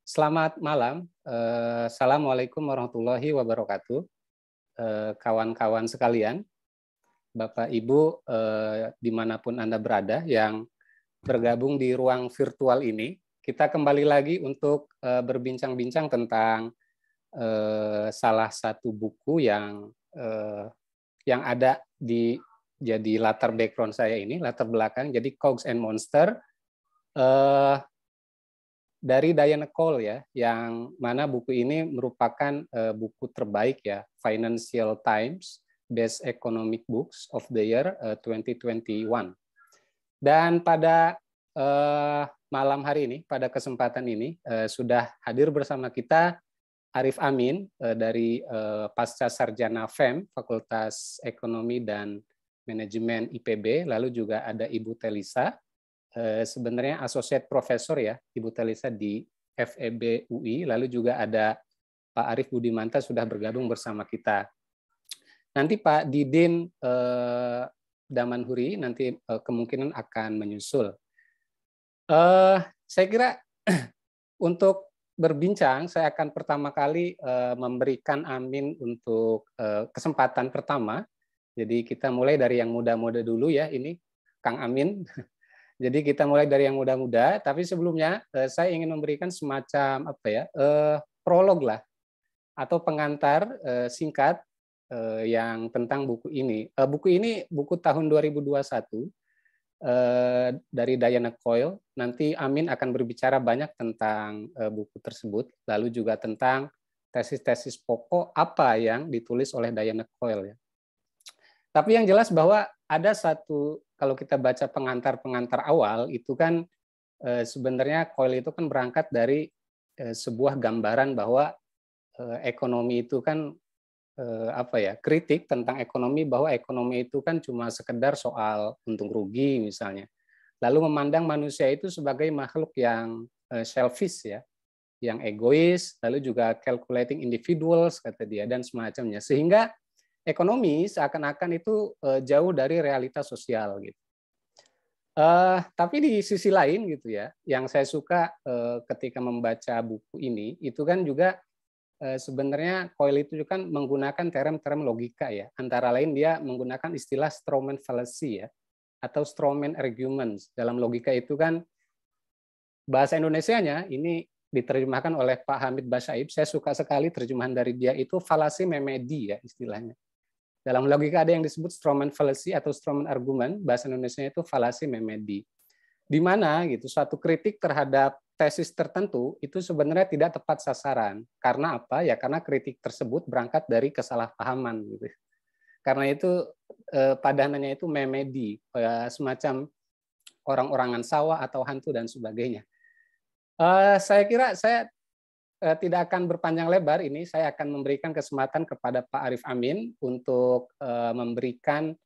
Selamat malam. Assalamualaikum warahmatullahi wabarakatuh. Kawan-kawan sekalian, Bapak Ibu dimanapun Anda berada yang bergabung di ruang virtual ini, kita kembali lagi untuk berbincang-bincang tentang salah satu buku yang ada di jadi latar background saya ini, latar belakang, jadi Cogs and Monster. Dari Diana Cole ya, yang mana buku ini merupakan buku terbaik ya, Financial Times Best Economic Books of the Year 2021. Dan pada malam hari ini, pada kesempatan ini sudah hadir bersama kita Arif Amin dari Pasca Sarjana FEM, Fakultas Ekonomi dan Manajemen IPB, lalu juga ada Ibu Telisa, sebenarnya Associate Professor ya, Ibu Telisa di FEB UI, lalu juga ada Pak Arif Budimanta sudah bergabung bersama kita. Nanti Pak Didin Damanhuri nanti kemungkinan akan menyusul. Saya kira untuk berbincang, saya akan pertama kali memberikan Amin untuk kesempatan pertama. Jadi kita mulai dari yang muda-muda dulu ya, ini Kang Amin. Jadi kita mulai dari yang muda-muda, tapi sebelumnya saya ingin memberikan semacam prolog lah atau pengantar singkat yang tentang buku ini. Buku ini buku tahun 2021 dari Diana Cole. Nanti Amin akan berbicara banyak tentang buku tersebut, lalu juga tentang tesis-tesis pokok apa yang ditulis oleh Diana Cole ya. Tapi yang jelas bahwa ada satu, kalau kita baca pengantar-pengantar awal, itu kan sebenarnya Cole itu kan berangkat dari sebuah gambaran bahwa ekonomi itu kan kritik tentang ekonomi, bahwa ekonomi itu kan cuma sekedar soal untung rugi misalnya. Lalu memandang manusia itu sebagai makhluk yang selfish ya, yang egois, lalu juga calculating individuals kata dia dan semacamnya. Sehingga ekonomi seakan-akan itu jauh dari realitas sosial gitu. Tapi di sisi lain gitu ya, yang saya suka ketika membaca buku ini itu kan juga sebenarnya Cole itu kan menggunakan term-term logika ya. Antara lain dia menggunakan istilah strawman fallacy ya, atau strawman arguments. Dalam logika itu kan bahasa Indonesianya ini diterjemahkan oleh Pak Hamid Basyaib. Saya suka sekali terjemahan dari dia, itu fallacy memedi ya istilahnya. Dalam logika ada yang disebut strawman fallacy atau strawman argument, bahasa Indonesia itu fallacy memedi. Di mana gitu suatu kritik terhadap tesis tertentu itu sebenarnya tidak tepat sasaran. Karena apa? Ya karena kritik tersebut berangkat dari kesalahpahaman gitu. Karena itu padanannya itu memedi, semacam orang-orangan sawah atau hantu dan sebagainya. Saya kira saya tidak akan berpanjang lebar ini, saya akan memberikan kesempatan kepada Pak Arif Amin untuk memberikan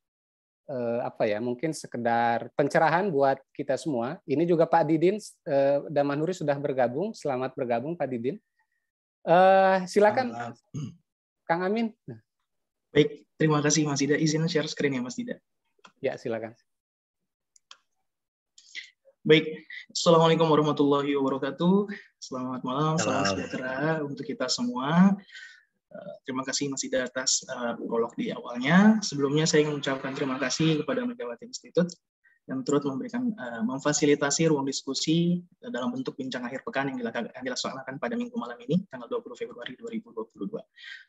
mungkin sekedar pencerahan buat kita semua. Ini juga Pak Didin Damanhuri sudah bergabung. Selamat bergabung Pak Didin. Silakan Kang Amin. Baik, terima kasih Mas Dida. Izin share screen ya Mas Dida. Ya, silakan. Baik, Assalamualaikum warahmatullahi wabarakatuh. Selamat malam, salam sejahtera untuk kita semua. Terima kasih Mas Ida atas prolog di awalnya. Sebelumnya saya ingin mengucapkan terima kasih kepada Megawati Institute yang turut memfasilitasi ruang diskusi dalam bentuk bincang akhir pekan yang dilaksanakan pada Minggu malam ini, tanggal 20 Februari 2022.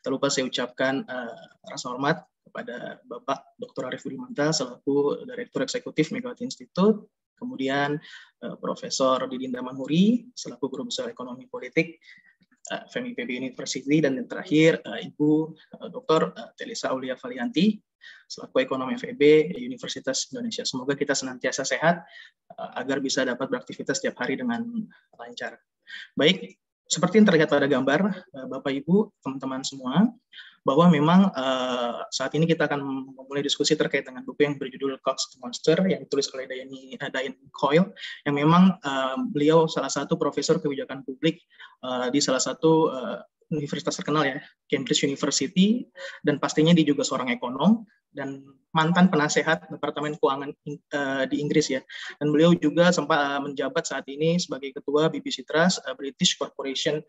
Tak lupa saya ucapkan rasa hormat kepada Bapak Dr. Arif Budimanta selaku Direktur Eksekutif Megawati Institute, kemudian Profesor Didin Damanhuri selaku Guru Besar Ekonomi Politik FEM IPB University, dan yang terakhir Ibu Dr. Telisa Aulia Valianti selaku Ekonom FEB Universitas Indonesia. Semoga kita senantiasa sehat agar bisa dapat beraktivitas setiap hari dengan lancar. Baik, seperti yang terlihat pada gambar Bapak Ibu, teman-teman semua, bahwa memang saat ini kita akan memulai diskusi terkait dengan buku yang berjudul Cogs and Monster yang ditulis oleh Diana Cole, yang memang beliau salah satu profesor kebijakan publik di salah satu universitas terkenal ya, Cambridge University, dan pastinya dia juga seorang ekonom dan mantan penasehat Departemen Keuangan di Inggris ya. Dan beliau juga sempat menjabat saat ini sebagai ketua BBC Trust, British Corporation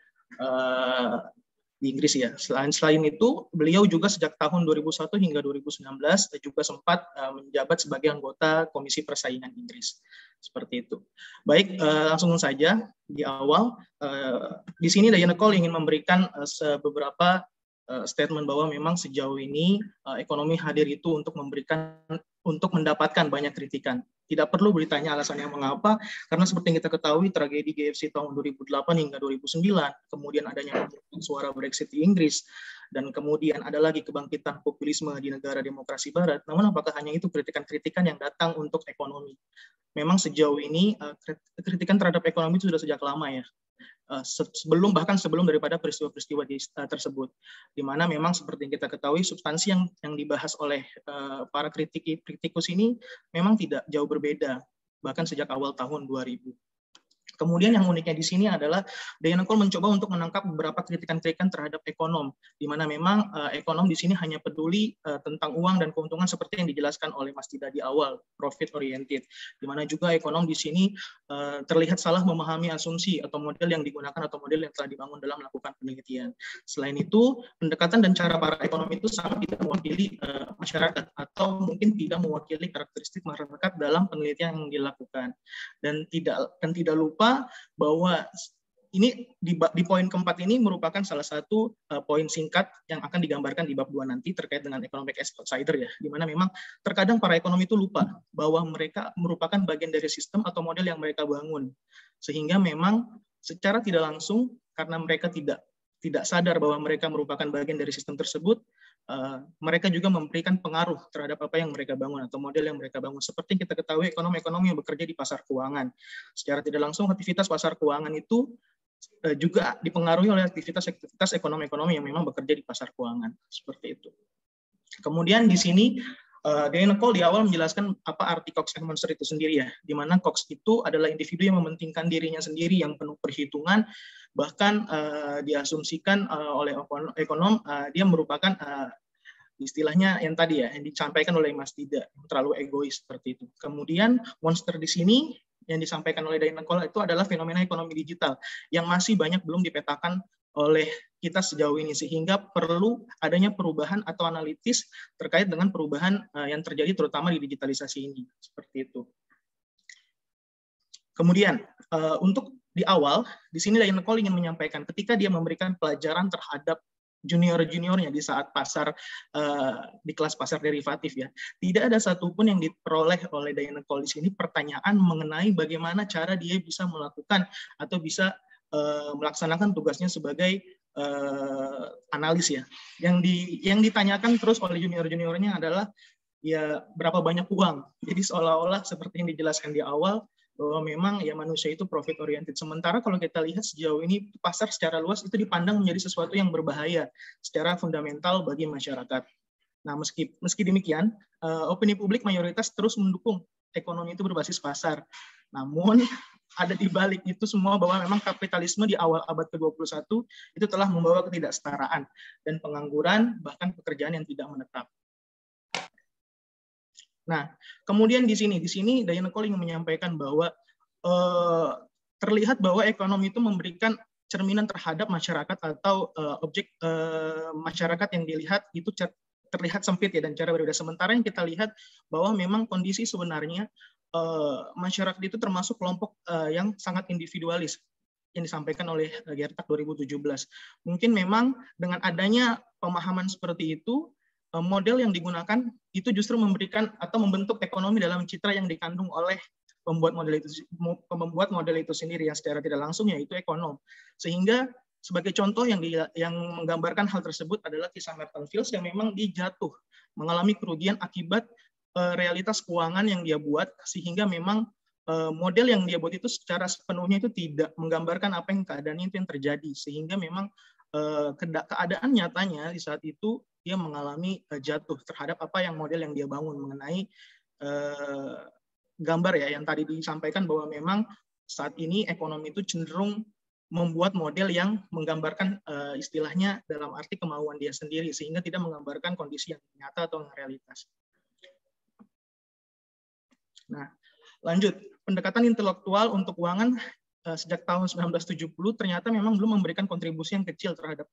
di Inggris ya. Selain itu, beliau juga sejak tahun 2001 hingga 2019 juga sempat menjabat sebagai anggota Komisi Persaingan Inggris. Seperti itu. Baik, langsung saja di awal. Di sini Diana Cole ingin memberikan beberapa statement bahwa memang sejauh ini ekonomi hadir itu untuk mendapatkan banyak kritikan. Tidak perlu bertanya alasannya mengapa, karena seperti yang kita ketahui tragedi GFC tahun 2008 hingga 2009, kemudian adanya suara Brexit di Inggris, dan kemudian ada lagi kebangkitan populisme di negara demokrasi barat. Namun apakah hanya itu kritikan-kritikan yang datang untuk ekonomi? Memang sejauh ini kritikan terhadap ekonomi itu sudah sejak lama ya. Bahkan sebelum daripada peristiwa-peristiwa tersebut, di mana memang seperti yang kita ketahui substansi yang dibahas oleh para kritikus ini memang tidak jauh berbeda, bahkan sejak awal tahun 2000. Kemudian yang uniknya di sini adalah Diana Cole mencoba untuk menangkap beberapa kritikan-kritikan terhadap ekonom, di mana memang ekonom di sini hanya peduli tentang uang dan keuntungan seperti yang dijelaskan oleh Mas Dida di awal, profit oriented, di mana juga ekonom di sini terlihat salah memahami asumsi atau model yang digunakan atau model yang telah dibangun dalam melakukan penelitian. Selain itu, pendekatan dan cara para ekonom itu sangat tidak mewakili masyarakat atau mungkin tidak mewakili karakteristik masyarakat dalam penelitian yang dilakukan. Dan tidak lupa bahwa ini di poin keempat ini merupakan salah satu poin singkat yang akan digambarkan di bab 2 nanti terkait dengan economic outsider ya, di mana memang terkadang para ekonomi itu lupa bahwa mereka merupakan bagian dari sistem atau model yang mereka bangun, sehingga memang secara tidak langsung karena mereka tidak sadar bahwa mereka merupakan bagian dari sistem tersebut, mereka juga memberikan pengaruh terhadap apa yang mereka bangun atau model yang mereka bangun. Seperti yang kita ketahui ekonomi yang bekerja di pasar keuangan, secara tidak langsung aktivitas pasar keuangan itu juga dipengaruhi oleh aktivitas ekonomi yang memang bekerja di pasar keuangan. Seperti itu. Kemudian di sini Diana Cole di awal menjelaskan apa arti Cox and Monster itu sendiri ya, di mana Cox itu adalah individu yang mementingkan dirinya sendiri yang penuh perhitungan, bahkan diasumsikan oleh ekonom dia merupakan istilahnya yang tadi ya yang disampaikan oleh Mas Dida, terlalu egois seperti itu. Kemudian monster di sini yang disampaikan oleh Diana Cole itu adalah fenomena ekonomi digital yang masih banyak belum dipetakan oleh kita sejauh ini, sehingga perlu adanya perubahan atau analitis terkait dengan perubahan yang terjadi terutama di digitalisasi ini. Seperti itu. Kemudian untuk di awal, di sini Diana Cole ingin menyampaikan ketika dia memberikan pelajaran terhadap junior-juniornya di saat di kelas pasar derivatif ya, tidak ada satupun yang diperoleh oleh Diana Cole di sini pertanyaan mengenai bagaimana cara dia bisa melakukan atau bisa melaksanakan tugasnya sebagai analis ya. Yang ditanyakan terus oleh junior-juniornya adalah ya berapa banyak uang. Jadi seolah-olah seperti yang dijelaskan di awal bahwa memang ya manusia itu profit oriented. Sementara kalau kita lihat sejauh ini pasar secara luas itu dipandang menjadi sesuatu yang berbahaya secara fundamental bagi masyarakat. Nah, meski demikian, opini publik mayoritas terus mendukung ekonomi itu berbasis pasar. Namun ada di balik itu semua bahwa memang kapitalisme di awal abad ke-21 itu telah membawa ketidaksetaraan dan pengangguran, bahkan pekerjaan yang tidak menetap. Nah, kemudian di sini Diana Cole ingin menyampaikan bahwa terlihat bahwa ekonomi itu memberikan cerminan terhadap masyarakat atau objek masyarakat yang dilihat itu terlihat sempit ya dan cara berbeda. Sementara yang kita lihat bahwa memang kondisi sebenarnya masyarakat itu termasuk kelompok yang sangat individualis yang disampaikan oleh Gertak 2017. Mungkin memang dengan adanya pemahaman seperti itu, model yang digunakan itu justru memberikan atau membentuk ekonomi dalam citra yang dikandung oleh pembuat model itu sendiri yang secara tidak langsung yaitu ekonom. Sehingga sebagai contoh yang menggambarkan hal tersebut adalah kisah Merton Fields yang memang dijatuh mengalami kerugian akibat realitas keuangan yang dia buat, sehingga memang model yang dia buat itu secara sepenuhnya itu tidak menggambarkan apa yang keadaannya itu yang terjadi, sehingga memang keadaan nyatanya di saat itu dia mengalami jatuh terhadap apa yang model yang dia bangun mengenai gambar ya yang tadi disampaikan bahwa memang saat ini ekonomi itu cenderung membuat model yang menggambarkan istilahnya dalam arti kemauan dia sendiri, sehingga tidak menggambarkan kondisi yang nyata atau yang realitas. Nah, lanjut, pendekatan intelektual untuk keuangan sejak tahun 1970 ternyata memang belum memberikan kontribusi yang kecil terhadap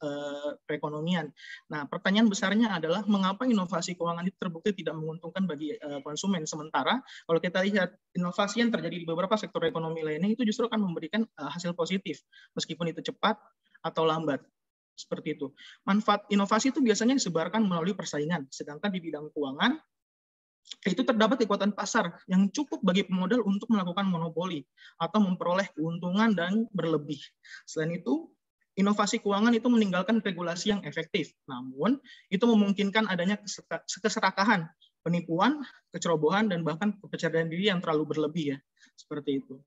perekonomian. Nah, pertanyaan besarnya adalah mengapa inovasi keuangan itu terbukti tidak menguntungkan bagi konsumen, sementara kalau kita lihat inovasi yang terjadi di beberapa sektor ekonomi lainnya itu justru akan memberikan hasil positif meskipun itu cepat atau lambat. Seperti itu. Manfaat inovasi itu biasanya disebarkan melalui persaingan, sedangkan di bidang keuangan itu terdapat kekuatan pasar yang cukup bagi pemodal untuk melakukan monopoli atau memperoleh keuntungan dan berlebih. Selain itu, inovasi keuangan itu meninggalkan regulasi yang efektif. Namun, itu memungkinkan adanya keserakahan, penipuan, kecerobohan, dan bahkan kepercayaan diri yang terlalu berlebih ya. Seperti itu.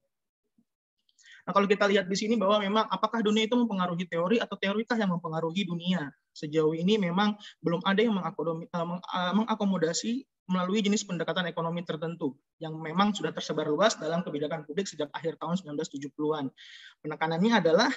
Nah, kalau kita lihat di sini bahwa memang apakah dunia itu mempengaruhi teori atau teorikah yang mempengaruhi dunia? Sejauh ini memang belum ada yang mengakomodasi melalui jenis pendekatan ekonomi tertentu yang memang sudah tersebar luas dalam kebijakan publik sejak akhir tahun 1970-an. Penekanannya adalah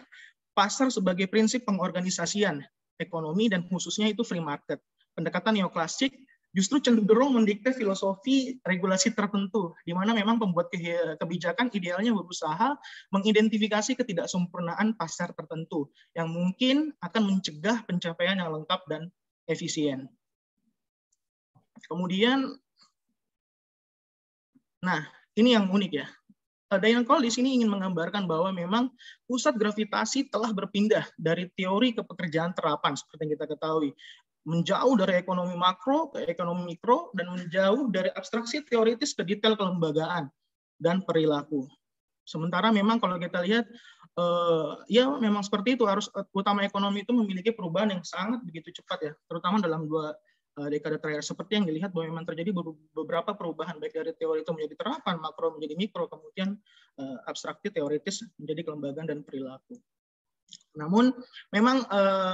pasar sebagai prinsip pengorganisasian ekonomi dan khususnya itu free market. Pendekatan neoklasik justru cenderung mendikte filosofi regulasi tertentu, di mana memang pembuat kebijakan idealnya berusaha mengidentifikasi ketidaksempurnaan pasar tertentu yang mungkin akan mencegah pencapaian yang lengkap dan efisien. Kemudian, nah ini yang unik ya. Diana Cole di sini ingin menggambarkan bahwa memang pusat gravitasi telah berpindah dari teori ke pekerjaan terapan seperti yang kita ketahui, menjauh dari ekonomi makro ke ekonomi mikro dan menjauh dari abstraksi teoritis ke detail kelembagaan dan perilaku. Sementara memang kalau kita lihat ya memang seperti itu, harus utama ekonomi itu memiliki perubahan yang sangat begitu cepat ya, terutama dalam 2 dekade terakhir, seperti yang dilihat bahwa memang terjadi beberapa perubahan baik dari teori itu menjadi terapan, makro menjadi mikro, kemudian abstraksi teoritis menjadi kelembagaan dan perilaku. Namun memang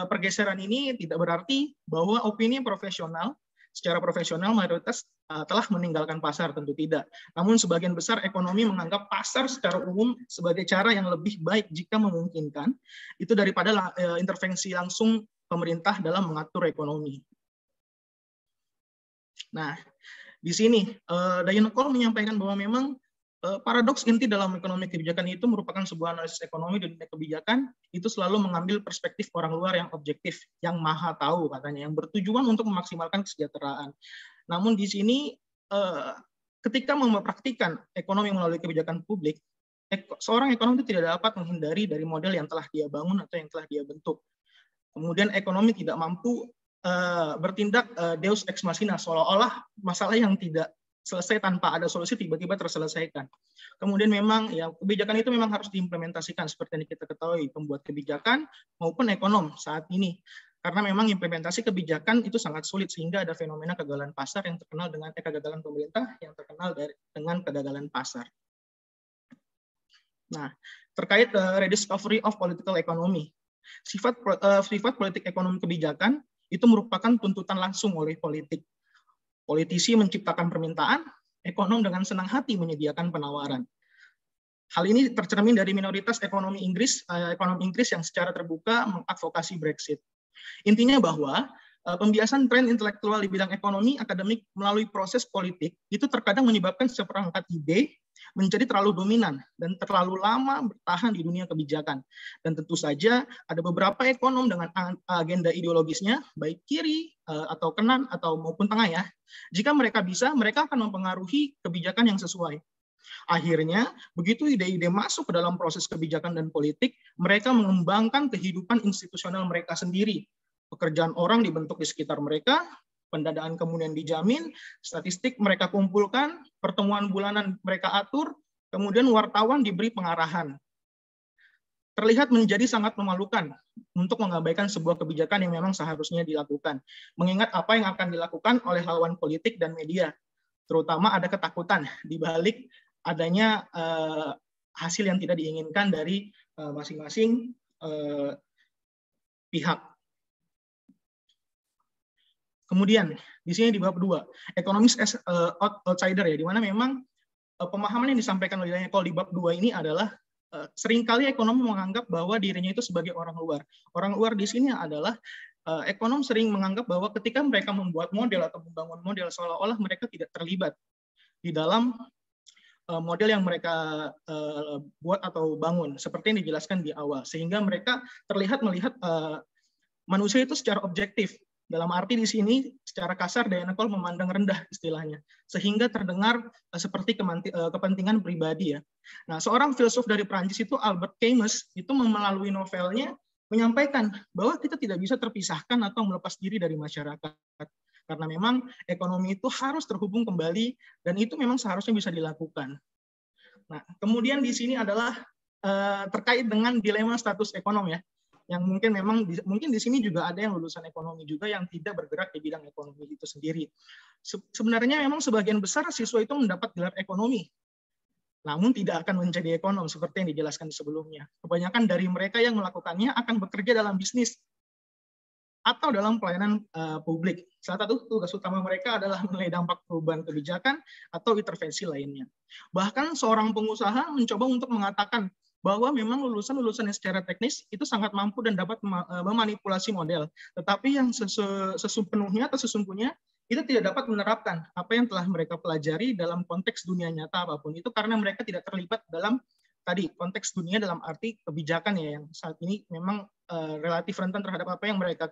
pergeseran ini tidak berarti bahwa opini profesional secara profesional mayoritas telah meninggalkan pasar, tentu tidak. Namun sebagian besar ekonomi menganggap pasar secara umum sebagai cara yang lebih baik jika memungkinkan itu daripada intervensi langsung pemerintah dalam mengatur ekonomi. Nah, di sini Diana Cole menyampaikan bahwa memang paradoks inti dalam ekonomi kebijakan itu merupakan sebuah analisis ekonomi dan kebijakan itu selalu mengambil perspektif orang luar yang objektif, yang maha tahu katanya, yang bertujuan untuk memaksimalkan kesejahteraan. Namun di sini ketika mempraktikkan ekonomi melalui kebijakan publik, seorang ekonom itu tidak dapat menghindari dari model yang telah dia bangun atau yang telah dia bentuk. Kemudian ekonomi tidak mampu bertindak deus ex machina, seolah-olah masalah yang tidak selesai tanpa ada solusi tiba-tiba terselesaikan. Kemudian memang ya kebijakan itu memang harus diimplementasikan seperti yang kita ketahui pembuat kebijakan maupun ekonom saat ini. Karena memang implementasi kebijakan itu sangat sulit sehingga ada fenomena kegagalan pasar yang terkenal dengan kegagalan pemerintah yang terkenal dengan kegagalan pasar. Nah, terkait rediscovery of political economy. Sifat politik ekonomi kebijakan itu merupakan tuntutan langsung oleh politik. Politisi menciptakan permintaan, ekonom dengan senang hati menyediakan penawaran. Hal ini tercermin dari minoritas ekonomi Inggris yang secara terbuka mengadvokasi Brexit. Intinya bahwa pembiasan tren intelektual di bidang ekonomi akademik melalui proses politik itu terkadang menyebabkan seperangkat ide menjadi terlalu dominan dan terlalu lama bertahan di dunia kebijakan. Dan tentu saja ada beberapa ekonom dengan agenda ideologisnya, baik kiri atau kanan atau maupun tengah ya. Jika mereka bisa, mereka akan mempengaruhi kebijakan yang sesuai. Akhirnya, begitu ide-ide masuk ke dalam proses kebijakan dan politik, mereka mengembangkan kehidupan institusional mereka sendiri. Pekerjaan orang dibentuk di sekitar mereka, pendanaan kemudian dijamin, statistik mereka kumpulkan, pertemuan bulanan mereka atur, kemudian wartawan diberi pengarahan. Terlihat menjadi sangat memalukan untuk mengabaikan sebuah kebijakan yang memang seharusnya dilakukan. Mengingat apa yang akan dilakukan oleh lawan politik dan media. Terutama ada ketakutan di balik adanya hasil yang tidak diinginkan dari masing-masing pihak. Kemudian di sini di bab 2, economics as outsider ya, di mana memang pemahaman yang disampaikan oleh Diana Cole di bab 2 ini adalah seringkali ekonom menganggap bahwa dirinya itu sebagai orang luar. Orang luar di sini adalah ekonom sering menganggap bahwa ketika mereka membuat model atau membangun model, seolah-olah mereka tidak terlibat di dalam model yang mereka buat atau bangun, seperti yang dijelaskan di awal, sehingga mereka terlihat melihat manusia itu secara objektif. Dalam arti di sini secara kasar Diana Cole memandang rendah istilahnya, sehingga terdengar seperti kepentingan pribadi ya. Nah, seorang filsuf dari Prancis itu Albert Camus itu melalui novelnya menyampaikan bahwa kita tidak bisa terpisahkan atau melepas diri dari masyarakat. Karena memang ekonomi itu harus terhubung kembali dan itu memang seharusnya bisa dilakukan. Nah, kemudian di sini adalah terkait dengan dilema status ekonom ya. Yang mungkin di sini juga ada yang lulusan ekonomi juga yang tidak bergerak di bidang ekonomi itu sendiri. Sebenarnya memang sebagian besar siswa itu mendapat gelar ekonomi, namun tidak akan menjadi ekonom seperti yang dijelaskan sebelumnya. Kebanyakan dari mereka yang melakukannya akan bekerja dalam bisnis atau dalam pelayanan publik. Salah satu tugas utama mereka adalah menilai dampak perubahan kebijakan atau intervensi lainnya. Bahkan seorang pengusaha mencoba untuk mengatakan bahwa memang lulusan-lulusan yang secara teknis itu sangat mampu dan dapat memanipulasi model. Tetapi yang sesungguhnya itu tidak dapat menerapkan apa yang telah mereka pelajari dalam konteks dunia nyata apapun. Itu karena mereka tidak terlibat dalam tadi konteks dunia dalam arti kebijakan ya, yang saat ini memang relatif rentan terhadap apa yang mereka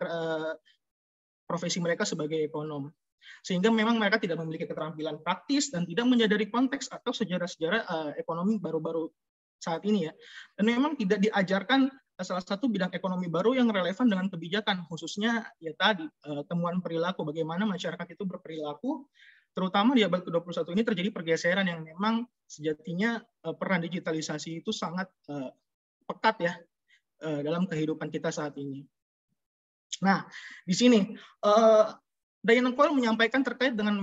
profesi mereka sebagai ekonom. Sehingga memang mereka tidak memiliki keterampilan praktis dan tidak menyadari konteks atau sejarah-sejarah ekonomi baru-baru saat ini ya. Dan memang tidak diajarkan salah satu bidang ekonomi baru yang relevan dengan kebijakan, khususnya ya tadi temuan perilaku, bagaimana masyarakat itu berperilaku, terutama di abad ke-21 ini terjadi pergeseran yang memang sejatinya peran digitalisasi itu sangat pekat ya dalam kehidupan kita saat ini. Nah, di sini Diana Cole menyampaikan terkait dengan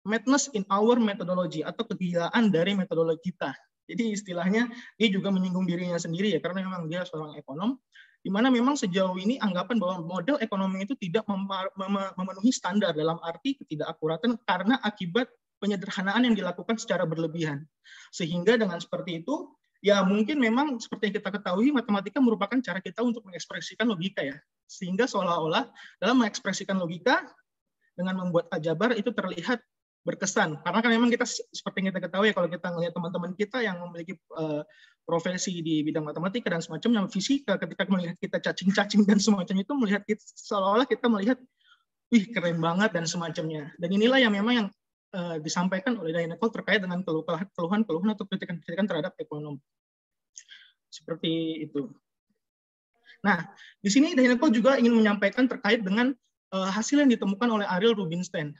madness in our methodology atau kegilaan dari metodologi kita. Jadi istilahnya dia juga menyinggung dirinya sendiri ya, karena memang dia seorang ekonom, di mana memang sejauh ini anggapan bahwa model ekonomi itu tidak memenuhi standar dalam arti ketidakakuratan karena akibat penyederhanaan yang dilakukan secara berlebihan. Sehingga dengan seperti itu, ya mungkin memang seperti yang kita ketahui, matematika merupakan cara kita untuk mengekspresikan logika ya. Sehingga seolah-olah dalam mengekspresikan logika, dengan membuat aljabar itu terlihat berkesan. Karena kan memang kita seperti yang kita ketahui, kalau kita melihat teman-teman kita yang memiliki profesi di bidang matematika dan semacamnya, fisika, ketika melihat kita cacing-cacing dan semacamnya itu melihat kita, seolah-olah kita melihat, wih keren banget dan semacamnya. Dan inilah yang memang yang disampaikan oleh Diana Cole terkait dengan keluhan-keluhan atau kritikan-kritikan terhadap ekonom. Seperti itu. Nah, di sini Diana Cole juga ingin menyampaikan terkait dengan hasil yang ditemukan oleh Ariel Rubinstein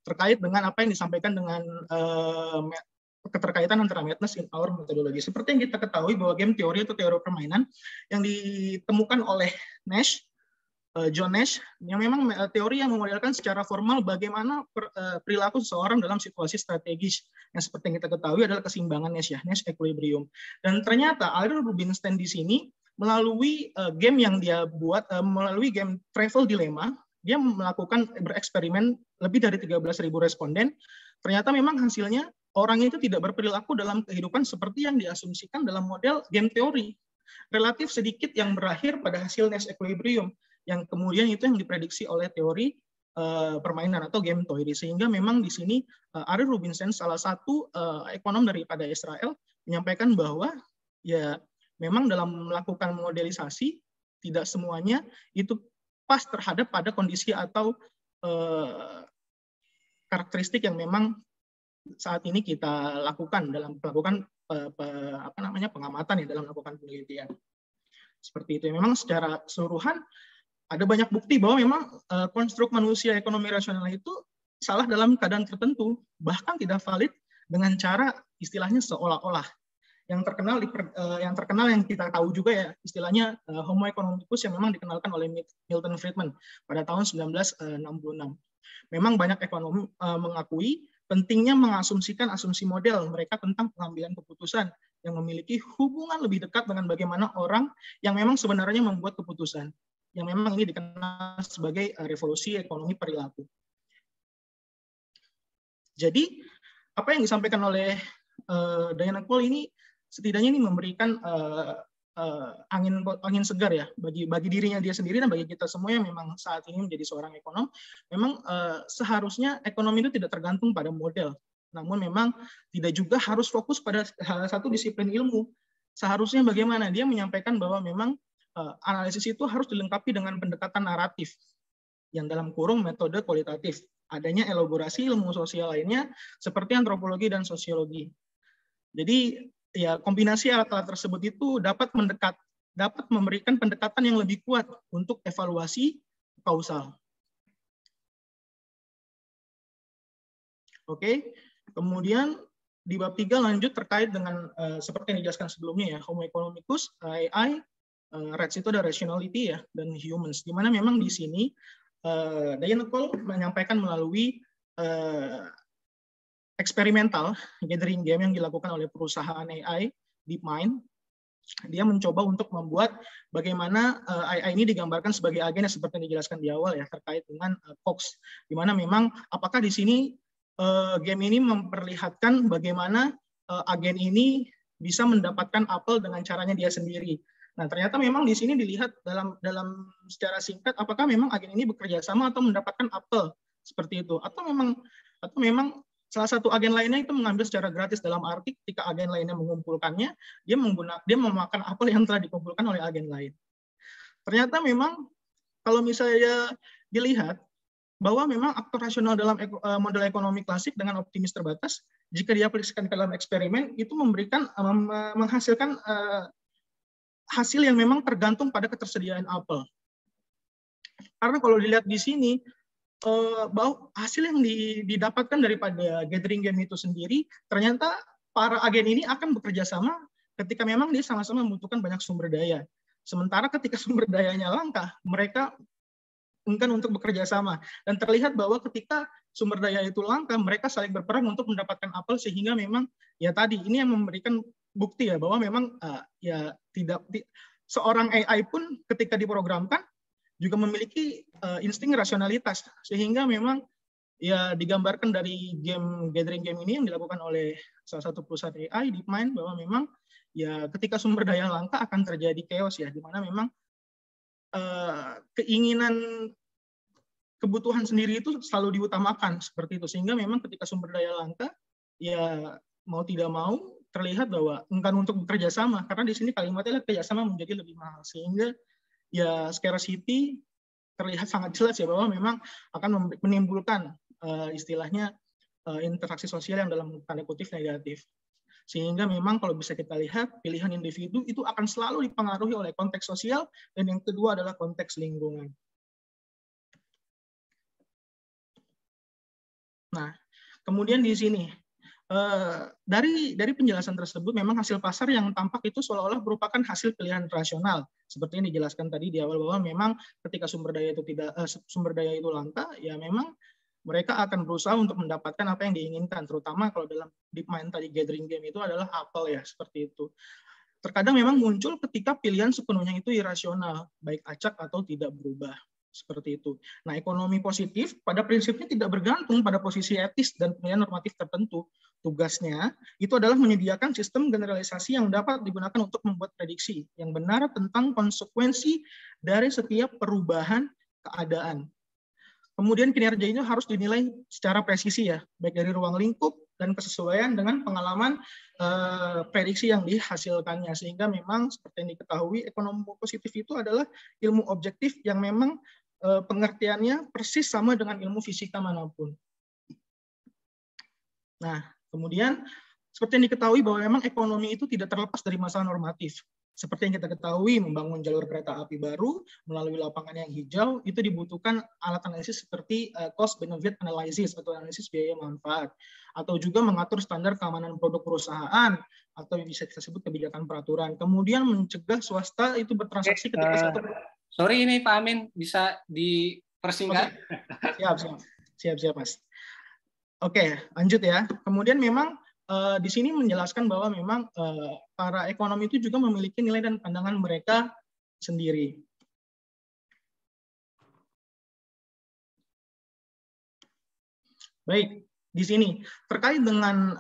terkait dengan apa yang disampaikan dengan keterkaitan antara madness in our methodology. Seperti yang kita ketahui bahwa game teori atau teori permainan yang ditemukan oleh Nash, John Nash, yang memang teori yang memodelkan secara formal bagaimana perilaku seseorang dalam situasi strategis. Yang seperti yang kita ketahui adalah keseimbangan Nash ya, Nash equilibrium. Dan ternyata Ariel Rubinstein di sini melalui game yang dia buat, melalui game Travel Dilemma, dia melakukan bereksperimen lebih dari 13.000 responden. Ternyata memang hasilnya orang itu tidak berperilaku dalam kehidupan seperti yang diasumsikan dalam model game teori. Relatif sedikit yang berakhir pada hasil Nash equilibrium, yang kemudian itu yang diprediksi oleh teori permainan atau game teori. Sehingga memang di sini Ariel Rubinstein, salah satu ekonom daripada Israel, menyampaikan bahwa ya memang dalam melakukan modelisasi tidak semuanya itu pas terhadap pada kondisi atau karakteristik yang memang saat ini kita lakukan dalam melakukan pengamatan ya, dalam melakukan penelitian. Seperti itu. Memang secara keseluruhan ada banyak bukti bahwa memang konstruk manusia ekonomi rasional itu salah dalam keadaan tertentu, bahkan tidak valid dengan cara istilahnya seolah-olah. Yang terkenal yang kita tahu juga ya, istilahnya Homo economicus yang memang dikenalkan oleh Milton Friedman pada tahun 1966. Memang banyak ekonom mengakui pentingnya mengasumsikan asumsi model mereka tentang pengambilan keputusan yang memiliki hubungan lebih dekat dengan bagaimana orang yang memang sebenarnya membuat keputusan. Yang memang ini dikenal sebagai revolusi ekonomi perilaku. Jadi, apa yang disampaikan oleh Diana Cole ini setidaknya ini memberikan angin segar ya bagi dirinya dia sendiri dan bagi kita semua yang memang saat ini menjadi seorang ekonom. Memang seharusnya ekonomi itu tidak tergantung pada model, namun memang tidak juga harus fokus pada salah satu disiplin ilmu. Seharusnya bagaimana dia menyampaikan bahwa memang analisis itu harus dilengkapi dengan pendekatan naratif yang dalam kurung metode kualitatif, adanya elaborasi ilmu sosial lainnya seperti antropologi dan sosiologi. Jadi ya kombinasi alat-alat tersebut itu dapat memberikan pendekatan yang lebih kuat untuk evaluasi kausal. Oke, kemudian di bab 3 lanjut terkait dengan seperti yang dijelaskan sebelumnya ya, Homo economicus, AI, RATS itu ada rationality ya, dan humans. Di mana memang di sini Diana Cole menyampaikan melalui eksperimental gathering game yang dilakukan oleh perusahaan AI DeepMind. Dia mencoba untuk membuat bagaimana AI ini digambarkan sebagai agen yang seperti yang dijelaskan di awal ya, terkait dengan Cox, di mana memang apakah di sini game ini memperlihatkan bagaimana agen ini bisa mendapatkan apel dengan caranya dia sendiri. Nah, ternyata memang di sini dilihat dalam secara singkat apakah memang agen ini bekerja sama atau mendapatkan apel seperti itu, atau memang salah satu agen lainnya itu mengambil secara gratis, dalam arti ketika agen lainnya mengumpulkannya, dia memakan apel yang telah dikumpulkan oleh agen lain. Ternyata memang kalau misalnya dilihat bahwa memang aktor rasional dalam model ekonomi klasik dengan optimis terbatas, jika diaplikasikan ke dalam eksperimen, itu menghasilkan hasil yang memang tergantung pada ketersediaan apel. Karena kalau dilihat di sini, bahwa hasil yang didapatkan daripada gathering game itu sendiri, ternyata para agen ini akan bekerja sama ketika memang dia sama-sama membutuhkan banyak sumber daya. Sementara ketika sumber dayanya langka, mereka enggan untuk bekerja sama. Dan terlihat bahwa ketika sumber daya itu langka, mereka saling berperang untuk mendapatkan apel, sehingga memang ya tadi ini yang memberikan bukti ya bahwa memang seorang AI pun ketika diprogramkan juga memiliki insting rasionalitas, sehingga memang ya digambarkan dari gathering game ini yang dilakukan oleh salah satu perusahaan AI DeepMind, bahwa memang ya ketika sumber daya langka akan terjadi chaos ya, di mana memang keinginan kebutuhan sendiri itu selalu diutamakan seperti itu, sehingga memang ketika sumber daya langka ya mau tidak mau terlihat bahwa enggan untuk bekerja sama, karena di sini kalimatnya kerjasama menjadi lebih mahal, sehingga ya scarcity terlihat sangat jelas ya bahwa memang akan menimbulkan istilahnya interaksi sosial yang dalam tanda kutip negatif. Sehingga memang kalau bisa kita lihat, pilihan individu itu akan selalu dipengaruhi oleh konteks sosial, dan yang kedua adalah konteks lingkungan. Nah, kemudian di sini dari penjelasan tersebut, memang hasil pasar yang tampak itu seolah-olah merupakan hasil pilihan rasional, seperti yang dijelaskan tadi di awal, bahwa memang ketika sumber daya itu langka, ya memang mereka akan berusaha untuk mendapatkan apa yang diinginkan, terutama kalau dalam DeepMind tadi gathering game itu adalah apel ya, seperti itu. Terkadang memang muncul ketika pilihan sepenuhnya itu irasional, baik acak atau tidak berubah. Seperti itu. Nah, ekonomi positif pada prinsipnya tidak bergantung pada posisi etis dan pilihan normatif tertentu. Tugasnya itu adalah menyediakan sistem generalisasi yang dapat digunakan untuk membuat prediksi yang benar tentang konsekuensi dari setiap perubahan keadaan. Kemudian kinerja itu harus dinilai secara presisi ya, baik dari ruang lingkup dan kesesuaian dengan pengalaman prediksi yang dihasilkannya. Sehingga memang seperti yang diketahui, ekonomi positif itu adalah ilmu objektif yang memang pengertiannya persis sama dengan ilmu fisika manapun. Nah, kemudian seperti yang diketahui bahwa memang ekonomi itu tidak terlepas dari masalah normatif. Seperti yang kita ketahui, membangun jalur kereta api baru melalui lapangan yang hijau itu dibutuhkan alat analisis seperti cost benefit analysis atau analisis biaya manfaat, atau juga mengatur standar keamanan produk perusahaan atau yang bisa kita sebut kebijakan peraturan. Kemudian mencegah swasta itu bertransaksi ketika satu. Sorry ini Pak Amin, bisa dipersingkat? Siap, Mas. Oke, lanjut ya. Kemudian memang di sini menjelaskan bahwa memang para ekonom itu juga memiliki nilai dan pandangan mereka sendiri. Baik, di sini. Terkait dengan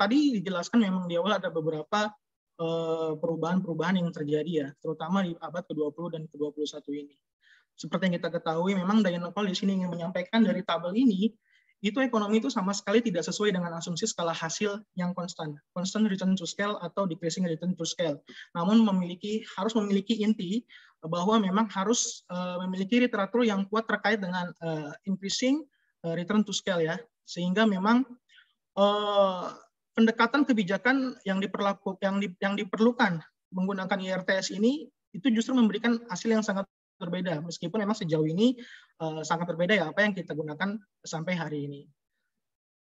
tadi dijelaskan memang di awal ada beberapa perubahan-perubahan yang terjadi ya, terutama di abad ke-20 dan ke-21 ini. Seperti yang kita ketahui, memang Diana Cole di sini ingin menyampaikan dari tabel ini, itu ekonomi itu sama sekali tidak sesuai dengan asumsi skala hasil yang konstan, constant return to scale atau decreasing return to scale. Namun harus memiliki inti bahwa memang harus memiliki literatur yang kuat terkait dengan increasing return to scale ya, sehingga memang pendekatan kebijakan yang diperlukan menggunakan IRTS ini itu justru memberikan hasil yang sangat berbeda, meskipun memang sejauh ini sangat berbeda ya apa yang kita gunakan sampai hari ini.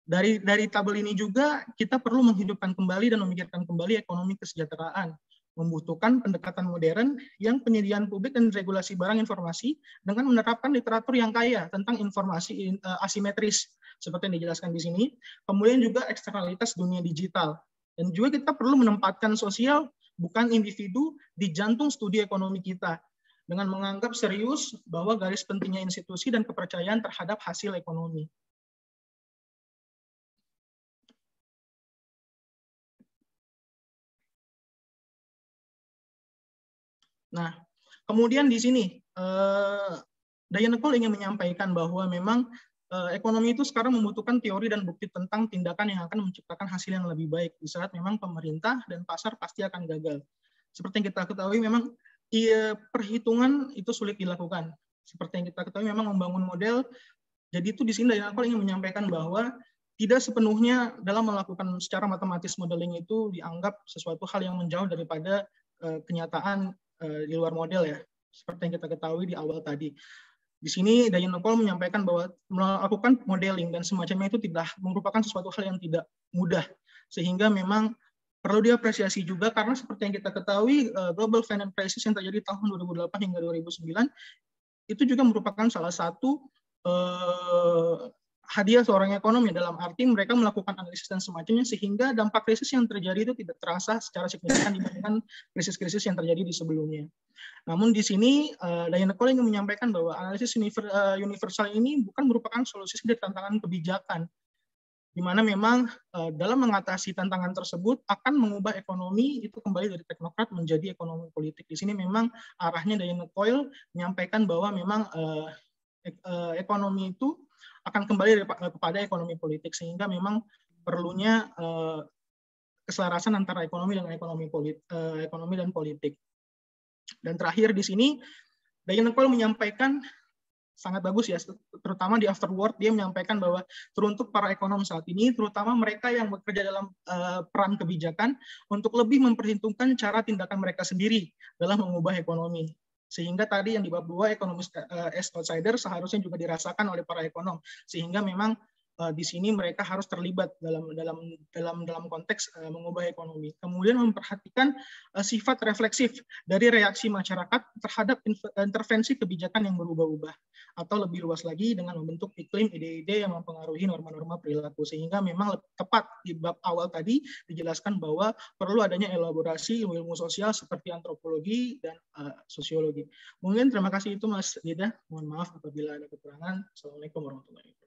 Dari tabel ini juga kita perlu menghidupkan kembali dan memikirkan kembali ekonomi kesejahteraan, membutuhkan pendekatan modern yang penyediaan publik dan regulasi barang informasi dengan menerapkan literatur yang kaya tentang informasi asimetris seperti yang dijelaskan di sini. Kemudian juga eksternalitas dunia digital. Dan juga kita perlu menempatkan sosial bukan individu di jantung studi ekonomi kita dengan menganggap serius bahwa garis pentingnya institusi dan kepercayaan terhadap hasil ekonomi. Nah, kemudian di sini Diana Cole ingin menyampaikan bahwa memang ekonomi itu sekarang membutuhkan teori dan bukti tentang tindakan yang akan menciptakan hasil yang lebih baik di saat memang pemerintah dan pasar pasti akan gagal. Seperti yang kita ketahui memang perhitungan itu sulit dilakukan. Seperti yang kita ketahui memang membangun model. Jadi itu di sini Diana Cole ingin menyampaikan bahwa tidak sepenuhnya dalam melakukan secara matematis modeling itu dianggap sesuatu hal yang menjauh daripada kenyataan di luar model ya. Seperti yang kita ketahui di awal tadi. Di sini Diana Cole menyampaikan bahwa melakukan modeling dan semacamnya itu tidak merupakan sesuatu hal yang tidak mudah. Sehingga memang perlu diapresiasi juga karena seperti yang kita ketahui global financial crisis yang terjadi tahun 2008 hingga 2009 itu juga merupakan salah satu hadiah seorang ekonom dalam arti mereka melakukan analisis dan semacamnya sehingga dampak krisis yang terjadi itu tidak terasa secara signifikan dibandingkan krisis-krisis yang terjadi di sebelumnya. Namun di sini Diana Cole ingin menyampaikan bahwa analisis universal ini bukan merupakan solusi dari tantangan kebijakan, di mana memang dalam mengatasi tantangan tersebut akan mengubah ekonomi itu kembali dari teknokrat menjadi ekonomi politik. Di sini memang arahnya Diana Cole menyampaikan bahwa memang ekonomi itu akan kembali kepada ekonomi politik, sehingga memang perlunya keselarasan antara ekonomi dan politik. Dan terakhir di sini Diana Cole menyampaikan sangat bagus ya, terutama di afterword dia menyampaikan bahwa teruntuk para ekonom saat ini, terutama mereka yang bekerja dalam peran kebijakan untuk lebih memperhitungkan cara tindakan mereka sendiri dalam mengubah ekonomi. Sehingga tadi yang di bab 2 ekonomi as outsider seharusnya juga dirasakan oleh para ekonom, sehingga memang di sini mereka harus terlibat dalam konteks mengubah ekonomi. Kemudian memperhatikan sifat refleksif dari reaksi masyarakat terhadap intervensi kebijakan yang berubah-ubah, atau lebih luas lagi dengan membentuk iklim ide-ide yang mempengaruhi norma-norma perilaku. Sehingga memang tepat di bab awal tadi dijelaskan bahwa perlu adanya elaborasi ilmu sosial seperti antropologi dan sosiologi. Mungkin terima kasih itu Mas Dida. Mohon maaf apabila ada kekurangan. Assalamualaikum warahmatullahi wabarakatuh.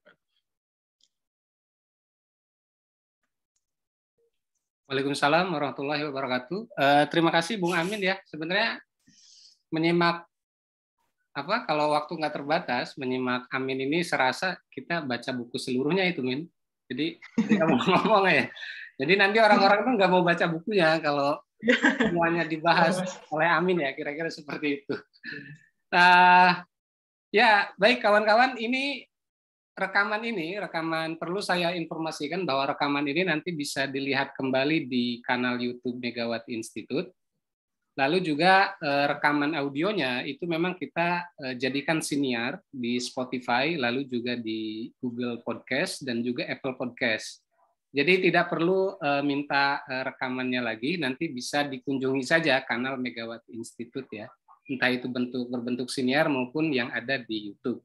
Waalaikumsalam warahmatullahi wabarakatuh. Terima kasih Bung Amin ya. Sebenarnya menyimak kalau waktu nggak terbatas, menyimak Amin ini serasa kita baca buku seluruhnya itu Min. Jadi ngomong ya. Jadi nanti orang-orang tuh nggak mau baca bukunya kalau semuanya dibahas oleh Amin ya. Kira-kira seperti itu. Ya baik kawan-kawan, ini rekaman perlu saya informasikan bahwa rekaman ini nanti bisa dilihat kembali di kanal YouTube Megawati Institute. Lalu juga rekaman audionya itu memang kita jadikan siniar di Spotify, lalu juga di Google Podcast dan juga Apple Podcast. Jadi tidak perlu minta rekamannya lagi, nanti bisa dikunjungi saja kanal Megawati Institute ya. Entah itu berbentuk siniar maupun yang ada di YouTube.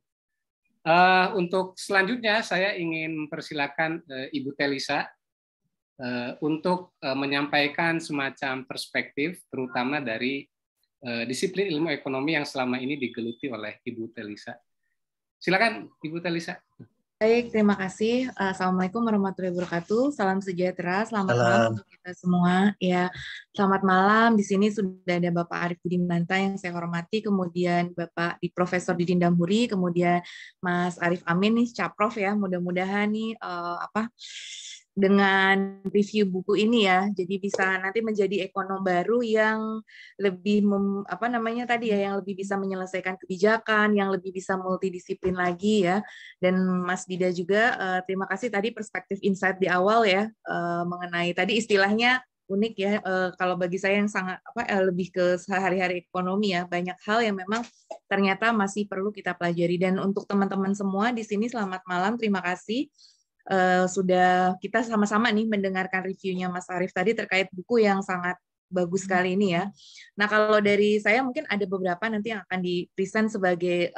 Untuk selanjutnya saya ingin mempersilakan Ibu Telisa untuk menyampaikan semacam perspektif terutama dari disiplin ilmu ekonomi yang selama ini digeluti oleh Ibu Telisa. Silakan Ibu Telisa. Baik, terima kasih. Assalamualaikum warahmatullahi wabarakatuh. Salam sejahtera, selamat malam untuk kita semua. Ya, selamat malam. Di sini sudah ada Bapak Arief Budimanta yang saya hormati, kemudian Bapak Profesor Didin Damhuri, kemudian Mas Arief Amin nih, Caprof ya. Mudah-mudahan nih dengan review buku ini ya, jadi bisa nanti menjadi ekonom baru yang lebih yang lebih bisa menyelesaikan kebijakan, yang lebih bisa multidisiplin lagi ya. Dan Mas Dida juga terima kasih tadi perspektif insight di awal ya mengenai tadi istilahnya unik ya, kalau bagi saya yang sangat lebih ke sehari-hari ekonomi ya, banyak hal yang memang ternyata masih perlu kita pelajari. Dan untuk teman-teman semua di sini selamat malam, terima kasih. Sudah kita sama-sama nih mendengarkan reviewnya Mas Arief tadi terkait buku yang sangat bagus sekali ini ya. Nah, kalau dari saya mungkin ada beberapa nanti yang akan di-present sebagai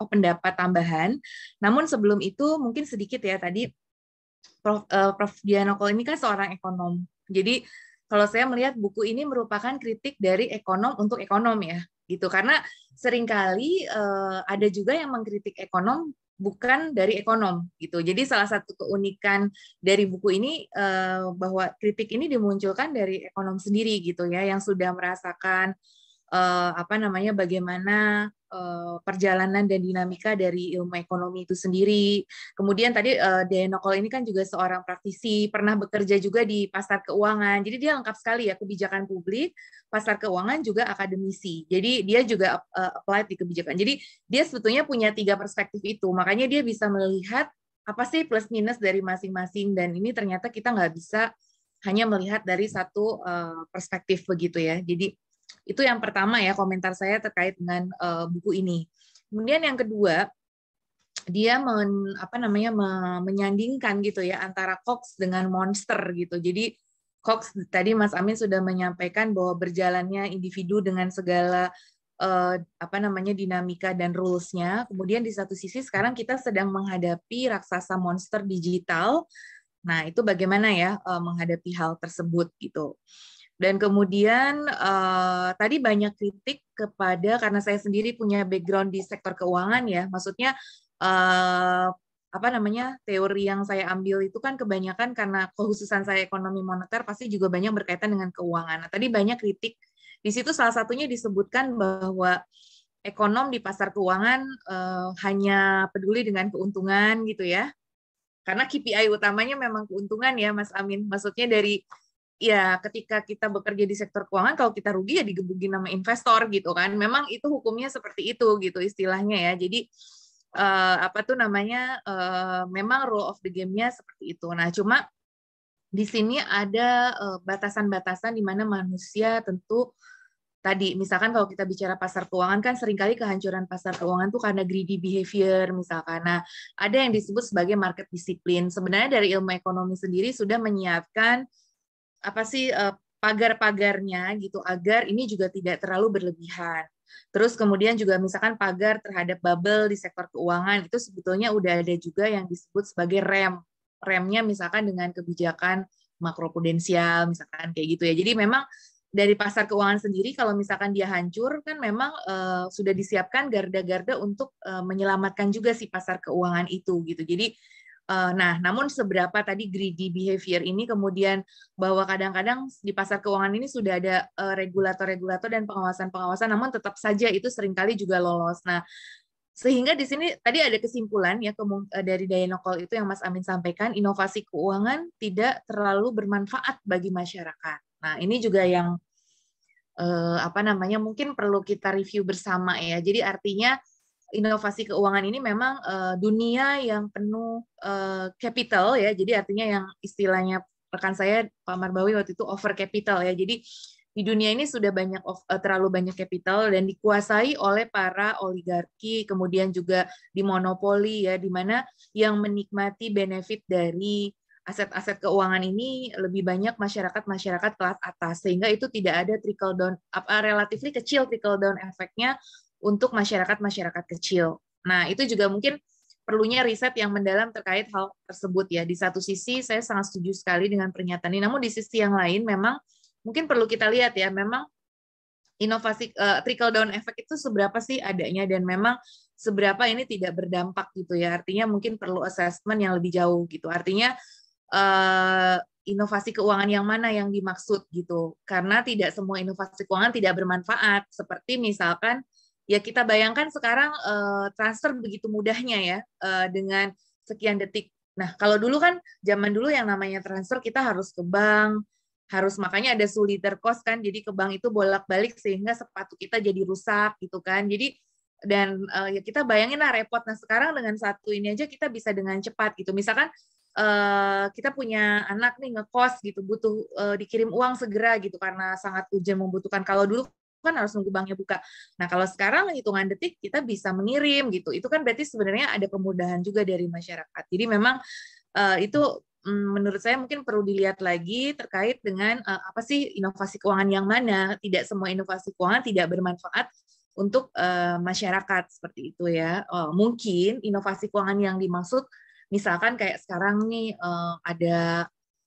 pendapat tambahan. Namun sebelum itu mungkin sedikit ya, tadi Prof. Dianokol ini kan seorang ekonom. Jadi kalau saya melihat buku ini merupakan kritik dari ekonom untuk ekonom ya, gitu. Karena seringkali ada juga yang mengkritik ekonom bukan dari ekonom gitu. Jadi salah satu keunikan dari buku ini bahwa kritik ini dimunculkan dari ekonom sendiri gitu ya, yang sudah merasakan bagaimana perjalanan dan dinamika dari ilmu ekonomi itu sendiri. Kemudian tadi Dianokol ini kan juga seorang praktisi, pernah bekerja juga di pasar keuangan. Jadi dia lengkap sekali ya, kebijakan publik, pasar keuangan, juga akademisi. Jadi dia juga apply di kebijakan. Jadi dia sebetulnya punya 3 perspektif itu. Makanya dia bisa melihat apa sih plus minus dari masing-masing. Dan ini ternyata kita nggak bisa hanya melihat dari satu perspektif begitu ya. Jadi itu yang pertama ya, komentar saya terkait dengan buku ini. Kemudian yang kedua, dia menyandingkan gitu ya antara Cox dengan Monster gitu. Jadi Cox tadi Mas Amin sudah menyampaikan bahwa berjalannya individu dengan segala dinamika dan rules-nya. Kemudian di satu sisi sekarang kita sedang menghadapi raksasa monster digital. Nah, itu bagaimana ya menghadapi hal tersebut gitu. Dan kemudian tadi banyak kritik kepada, karena saya sendiri punya background di sektor keuangan ya, maksudnya teori yang saya ambil itu kan kebanyakan karena kekhususan saya ekonomi moneter pasti juga banyak berkaitan dengan keuangan. Nah, tadi banyak kritik di situ, salah satunya disebutkan bahwa ekonom di pasar keuangan hanya peduli dengan keuntungan gitu ya, karena KPI utamanya memang keuntungan ya Mas Amin, maksudnya dari ya ketika kita bekerja di sektor keuangan, kalau kita rugi ya digebukin sama investor gitu kan. Memang itu hukumnya seperti itu gitu istilahnya ya. Jadi memang rule of the game-nya seperti itu. Nah, cuma di sini ada batasan-batasan di mana manusia tentu tadi, misalkan kalau kita bicara pasar keuangan kan seringkali kehancuran pasar keuangan tuh karena greedy behavior misalkan. Nah, ada yang disebut sebagai market discipline. Sebenarnya dari ilmu ekonomi sendiri sudah menyiapkan pagar-pagarnya gitu agar ini juga tidak terlalu berlebihan. Terus kemudian juga misalkan pagar terhadap bubble di sektor keuangan itu sebetulnya udah ada juga yang disebut sebagai rem. Remnya misalkan dengan kebijakan makroprudensial misalkan kayak gitu ya. Jadi memang dari pasar keuangan sendiri kalau misalkan dia hancur kan memang sudah disiapkan garda-garda untuk menyelamatkan juga si pasar keuangan itu gitu. Jadi nah, namun seberapa tadi greedy behavior ini kemudian bahwa kadang-kadang di pasar keuangan ini sudah ada regulator-regulator dan pengawasan-pengawasan, namun tetap saja itu seringkali juga lolos. Nah, sehingga di sini tadi ada kesimpulan ya dari Dianokol itu yang Mas Amin sampaikan, inovasi keuangan tidak terlalu bermanfaat bagi masyarakat. Nah, ini juga yang mungkin perlu kita review bersama ya. Jadi artinya inovasi keuangan ini memang dunia yang penuh capital ya, jadi artinya yang istilahnya rekan saya Pak Marbawi waktu itu over capital ya, jadi di dunia ini sudah terlalu banyak capital dan dikuasai oleh para oligarki, kemudian juga dimonopoli ya, di mana yang menikmati benefit dari aset-aset keuangan ini lebih banyak masyarakat kelas atas, sehingga itu tidak ada trickle down, relatively kecil trickle down efeknya untuk masyarakat kecil. Nah, itu juga mungkin perlunya riset yang mendalam terkait hal tersebut ya. Di satu sisi saya sangat setuju sekali dengan pernyataan ini, namun di sisi yang lain memang mungkin perlu kita lihat ya, memang inovasi trickle down effect itu seberapa sih adanya, dan memang seberapa ini tidak berdampak gitu ya. Artinya mungkin perlu assessment yang lebih jauh gitu. Artinya inovasi keuangan yang mana yang dimaksud gitu. Karena tidak semua inovasi keuangan tidak bermanfaat. Seperti misalkan ya kita bayangkan sekarang transfer begitu mudahnya ya dengan sekian detik. Nah, kalau dulu kan zaman dulu yang namanya transfer kita harus ke bank, harus makanya ada solitaire cost kan. Jadi ke bank itu bolak-balik sehingga sepatu kita jadi rusak gitu kan. Jadi dan ya kita bayangin lah repot. Nah, sekarang dengan satu ini aja kita bisa dengan cepat gitu. Misalkan kita punya anak nih ngekos gitu, butuh dikirim uang segera gitu karena sangat urgent membutuhkan. Kalau dulu kan harus nunggu banknya buka. Nah, kalau sekarang hitungan detik kita bisa mengirim gitu. Itu kan berarti sebenarnya ada kemudahan juga dari masyarakat. Jadi memang itu menurut saya mungkin perlu dilihat lagi terkait dengan apa sih inovasi keuangan yang mana. Tidak semua inovasi keuangan tidak bermanfaat untuk masyarakat seperti itu ya. Mungkin inovasi keuangan yang dimaksud misalkan kayak sekarang nih ada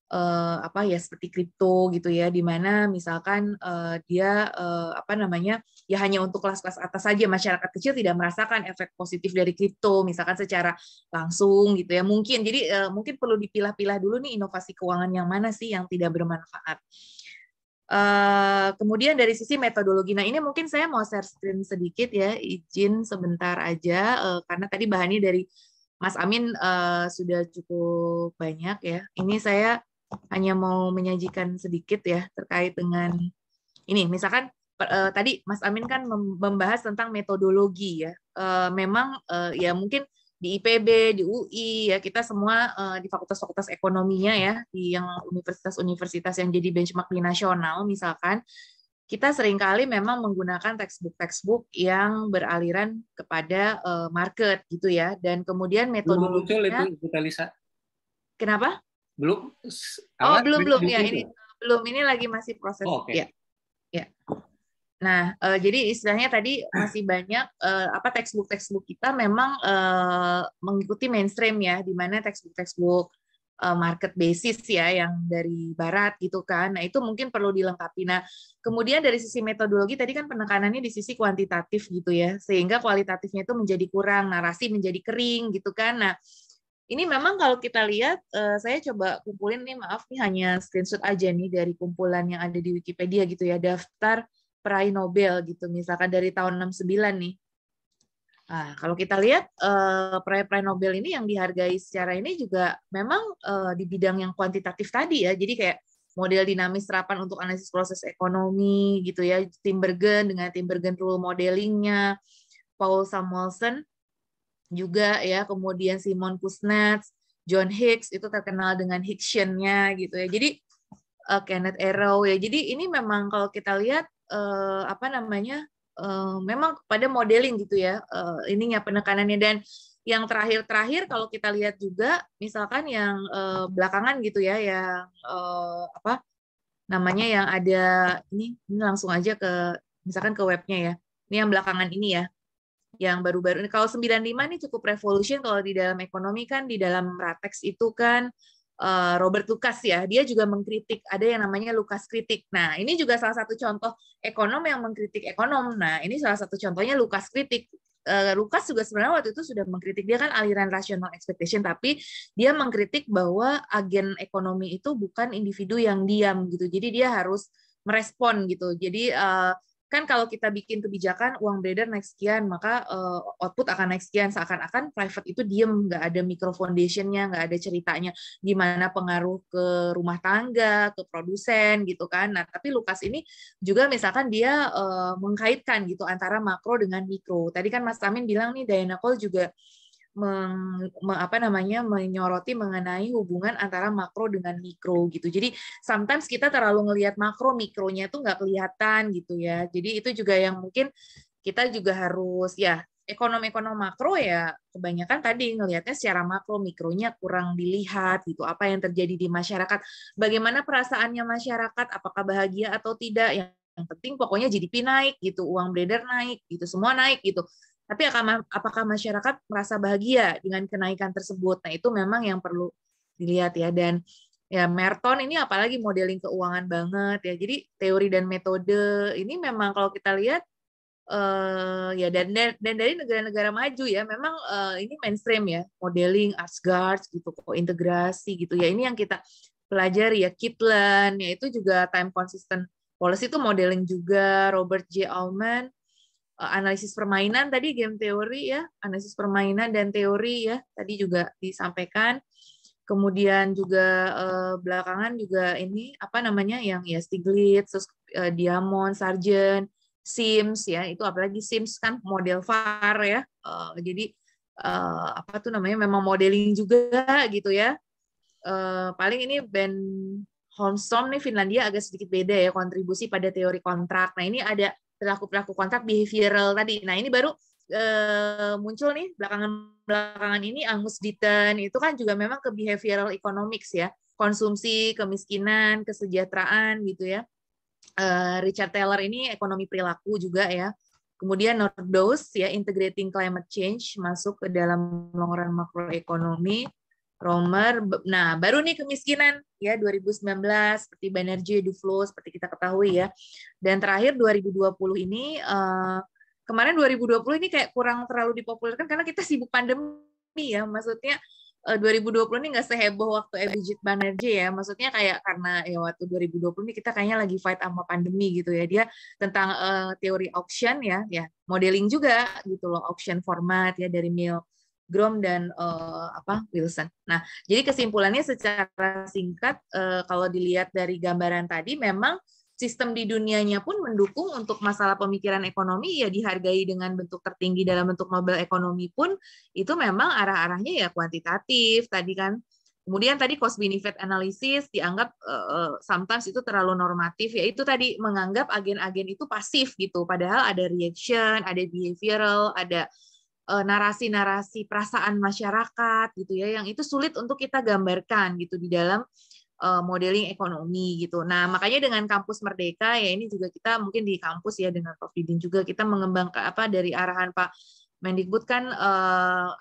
apa ya seperti kripto gitu ya, di mana misalkan dia apa namanya ya hanya untuk kelas-kelas atas saja, masyarakat kecil tidak merasakan efek positif dari kripto misalkan secara langsung gitu ya. Mungkin jadi mungkin perlu dipilah-pilah dulu nih inovasi keuangan yang mana sih yang tidak bermanfaat. Kemudian dari sisi metodologi, nah ini mungkin saya mau share screen sedikit ya, izin sebentar aja karena tadi bahannya dari Mas Amin sudah cukup banyak ya. Ini saya hanya mau menyajikan sedikit ya terkait dengan ini. Misalkan tadi Mas Amin kan membahas tentang metodologi ya. Memang ya mungkin di IPB, di UI ya kita semua di fakultas-fakultas ekonominya ya, di yang universitas-universitas yang jadi benchmark di nasional misalkan, kita seringkali memang menggunakan textbook yang beraliran kepada market gitu ya, dan kemudian metodologinya. Belum muncul itu, Bu Talisa. Kenapa? Belum. Belum ya, ini belum, ini lagi masih proses. Okay. Ya. Nah, jadi istilahnya tadi masih banyak apa textbook kita memang mengikuti mainstream ya, di mana textbook market basis ya yang dari barat gitu kan. Nah, itu mungkin perlu dilengkapi. Nah, kemudian dari sisi metodologi tadi kan penekanannya di sisi kuantitatif gitu ya, sehingga kualitatifnya itu menjadi kurang, narasi menjadi kering gitu kan. Nah, ini memang kalau kita lihat, saya coba kumpulin nih, maaf nih hanya screenshot aja nih dari kumpulan yang ada di Wikipedia gitu ya, daftar peraih Nobel gitu, misalkan dari tahun 69 nih. Nah, kalau kita lihat peraih Nobel ini yang dihargai secara ini juga memang di bidang yang kuantitatif tadi ya, jadi kayak model dinamis serapan untuk analisis proses ekonomi gitu ya, Tinbergen dengan Tinbergen rule modelingnya, Paul Samuelson juga ya, kemudian Simon Kuznets, John Hicks itu terkenal dengan Hicksion-nya gitu ya. Jadi Kenneth Arrow ya. Jadi ini memang kalau kita lihat apa namanya memang pada modeling gitu ya ininya penekanannya. Dan yang terakhir kalau kita lihat juga misalkan yang belakangan gitu ya, yang apa namanya yang ada ini langsung aja ke misalkan ke webnya ya. Ini yang belakangan ini ya, yang baru-baru ini. Kalau 95 ini cukup revolution kalau di dalam ekonomi kan, di dalam Ratex itu kan Robert Lucas ya, dia juga mengkritik, ada yang namanya Lucas kritik. Nah, ini juga salah satu contoh ekonom yang mengkritik ekonom. Nah, ini salah satu contohnya Lucas kritik. Lucas juga sebenarnya waktu itu sudah mengkritik, dia kan aliran rational expectation, tapi dia mengkritik bahwa agen ekonomi itu bukan individu yang diam gitu. Jadi dia harus merespon gitu. Jadi kan kalau kita bikin kebijakan uang beredar naik sekian, maka output akan naik sekian. Seakan-akan private itu diem, nggak ada micro foundation-nya, nggak ada ceritanya gimana pengaruh ke rumah tangga, ke produsen gitu kan. Nah, tapi Lucas ini juga misalkan dia mengkaitkan gitu antara makro dengan mikro. Tadi kan Mas Amin bilang nih, Diana Cole juga menyoroti mengenai hubungan antara makro dengan mikro gitu. Jadi sometimes kita terlalu ngelihat makro, mikronya tuh nggak kelihatan gitu ya. Jadi itu juga yang mungkin kita juga harus ya, ekonom-ekonom makro ya kebanyakan tadi ngelihatnya secara makro, mikronya kurang dilihat gitu. Apa yang terjadi di masyarakat, bagaimana perasaannya masyarakat, apakah bahagia atau tidak. Yang penting pokoknya GDP naik gitu, uang beredar naik gitu, semua naik gitu. Tapi apakah masyarakat merasa bahagia dengan kenaikan tersebut? Nah, itu memang yang perlu dilihat ya. Dan ya Merton ini apalagi modeling keuangan banget ya. Jadi teori dan metode ini memang kalau kita lihat Ya dan dari negara-negara maju ya memang ini mainstream ya, modeling Asgard gitu kok, integrasi gitu ya, ini yang kita pelajari ya. Kitlan ya itu juga time consistent policy itu modeling juga. Robert J. Allman analisis permainan tadi, game teori ya, analisis permainan dan teori ya tadi juga disampaikan. Kemudian juga belakangan juga ini apa namanya yang ya Stiglitz, Diamond, Sargent, Sims ya, itu apalagi Sims kan model VAR ya. Jadi apa tuh namanya memang modeling juga gitu ya. Paling ini Ben Holmström nih Finlandia agak sedikit beda ya, kontribusi pada teori kontrak. Nah, ini ada perilaku kontrak behavioral tadi. Nah, ini baru muncul nih belakangan ini Angus Deaton, itu kan juga memang ke behavioral economics ya, konsumsi, kemiskinan, kesejahteraan gitu ya. Richard Taylor ini ekonomi perilaku juga ya. Kemudian Nordhaus ya, integrating climate change masuk ke dalam long run makroekonomi. Romer, nah baru nih kemiskinan ya 2019 seperti Banerjee, Duflo seperti kita ketahui ya. Dan terakhir 2020 ini kemarin 2020 ini kayak kurang terlalu dipopulerkan karena kita sibuk pandemi ya. Maksudnya 2020 ini nggak seheboh waktu Abhijit Banerjee ya. Maksudnya kayak karena ya waktu 2020 ini kita kayaknya lagi fight sama pandemi gitu ya. Dia tentang teori auction ya, modeling juga gitu loh, auction format ya dari Milgrom dan Wilson. Nah, jadi kesimpulannya secara singkat kalau dilihat dari gambaran tadi memang sistem di dunianya pun mendukung untuk masalah pemikiran ekonomi ya dihargai dengan bentuk tertinggi dalam bentuk Nobel ekonomi pun itu memang arah-arahnya ya kuantitatif tadi kan. Kemudian tadi cost benefit analysis dianggap sometimes itu terlalu normatif ya, itu tadi menganggap agen-agen itu pasif gitu padahal ada reaction, ada behavioral, ada narasi-narasi perasaan masyarakat gitu ya yang itu sulit untuk kita gambarkan gitu di dalam modeling ekonomi gitu. Nah, makanya dengan Kampus Merdeka ya ini juga kita mungkin di kampus ya dengan Prof Didin juga kita mengembangkan apa dari arahan Pak Mendikbud kan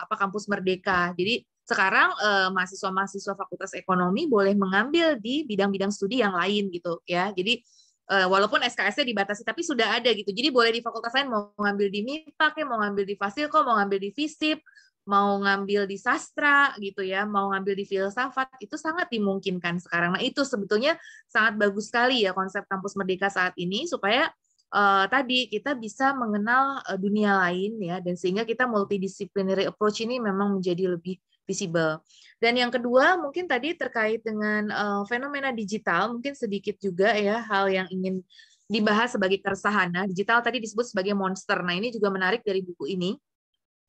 Kampus Merdeka. Jadi sekarang mahasiswa-mahasiswa Fakultas Ekonomi boleh mengambil di bidang-bidang studi yang lain gitu ya. Jadi walaupun SKS-nya dibatasi tapi sudah ada gitu. Jadi boleh di fakultas lain mau ngambil di MIPAK ya, mau ngambil di Fasilkom, mau ngambil di FISIP, mau ngambil di sastra gitu ya, mau ngambil di filsafat, itu sangat dimungkinkan sekarang. Nah, itu sebetulnya sangat bagus sekali ya konsep Kampus Merdeka saat ini supaya tadi kita bisa mengenal dunia lain ya, dan sehingga kita multidisciplinary approach ini memang menjadi lebih visible. Dan yang kedua mungkin tadi terkait dengan fenomena digital, mungkin sedikit juga ya hal yang ingin dibahas sebagai keresahan. Nah, digital tadi disebut sebagai monster. Nah, ini juga menarik dari buku ini,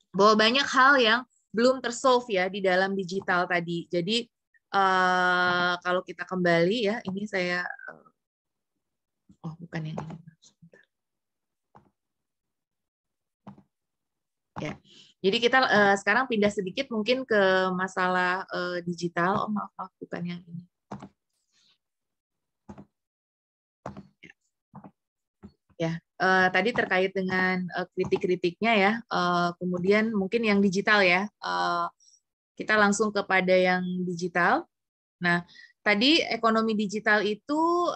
bahwa banyak hal yang belum tersolve ya di dalam digital tadi. Jadi kalau kita kembali ya, ini saya bukan yang ini. Ya. Jadi kita sekarang pindah sedikit mungkin ke masalah digital. Maaf, bukan yang ini. Ya, tadi terkait dengan kritik-kritiknya ya, kemudian mungkin yang digital ya, kita langsung kepada yang digital. Nah, tadi ekonomi digital itu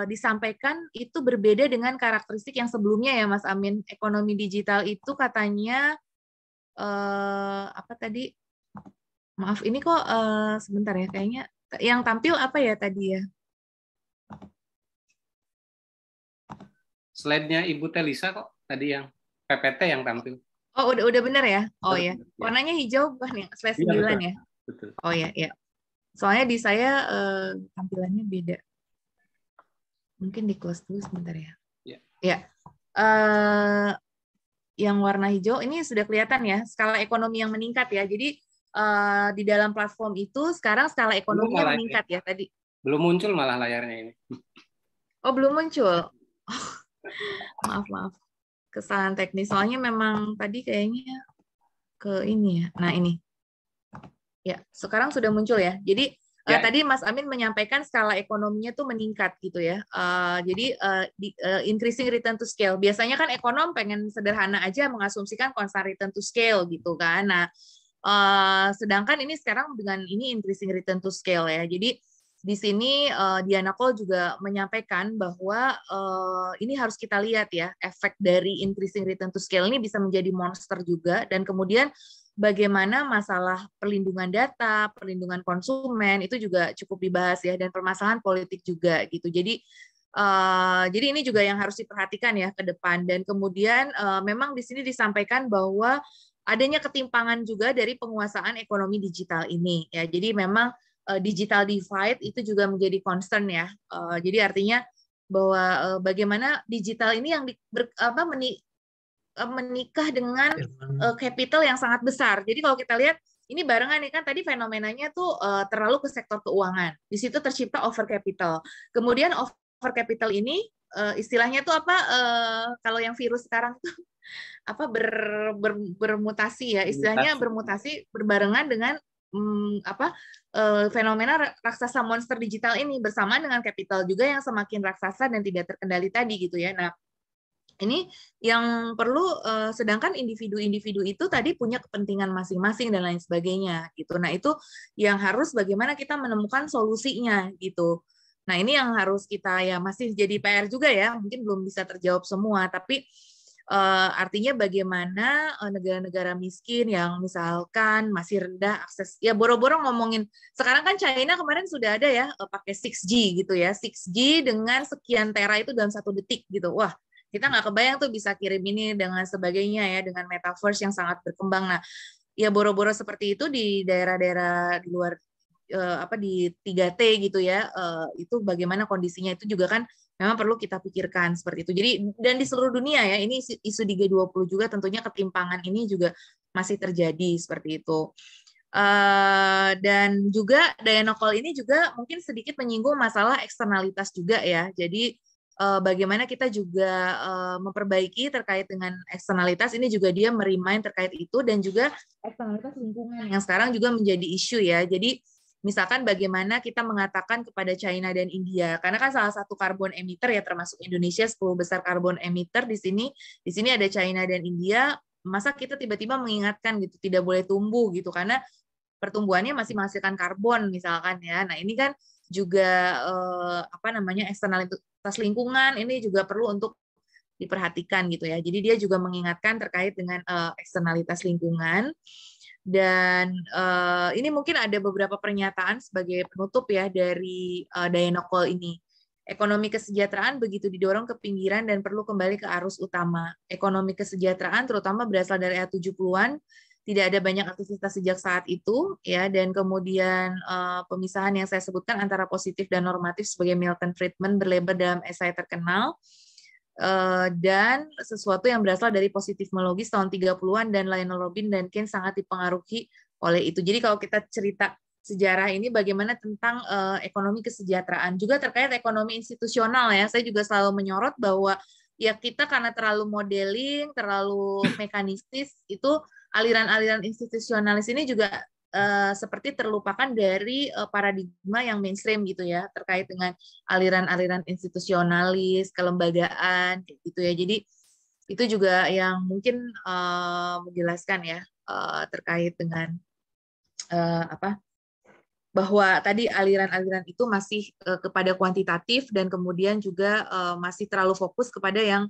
disampaikan itu berbeda dengan karakteristik yang sebelumnya ya, Mas Amin. Ekonomi digital itu katanya apa tadi? Maaf, ini kok sebentar ya, kayaknya yang tampil apa ya tadi ya? Slide-nya Ibu Telisa kok tadi yang PPT yang tampil. Oh, udah benar ya? Oh ya. Warnanya hijau bukan ya? Slide 9 ya? Betul. Oh ya, ya. Soalnya di saya tampilannya beda. Mungkin di close dulu sebentar ya. Ya. Yang warna hijau ini sudah kelihatan ya, skala ekonomi yang meningkat ya. Jadi di dalam platform itu sekarang skala ekonominya meningkat ya tadi. Belum muncul malah layarnya ini. Oh, belum muncul. Maaf. Kesalahan teknis. Soalnya memang tadi kayaknya ke ini ya. Nah, ini. Ya, sekarang sudah muncul ya. Jadi tadi Mas Amin menyampaikan skala ekonominya tuh meningkat gitu ya. Jadi increasing return to scale. Biasanya kan ekonom pengen sederhana aja mengasumsikan constant return to scale gitu kan. Nah, sedangkan ini sekarang dengan ini increasing return to scale ya. Jadi di sini Diana Cole juga menyampaikan bahwa ini harus kita lihat ya, efek dari increasing return to scale ini bisa menjadi monster juga, dan kemudian bagaimana masalah perlindungan data, perlindungan konsumen itu juga cukup dibahas ya, dan permasalahan politik juga gitu. Jadi ini juga yang harus diperhatikan ya ke depan. Dan kemudian memang di sini disampaikan bahwa adanya ketimpangan juga dari penguasaan ekonomi digital ini ya. Jadi memang digital divide itu juga menjadi concern ya. Jadi artinya bahwa bagaimana digital ini yang menikah dengan capital yang sangat besar. Jadi kalau kita lihat ini barengan nih kan, tadi fenomenanya tuh terlalu ke sektor keuangan. Di situ tercipta over capital. Kemudian over capital ini istilahnya tuh apa? Kalau yang virus sekarang tuh apa bermutasi ya, istilahnya bermutasi berbarengan dengan fenomena raksasa monster digital ini bersamaan dengan capital juga yang semakin raksasa dan tidak terkendali tadi gitu ya. Nah, ini yang perlu, sedangkan individu-individu itu tadi punya kepentingan masing-masing dan lain sebagainya gitu. Nah, itu yang harus bagaimana kita menemukan solusinya gitu. Nah, ini yang harus kita ya masih jadi PR juga ya, mungkin belum bisa terjawab semua, tapi artinya bagaimana negara-negara miskin yang misalkan masih rendah akses, ya boro-boro ngomongin, sekarang kan China kemarin sudah ada ya pakai 6G gitu ya, 6G dengan sekian tera itu dalam 1 detik gitu. Wah, kita nggak kebayang tuh bisa kirim ini dengan sebagainya ya, dengan metaverse yang sangat berkembang. Nah, ya boro-boro seperti itu di daerah-daerah di luar di 3T gitu ya, itu bagaimana kondisinya itu juga kan memang perlu kita pikirkan seperti itu. Jadi dan di seluruh dunia ya, ini isu di G20 juga tentunya ketimpangan ini juga masih terjadi seperti itu. Dan juga Diana Cole ini juga mungkin sedikit menyinggung masalah eksternalitas juga ya. Jadi bagaimana kita juga memperbaiki terkait dengan eksternalitas, ini juga dia merimain terkait itu, dan juga eksternalitas lingkungan yang sekarang juga menjadi isu ya. Jadi misalkan bagaimana kita mengatakan kepada China dan India, karena kan salah satu karbon emitter ya, termasuk Indonesia 10 besar karbon emitter di sini ada China dan India, masa kita tiba-tiba mengingatkan gitu tidak boleh tumbuh gitu karena pertumbuhannya masih menghasilkan karbon misalkan ya. Nah, ini kan juga eksternalitas lingkungan ini juga perlu untuk diperhatikan gitu ya. Jadi dia juga mengingatkan terkait dengan eksternalitas lingkungan. Dan ini mungkin ada beberapa pernyataan sebagai penutup ya dari Diana Cole ini. Ekonomi kesejahteraan begitu didorong ke pinggiran dan perlu kembali ke arus utama. Ekonomi kesejahteraan terutama berasal dari era 70-an, tidak ada banyak aktivitas sejak saat itu ya, dan kemudian pemisahan yang saya sebutkan antara positif dan normatif sebagai Milton Friedman berlebar dalam esai terkenal. Dan sesuatu yang berasal dari positifmologis tahun 30-an, dan Lionel Robin dan Keynes sangat dipengaruhi oleh itu. Jadi kalau kita cerita sejarah ini bagaimana tentang ekonomi kesejahteraan, juga terkait ekonomi institusional ya, saya juga selalu menyorot bahwa ya kita karena terlalu modeling, terlalu mekanistis, itu aliran-aliran institusionalis ini juga seperti terlupakan dari paradigma yang mainstream gitu ya, terkait dengan aliran-aliran institusionalis, kelembagaan gitu ya. Jadi itu juga yang mungkin menjelaskan ya terkait dengan bahwa tadi aliran-aliran itu masih kepada kuantitatif, dan kemudian juga masih terlalu fokus kepada yang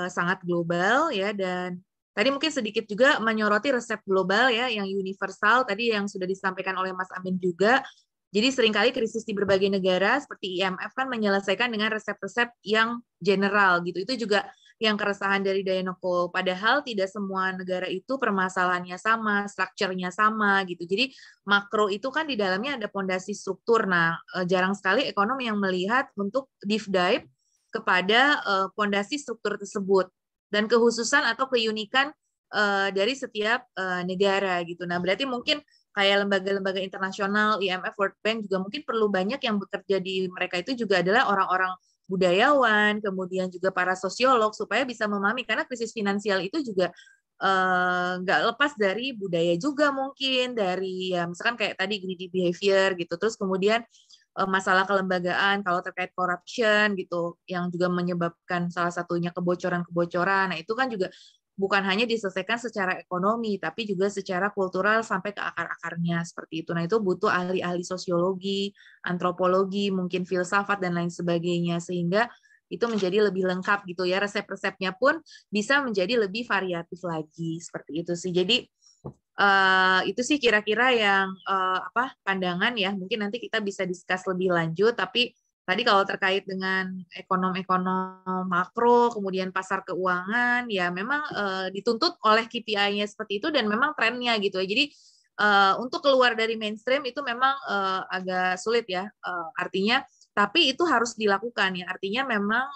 sangat global ya. Dan tadi mungkin sedikit juga menyoroti resep global ya, yang universal tadi yang sudah disampaikan oleh Mas Amin juga. Jadi seringkali krisis di berbagai negara seperti IMF kan menyelesaikan dengan resep-resep yang general gitu. Itu juga yang keresahan dari Diana Cole. Padahal tidak semua negara itu permasalahannya sama, strukturnya sama gitu. Jadi makro itu kan di dalamnya ada fondasi struktur. Nah, jarang sekali ekonom yang melihat untuk deep dive kepada fondasi struktur tersebut dan kekhususan atau keunikan dari setiap negara gitu. Nah, berarti mungkin kayak lembaga-lembaga internasional, IMF, World Bank juga mungkin perlu banyak yang bekerja di mereka itu juga adalah orang-orang budayawan, kemudian juga para sosiolog supaya bisa memahami, karena krisis finansial itu juga nggak lepas dari budaya juga mungkin, dari ya misalkan kayak tadi greedy behavior gitu, terus kemudian masalah kelembagaan kalau terkait corruption gitu, yang juga menyebabkan salah satunya kebocoran-kebocoran. Nah, itu kan juga bukan hanya diselesaikan secara ekonomi, tapi juga secara kultural sampai ke akar-akarnya seperti itu. Nah, itu butuh ahli-ahli sosiologi, antropologi, mungkin filsafat dan lain sebagainya, sehingga itu menjadi lebih lengkap gitu ya. Resep-resepnya pun bisa menjadi lebih variatif lagi seperti itu sih. Jadi itu sih kira-kira yang pandangan ya. Mungkin nanti kita bisa discuss lebih lanjut, tapi tadi kalau terkait dengan ekonom-ekonom makro, kemudian pasar keuangan, ya memang dituntut oleh KPI-nya seperti itu dan memang trennya gitu ya. Jadi untuk keluar dari mainstream itu memang agak sulit ya. Artinya, tapi itu harus dilakukan ya. Artinya memang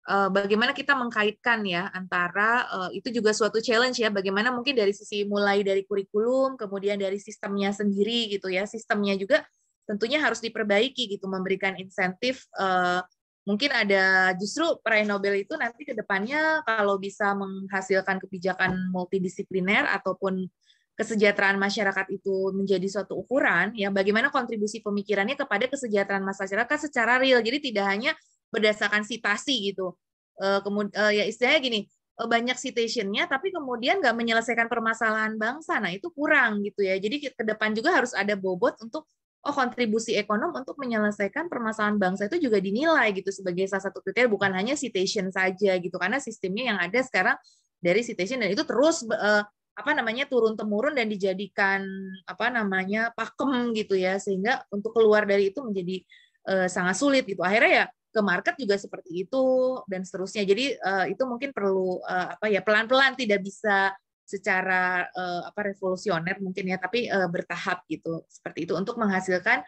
bagaimana kita mengkaitkan ya antara itu juga suatu challenge ya, bagaimana mungkin dari sisi mulai dari kurikulum, kemudian dari sistemnya sendiri gitu ya, sistemnya juga tentunya harus diperbaiki gitu, memberikan insentif. Mungkin ada justru peraih Nobel itu nanti ke depannya kalau bisa menghasilkan kebijakan multidisipliner ataupun kesejahteraan masyarakat itu menjadi suatu ukuran, ya bagaimana kontribusi pemikirannya kepada kesejahteraan masyarakat secara real. Jadi tidak hanya berdasarkan citasi gitu. Ya istilahnya gini, banyak citationnya tapi kemudian nggak menyelesaikan permasalahan bangsa. Nah, itu kurang gitu ya. Jadi ke depan juga harus ada bobot untuk kontribusi ekonom untuk menyelesaikan permasalahan bangsa itu juga dinilai gitu sebagai salah satu kriteria, bukan hanya citation saja gitu, karena sistemnya yang ada sekarang dari citation dan itu terus turun temurun dan dijadikan pakem gitu ya, sehingga untuk keluar dari itu menjadi sangat sulit gitu. Akhirnya ya ke market juga seperti itu dan seterusnya. Jadi itu mungkin perlu pelan-pelan, tidak bisa secara revolusioner mungkin ya, tapi bertahap gitu seperti itu untuk menghasilkan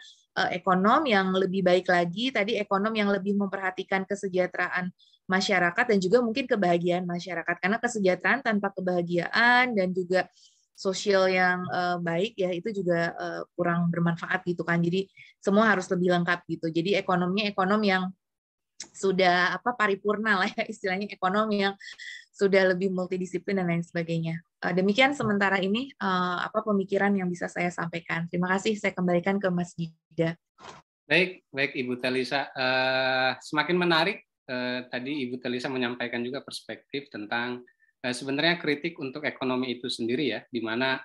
ekonom yang lebih baik lagi, tadi ekonom yang lebih memperhatikan kesejahteraan masyarakat dan juga mungkin kebahagiaan masyarakat, karena kesejahteraan tanpa kebahagiaan dan juga sosial yang baik ya itu juga kurang bermanfaat gitu kan. Jadi semua harus lebih lengkap gitu. Jadi ekonomnya ekonom yang sudah paripurna lah ya istilahnya, ekonom yang sudah lebih multidisiplin dan lain sebagainya. Demikian sementara ini pemikiran yang bisa saya sampaikan. Terima kasih, saya kembalikan ke Mas Gida. Baik Ibu Talisa. Semakin menarik tadi Ibu Talisa menyampaikan juga perspektif tentang sebenarnya kritik untuk ekonomi itu sendiri ya, di mana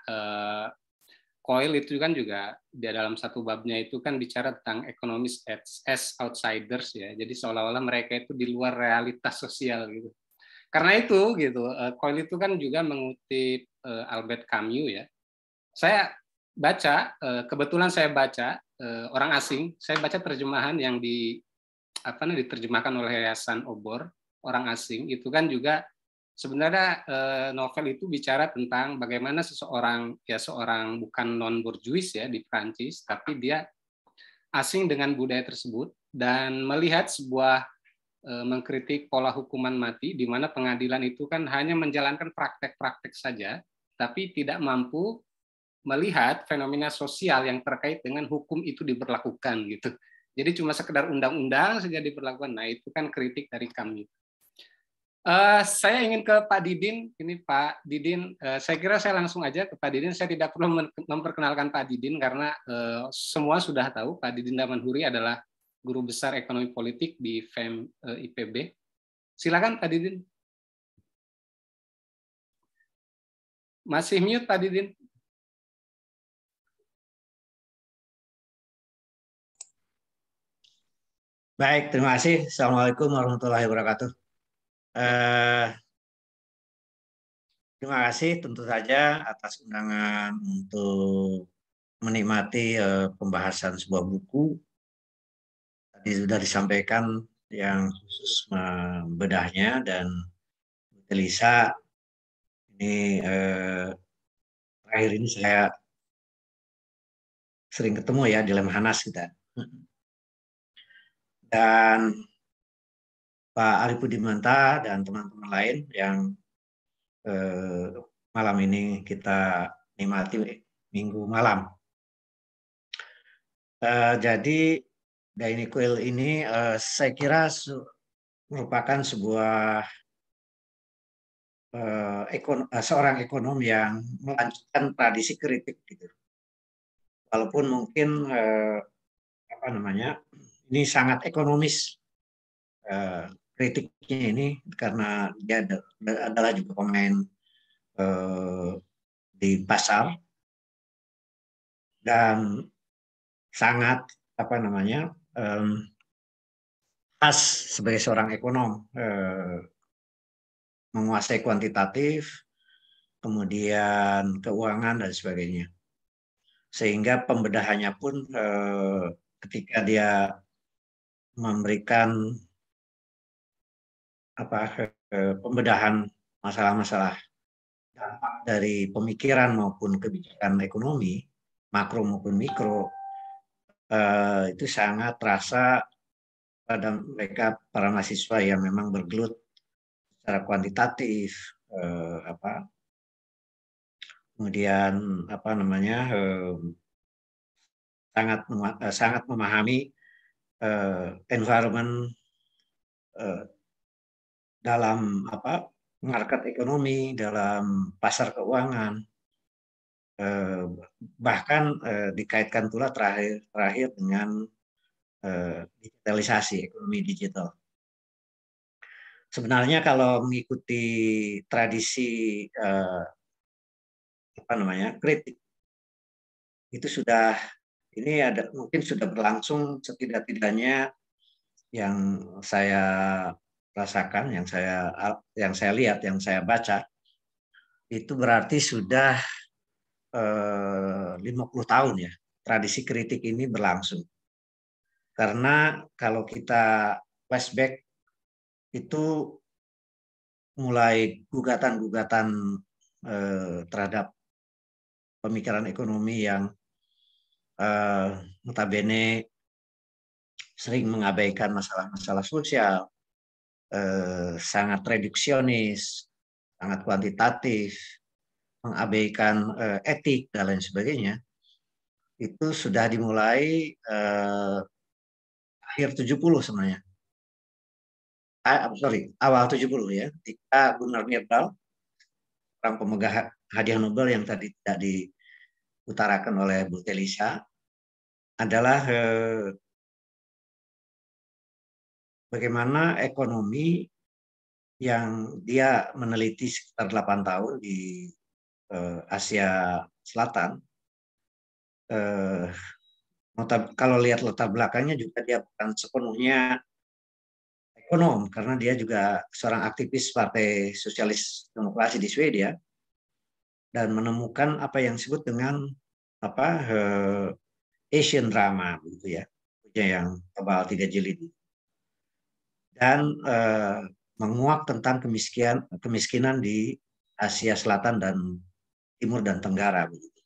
COIL itu kan juga di dalam satu babnya itu kan bicara tentang economists as outsiders ya. Jadi seolah-olah mereka itu di luar realitas sosial gitu. Karena itu gitu, COIL itu kan juga mengutip Albert Camus ya. Saya baca, kebetulan saya baca orang asing, saya baca terjemahan yang diterjemahkan oleh Yayasan Obor, orang asing, itu kan juga sebenarnya novel itu bicara tentang bagaimana seorang bukan non-bourgeois ya di Prancis, tapi dia asing dengan budaya tersebut dan melihat sebuah mengkritik pola hukuman mati di mana pengadilan itu kan hanya menjalankan praktek-praktek saja, tapi tidak mampu melihat fenomena sosial yang terkait dengan hukum itu diberlakukan gitu. Jadi cuma sekedar undang-undang saja diberlakukan. Nah, itu kan kritik dari kami. Saya ingin ke Pak Didin. Ini Pak Didin, saya kira saya langsung aja ke Pak Didin. Saya tidak perlu memperkenalkan Pak Didin karena semua sudah tahu Pak Didin Damanhuri adalah guru besar ekonomi politik di FEM IPB. Silakan Pak Didin. Masih mute Pak Didin. Baik, terima kasih. Assalamualaikum warahmatullahi wabarakatuh. Terima kasih tentu saja atas undangan untuk menikmati pembahasan sebuah buku. Tadi sudah disampaikan yang khusus membedahnya, dan Lisa ini terakhir ini saya sering ketemu ya di Lemhanas kita. Dan Pak Arifudimanta dan teman-teman lain yang malam ini kita nikmati minggu malam. Jadi Daini Kuil ini saya kira merupakan sebuah seorang ekonom yang melanjutkan tradisi kritik gitu. Walaupun mungkin ini sangat ekonomis kritiknya ini karena dia adalah juga pemain di pasar dan sangat khas sebagai seorang ekonom, menguasai kuantitatif, kemudian keuangan dan sebagainya. Sehingga pembedahannya pun ketika dia memberikan pembedahan masalah-masalah dampak dari pemikiran maupun kebijakan ekonomi, makro maupun mikro, itu sangat terasa pada mereka para mahasiswa yang memang bergelut secara kuantitatif, kemudian sangat memahami environment dalam market ekonomi, dalam pasar keuangan, bahkan dikaitkan pula terakhir dengan digitalisasi ekonomi digital. Sebenarnya kalau mengikuti tradisi kritik itu mungkin sudah berlangsung setidak-tidaknya yang saya rasakan, yang saya lihat, yang saya baca, itu berarti sudah 50 tahun ya tradisi kritik ini berlangsung. Karena kalau kita flashback itu mulai gugatan-gugatan terhadap pemikiran ekonomi yang notabene sering mengabaikan masalah-masalah sosial, sangat reduksionis, sangat kuantitatif, mengabaikan etik dan lain sebagainya, itu sudah dimulai akhir 70 sebenarnya. Awal 70 ya, ketika Gunnar Myrdal, orang pemegang hadiah Nobel yang tadi tidak diutarakan oleh Bu Telisa, adalah bagaimana ekonomi yang dia meneliti sekitar 8 tahun di Asia Selatan. Kalau lihat latar belakangnya juga dia bukan sepenuhnya ekonom, karena dia juga seorang aktivis Partai Sosialis Demokrasi di Swedia dan menemukan apa yang disebut dengan Asian drama, gitu ya, yang tebal 3 jilid, dan menguak tentang kemiskinan di Asia Selatan dan Timur dan Tenggara, begitu.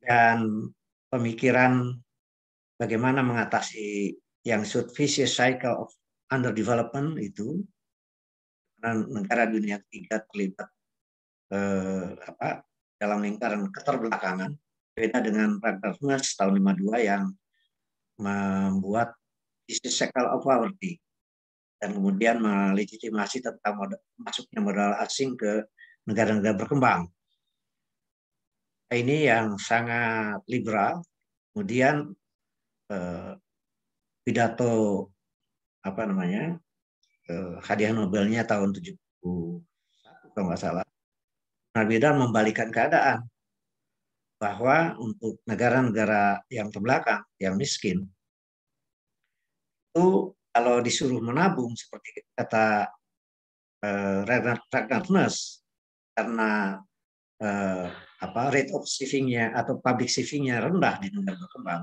Dan pemikiran bagaimana mengatasi yang disebut vicious cycle of underdevelopment itu, negara dunia ketiga terlibat dalam lingkaran keterbelakangan, beda dengan Ragnar tahun 52 yang membuat vicious cycle of poverty dan kemudian melegitimasi tentang masuknya modal asing ke negara-negara berkembang. Ini yang sangat liberal. Kemudian pidato hadiah Nobelnya tahun 71 kalau nggak salah, Myrdal membalikan keadaan bahwa untuk negara-negara yang terbelakang, yang miskin, itu kalau disuruh menabung seperti kata Ragnar karena rate of saving-nya atau public saving-nya rendah di negara berkembang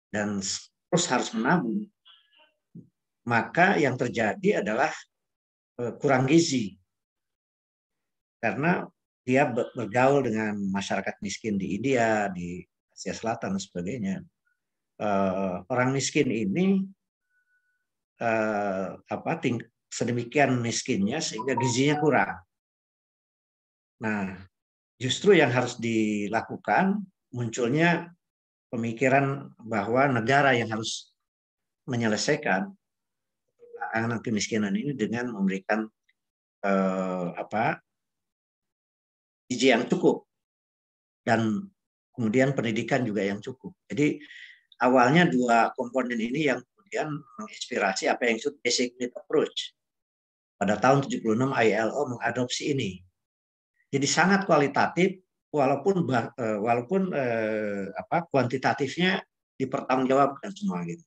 dan terus harus menabung, maka yang terjadi adalah kurang gizi karena dia bergaul dengan masyarakat miskin di India, di Asia Selatan dan sebagainya. Orang miskin ini sedemikian miskinnya sehingga gizinya kurang. Nah, justru yang harus dilakukan munculnya pemikiran bahwa negara yang harus menyelesaikan kemiskinan ini dengan memberikan gizi yang cukup dan kemudian pendidikan juga yang cukup. Jadi awalnya dua komponen ini yang kemudian kemudian menginspirasi apa yang disebut basic need approach. Pada tahun 76 ILO mengadopsi ini. Jadi sangat kualitatif walaupun kuantitatifnya dipertanggungjawabkan semua gitu.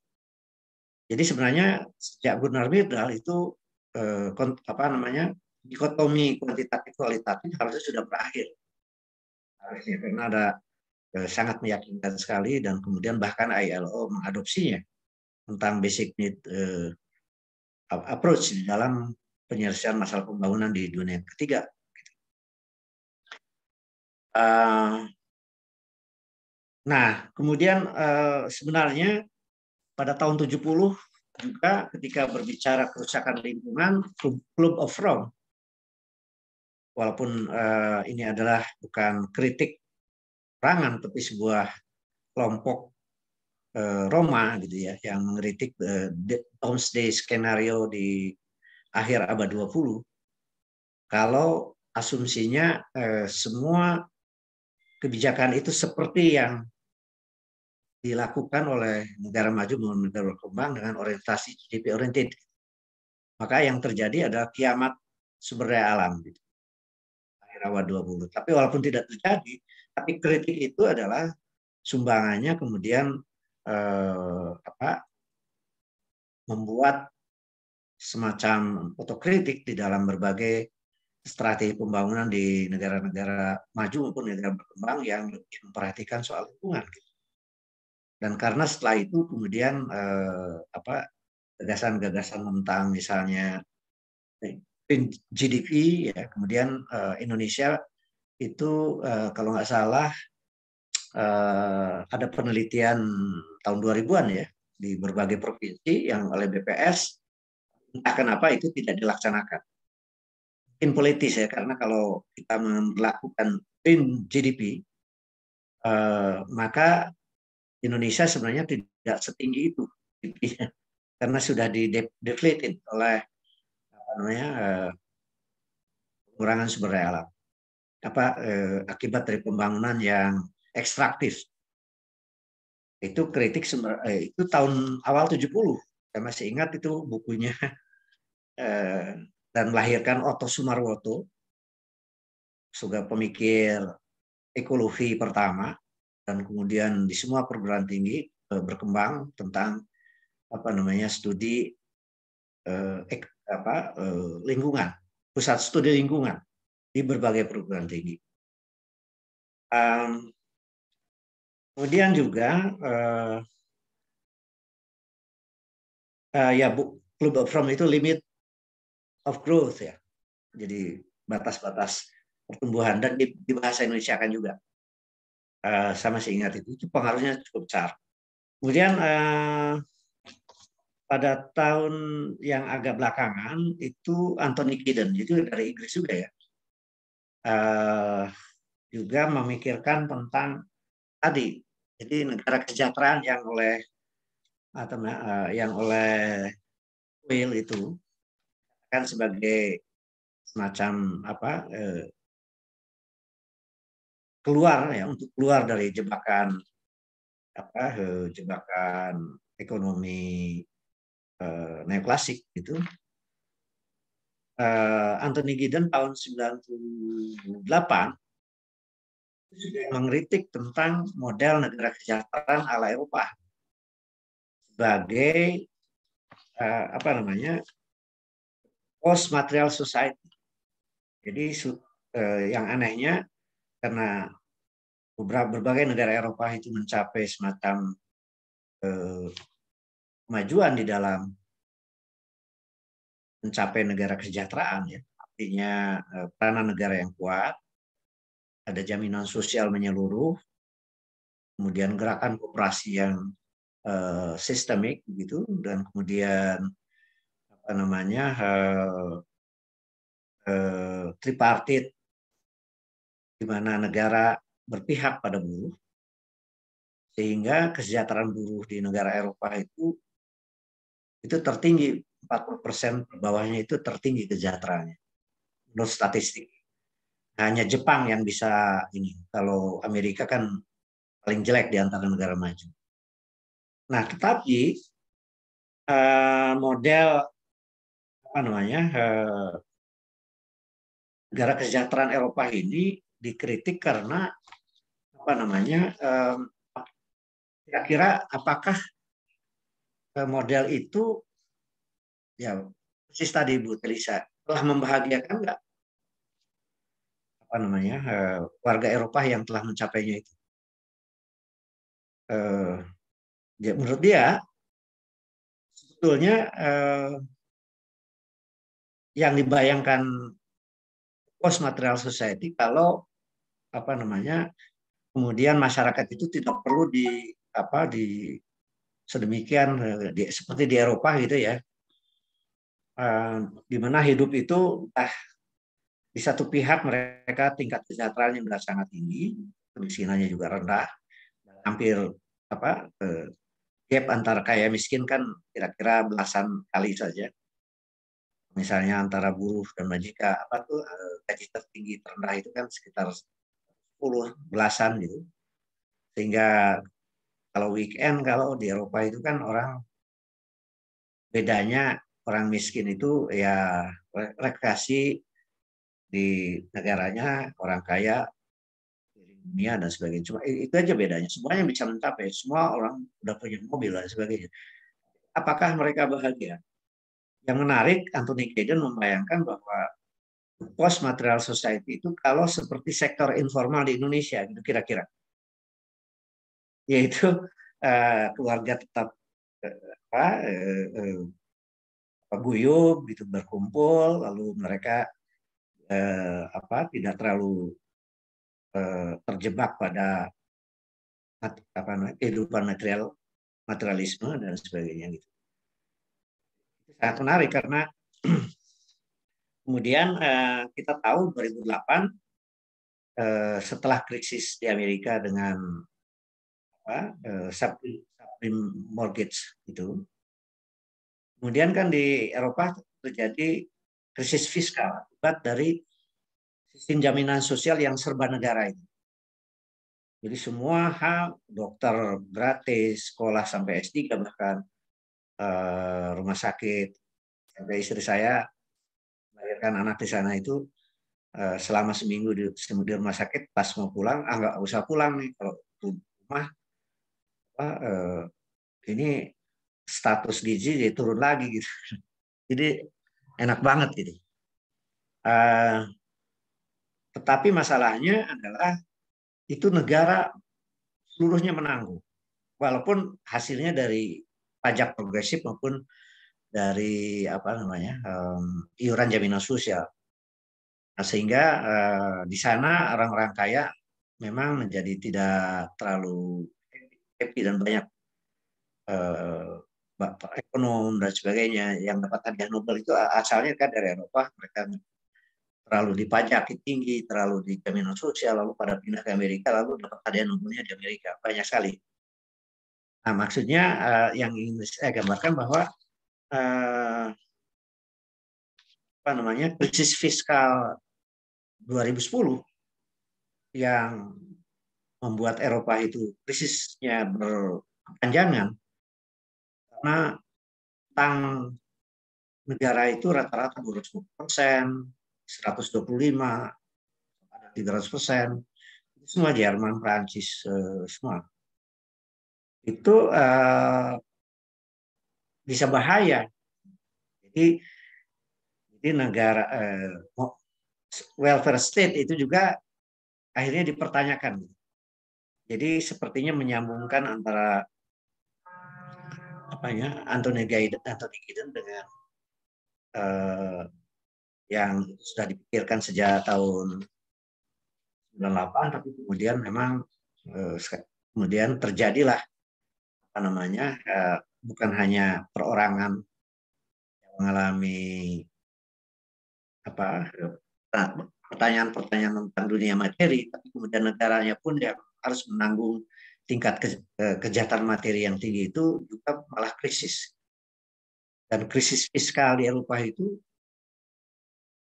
Jadi sebenarnya sejak Gunnar Myrdal itu dikotomi kuantitatif kualitatif harusnya sudah berakhir. Harusnya karena ada sangat meyakinkan sekali dan kemudian bahkan ILO mengadopsinya tentang basic need approach di dalam penyelesaian masalah pembangunan di dunia ketiga. Nah, kemudian sebenarnya pada tahun 70 juga ketika berbicara kerusakan lingkungan, Club of Rome, walaupun ini adalah bukan kritik perangan, tapi sebuah kelompok Roma gitu ya, yang mengkritik Domesday skenario di akhir abad 20, kalau asumsinya semua kebijakan itu seperti yang dilakukan oleh negara maju maupun negara berkembang dengan orientasi GDP oriented. Maka yang terjadi adalah kiamat sumber daya alam gitu. Akhir abad 20. Tapi walaupun tidak terjadi, tapi kritik itu adalah sumbangannya kemudian membuat semacam otokritik di dalam berbagai strategi pembangunan di negara-negara maju maupun negara berkembang yang lebih memperhatikan soal lingkungan. Dan karena setelah itu kemudian gagasan-gagasan tentang misalnya GDP, ya, kemudian Indonesia itu kalau nggak salah ada penelitian tahun 2000-an ya di berbagai provinsi yang oleh BPS, entah kenapa itu tidak dilaksanakan. Mungkin politis ya, karena kalau kita melakukan GDP, maka Indonesia sebenarnya tidak setinggi itu, karena sudah di-deflated oleh pengurangan sumber daya alam, akibat dari pembangunan yang ekstraktif. Itu kritik itu tahun awal 70. Saya masih ingat itu bukunya dan melahirkan Otto Sumarwoto, juga pemikir ekologi pertama, dan kemudian di semua perguruan tinggi berkembang tentang studi lingkungan, pusat studi lingkungan di berbagai perguruan tinggi. Kemudian juga Club of Rome itu limit of growth ya, jadi batas-batas pertumbuhan, dan di bahasa Indonesia kan juga saya masih ingat itu pengaruhnya cukup besar. Kemudian pada tahun yang agak belakangan itu Anthony Giddens, itu dari Inggris juga ya, juga memikirkan tentang tadi, jadi negara kesejahteraan yang oleh Weil itu kan sebagai semacam keluar ya, untuk keluar dari jebakan ekonomi neoklasik gitu. Anthony Giddens tahun 98 mengkritik tentang model negara kesejahteraan ala Eropa sebagai post material society. Jadi yang anehnya, karena berbagai negara Eropa itu mencapai semacam kemajuan di dalam mencapai negara kesejahteraan ya, artinya peranan negara yang kuat, ada jaminan sosial menyeluruh, kemudian gerakan koperasi yang sistemik gitu, dan kemudian tripartit, di mana negara berpihak pada buruh, sehingga kesejahteraan buruh di negara Eropa itu tertinggi, 40% bawahnya itu tertinggi kesejahteraannya menurut statistik. Hanya Jepang yang bisa ini, kalau Amerika kan paling jelek di antara negara maju. Nah, tetapi model apa namanya negara kesejahteraan Eropa ini dikritik karena apa namanya kira-kira apakah model itu ya persis tadi Bu Telisa telah membahagiakan nggak apa namanya warga Eropa yang telah mencapainya itu. Ya, menurut dia sebetulnya yang dibayangkan post material society kalau apa namanya kemudian masyarakat itu tidak perlu di sedemikian seperti di Eropa gitu ya, di mana hidup itu di satu pihak mereka tingkat kesejahteraannya sudah sangat tinggi, kemiskinannya juga rendah, hampir gap antara kaya miskin kan kira-kira belasan kali saja. Misalnya antara buruh dan majikan gaji tertinggi terendah itu kan sekitar 10 belasan gitu. Sehingga kalau weekend kalau di Eropa itu kan orang bedanya orang miskin itu ya rekreasi di negaranya, orang kaya dunia dan sebagainya. Cuma itu aja bedanya. Semuanya bisa mencapai. Semua orang udah punya mobil dan sebagainya. Apakah mereka bahagia? Yang menarik, Anthony Giddens membayangkan bahwa post material society itu kalau seperti sektor informal di Indonesia, gitu kira-kira, yaitu keluarga tetap guyup, gitu berkumpul, lalu mereka tidak terlalu terjebak pada kehidupan materialisme dan sebagainya, gitu. Sangat menarik karena kemudian kita tahu 2008 setelah krisis di Amerika dengan subprime mortgage itu, kemudian kan di Eropa terjadi krisis fiskal akibat dari sistem jaminan sosial yang serba negara itu. Jadi semua hal, dokter gratis, sekolah sampai S3 bahkan, rumah sakit. Sampai istri saya melahirkan anak di sana itu selama seminggu di rumah sakit, pas mau pulang, nggak usah pulang nih kalau di rumah, ini status gizi jadi turun lagi gitu. Jadi enak banget gitu. Tetapi masalahnya adalah itu negara seluruhnya menanggung, walaupun hasilnya dari pajak progresif maupun dari iuran jaminan sosial. Nah, sehingga di sana orang-orang kaya memang menjadi tidak terlalu happy dan banyak ekonom dan sebagainya yang dapat hadiah Nobel itu asalnya kan dari Eropa, mereka terlalu dipajaki tinggi, terlalu di jaminan sosial, lalu pada pindah ke Amerika, lalu dapat hadiah Nobelnya di Amerika, banyak sekali. Nah, maksudnya yang ingin saya gambarkan bahwa krisis fiskal 2010 yang membuat Eropa itu krisisnya berkepanjangan karena utang negara itu rata-rata 220%, 125%, 300%, semua Jerman, Prancis, semua. Itu bisa bahaya. Jadi negara welfare state itu juga akhirnya dipertanyakan. Jadi sepertinya menyambungkan antara Anthony Giddens dengan yang sudah dipikirkan sejak tahun 98, tapi kemudian memang kemudian terjadilah bukan hanya perorangan yang mengalami pertanyaan-pertanyaan tentang dunia materi, tapi kemudian negaranya pun yang harus menanggung tingkat kejahatan materi yang tinggi itu juga malah krisis. Dan krisis fiskal di Eropa itu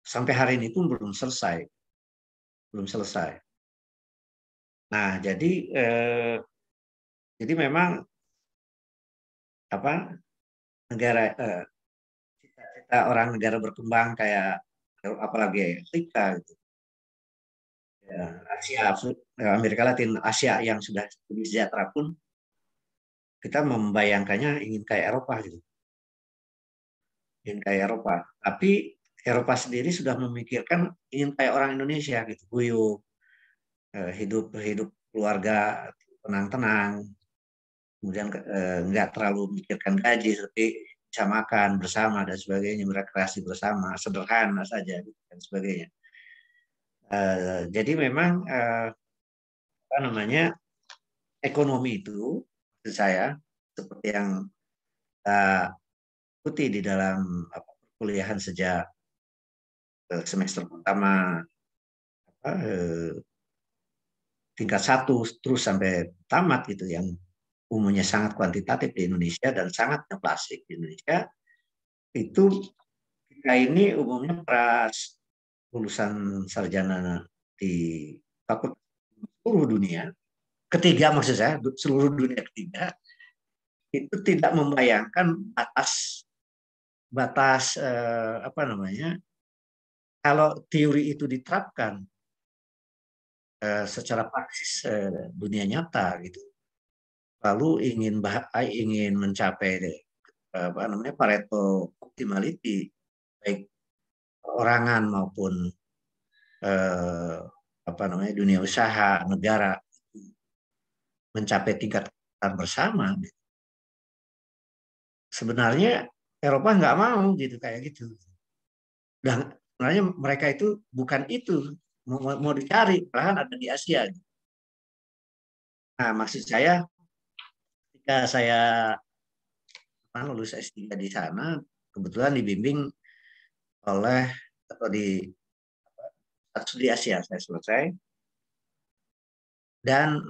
sampai hari ini pun belum selesai. Nah, jadi memang negara cita-cita orang negara berkembang kayak apalagi Afrika gitu. Ya, Asia, Amerika Latin, Asia yang sudah lebih sejahtera pun kita membayangkannya ingin kayak Eropa gitu. Ingin kayak Eropa. Tapi Eropa sendiri sudah memikirkan ingin kayak orang Indonesia gitu, guyup, hidup keluarga tenang-tenang, kemudian nggak terlalu memikirkan gaji, tapi bisa makan bersama dan sebagainya, berekreasi bersama, sederhana saja dan sebagainya. Jadi memang apa namanya, ekonomi itu menurut saya seperti yang kita ikuti di dalam perkuliahan sejak semester pertama tingkat 1 terus sampai tamat gitu, yang umumnya sangat kuantitatif di Indonesia dan sangat klasik di Indonesia, itu kita ini umumnya lulusan sarjana di fakultas seluruh dunia ketiga, maksud saya seluruh dunia ketiga, itu tidak membayangkan batas apa namanya, kalau teori itu diterapkan secara praksis dunia nyata gitu, lalu ingin mencapai apa namanya, Pareto optimality, baik perorangan maupun apa namanya, dunia usaha, negara, mencapai tingkat bersama. Sebenarnya Eropa nggak mau gitu, kayak gitu. Dan sebenarnya mereka itu bukan itu mau dicari, malahan ada di Asia. Nah, maksud saya ketika saya lulus S3 di sana, kebetulan dibimbing oleh atau di studi Asia saya selesai, dan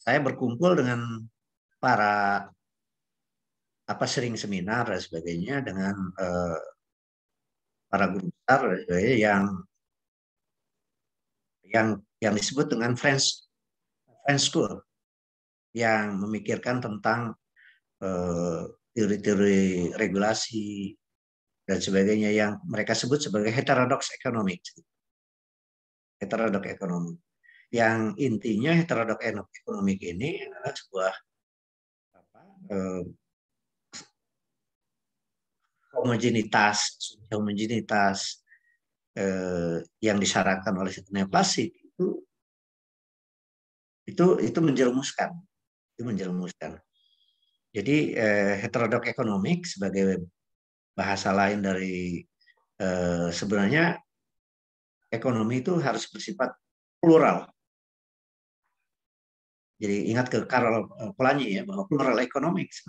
saya berkumpul dengan para sering seminar dan sebagainya dengan para guru besar yang disebut dengan French School, yang memikirkan tentang teori-teori regulasi dan sebagainya, yang mereka sebut sebagai heterodox economics. Heterodox economics, yang intinya heterodox economics ini adalah sebuah homogenitas yang disyaratkan oleh neoklasik itu menjerumuskan. Jadi heterodox economics sebagai bahasa lain dari sebenarnya ekonomi itu harus bersifat plural. Jadi ingat ke Karl Polanyi ya, bahwa plural economics,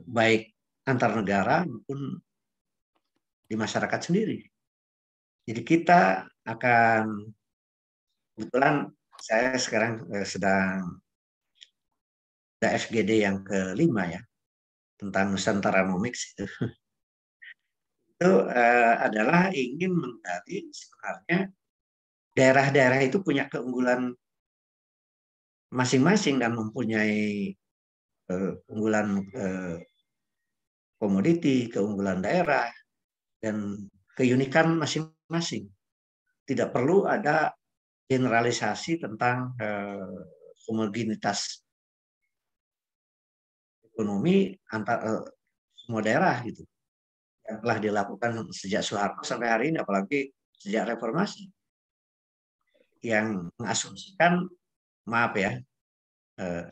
baik antar negara maupun di masyarakat sendiri. Jadi kita akan, kebetulan saya sekarang sedang ada FGD yang kelima ya, tentang Nusantaronomics itu. Itu adalah ingin menggali sebenarnya daerah-daerah itu punya keunggulan masing-masing dan mempunyai keunggulan komoditi, keunggulan daerah, dan keunikan masing-masing. Tidak perlu ada generalisasi tentang homogenitas ekonomi antar semua daerah gitu, yang telah dilakukan sejak Soeharto sampai hari ini, apalagi sejak reformasi, yang mengasumsikan, maaf ya,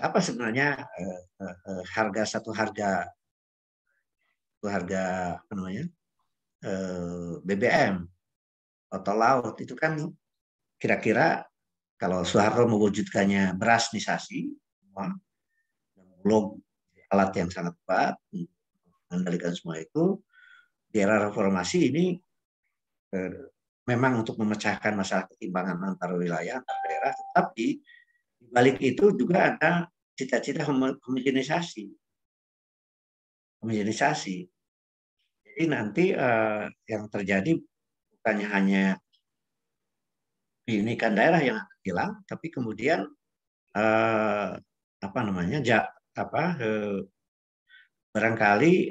apa sebenarnya satu harga apa namanya, BBM atau laut itu kan kira-kira kalau Soeharto mewujudkannya berasnisasi, blok alat yang sangat kuat mengendalikan semua itu, di era reformasi ini memang untuk memecahkan masalah ketimpangan antar wilayah, antar daerah, tetapi di balik itu juga ada cita-cita homogenisasi. Jadi nanti yang terjadi bukannya hanya keunikan daerah yang akan hilang, tapi kemudian barangkali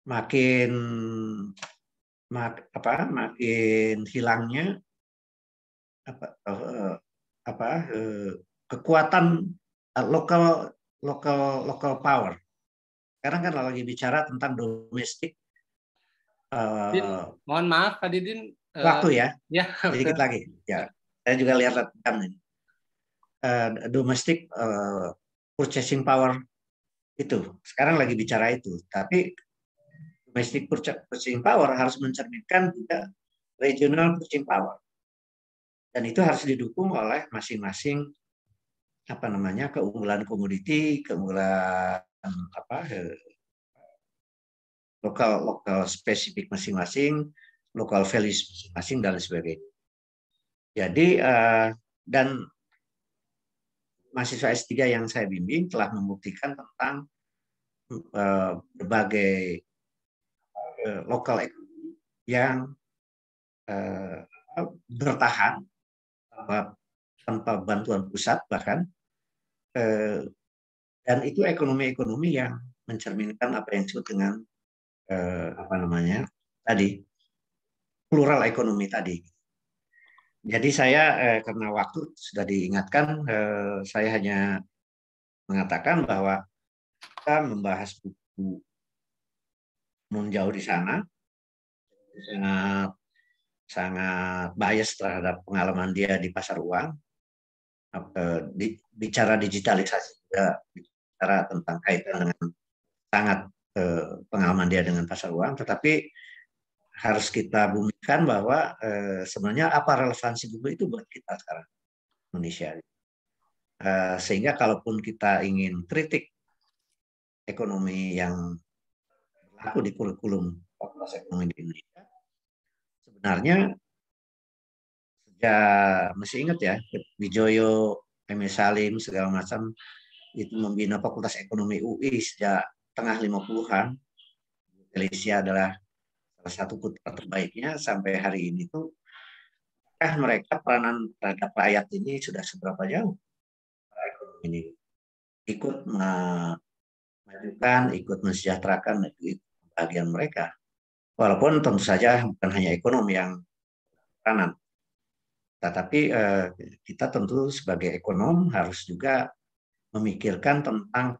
makin hilangnya kekuatan local power. Sekarang kan lagi bicara tentang domestik. Mohon maaf Pak Didin. Waktu ya. Ya. Sedikit lagi. Ya, saya juga lihat jam ini. Domestic purchasing power itu sekarang lagi bicara itu. Tapi domestic purchasing power harus mencerminkan juga regional purchasing power. Dan itu harus didukung oleh masing-masing keunggulan komoditi, keunggulan lokal spesifik masing-masing, lokal values masing-masing dan sebagainya. Jadi dan mahasiswa S3 yang saya bimbing telah membuktikan tentang berbagai lokal ekonomi yang bertahan tanpa bantuan pusat bahkan, dan itu ekonomi-ekonomi yang mencerminkan apa yang disebut dengan plural ekonomi tadi. Jadi saya karena waktu sudah diingatkan, saya hanya mengatakan bahwa kita membahas buku Nun Jauh di Sana sangat bias terhadap pengalaman dia di pasar uang, bicara digitalisasi juga, bicara tentang kaitan dengan sangat pengalaman dia dengan pasar uang, tetapi harus kita bumikan bahwa sebenarnya apa relevansi buku itu buat kita sekarang Indonesia. Sehingga kalaupun kita ingin kritik ekonomi yang berlaku di kurikulum Fakultas Ekonomi di Indonesia, sebenarnya sejak masih ingat ya, Wijoyo, M. Salim segala macam itu membina Fakultas Ekonomi UI sejak tengah 50-an. Malaysia adalah salah satu putra terbaiknya sampai hari ini tuh, mereka peranan terhadap rakyat ini sudah seberapa jauh? Ekonomi ini ikut memajukan, ikut mensejahterakan bagian mereka. Walaupun tentu saja bukan hanya ekonomi yang peranan, tetapi kita tentu sebagai ekonom harus juga memikirkan tentang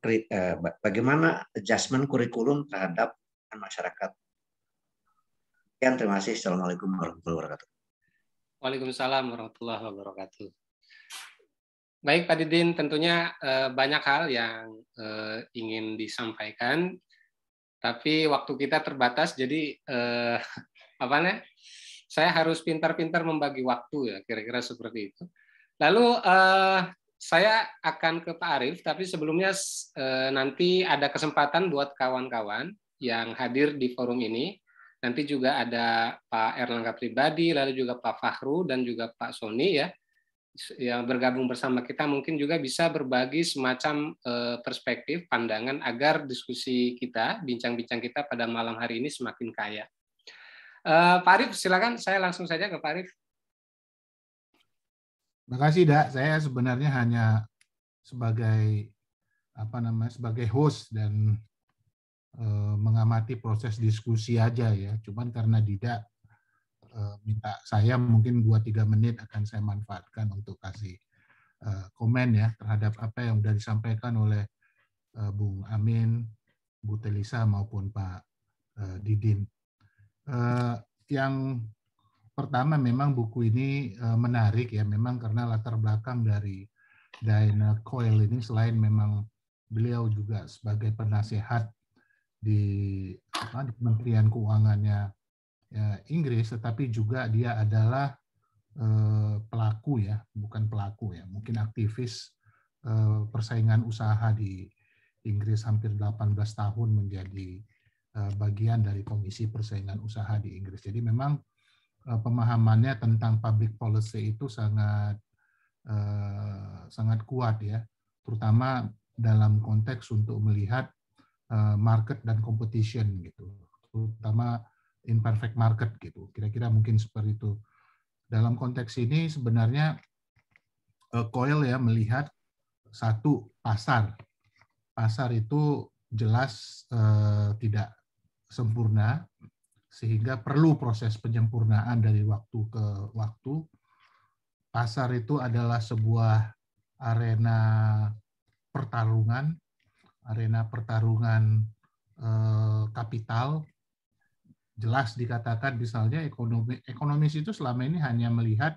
bagaimana adjustment kurikulum terhadap masyarakat. Terima kasih. Assalamualaikum warahmatullahi wabarakatuh. Waalaikumsalam warahmatullahi wabarakatuh. Baik Pak Didin, tentunya banyak hal yang ingin disampaikan, tapi waktu kita terbatas, jadi saya harus pintar-pintar membagi waktu ya, kira-kira seperti itu. Lalu saya akan ke Pak Arief, tapi sebelumnya nanti ada kesempatan buat kawan-kawan yang hadir di forum ini. Nanti juga ada Pak Erlangga Pribadi, lalu juga Pak Fahru, dan juga Pak Sony ya, yang bergabung bersama kita, mungkin juga bisa berbagi semacam perspektif, pandangan, agar diskusi kita, bincang-bincang kita pada malam hari ini semakin kaya. Pak Arief, silakan, saya langsung saja ke Pak Arief. Terima kasih, Dak. Saya sebenarnya hanya sebagai sebagai host dan mengamati proses diskusi aja ya. Cuman karena Dida minta saya mungkin 2-3 menit akan saya manfaatkan untuk kasih komen ya terhadap apa yang sudah disampaikan oleh Bung Amin, Bu Telisa maupun Pak Didin. Yang pertama memang buku ini menarik ya, memang karena latar belakang dari Diana Coyle ini selain memang beliau juga sebagai penasehat di Kementerian Keuangannya Inggris, tetapi juga dia adalah pelaku ya, bukan pelaku ya, mungkin aktivis persaingan usaha di Inggris hampir 18 tahun menjadi bagian dari Komisi Persaingan Usaha di Inggris. Jadi memang pemahamannya tentang public policy itu sangat kuat ya, terutama dalam konteks untuk melihat market dan competition gitu, terutama imperfect market gitu. Kira-kira mungkin seperti itu. Dalam konteks ini sebenarnya Coyle ya melihat satu pasar itu jelas tidak sempurna, sehingga perlu proses penyempurnaan dari waktu ke waktu. Pasar itu adalah sebuah arena pertarungan kapital. Jelas dikatakan misalnya ekonomis itu selama ini hanya melihat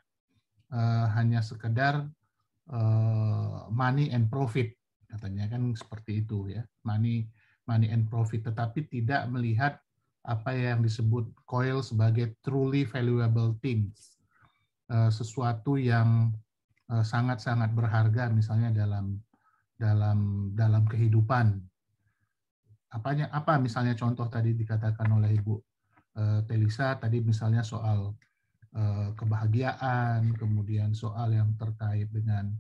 hanya sekedar money and profit, katanya kan seperti itu ya, money and profit, tetapi tidak melihat apa yang disebut COIL sebagai truly valuable things, sesuatu yang sangat-sangat berharga misalnya dalam kehidupan. Apa misalnya contoh tadi dikatakan oleh Ibu Telisa tadi, misalnya soal kebahagiaan, kemudian soal yang terkait dengan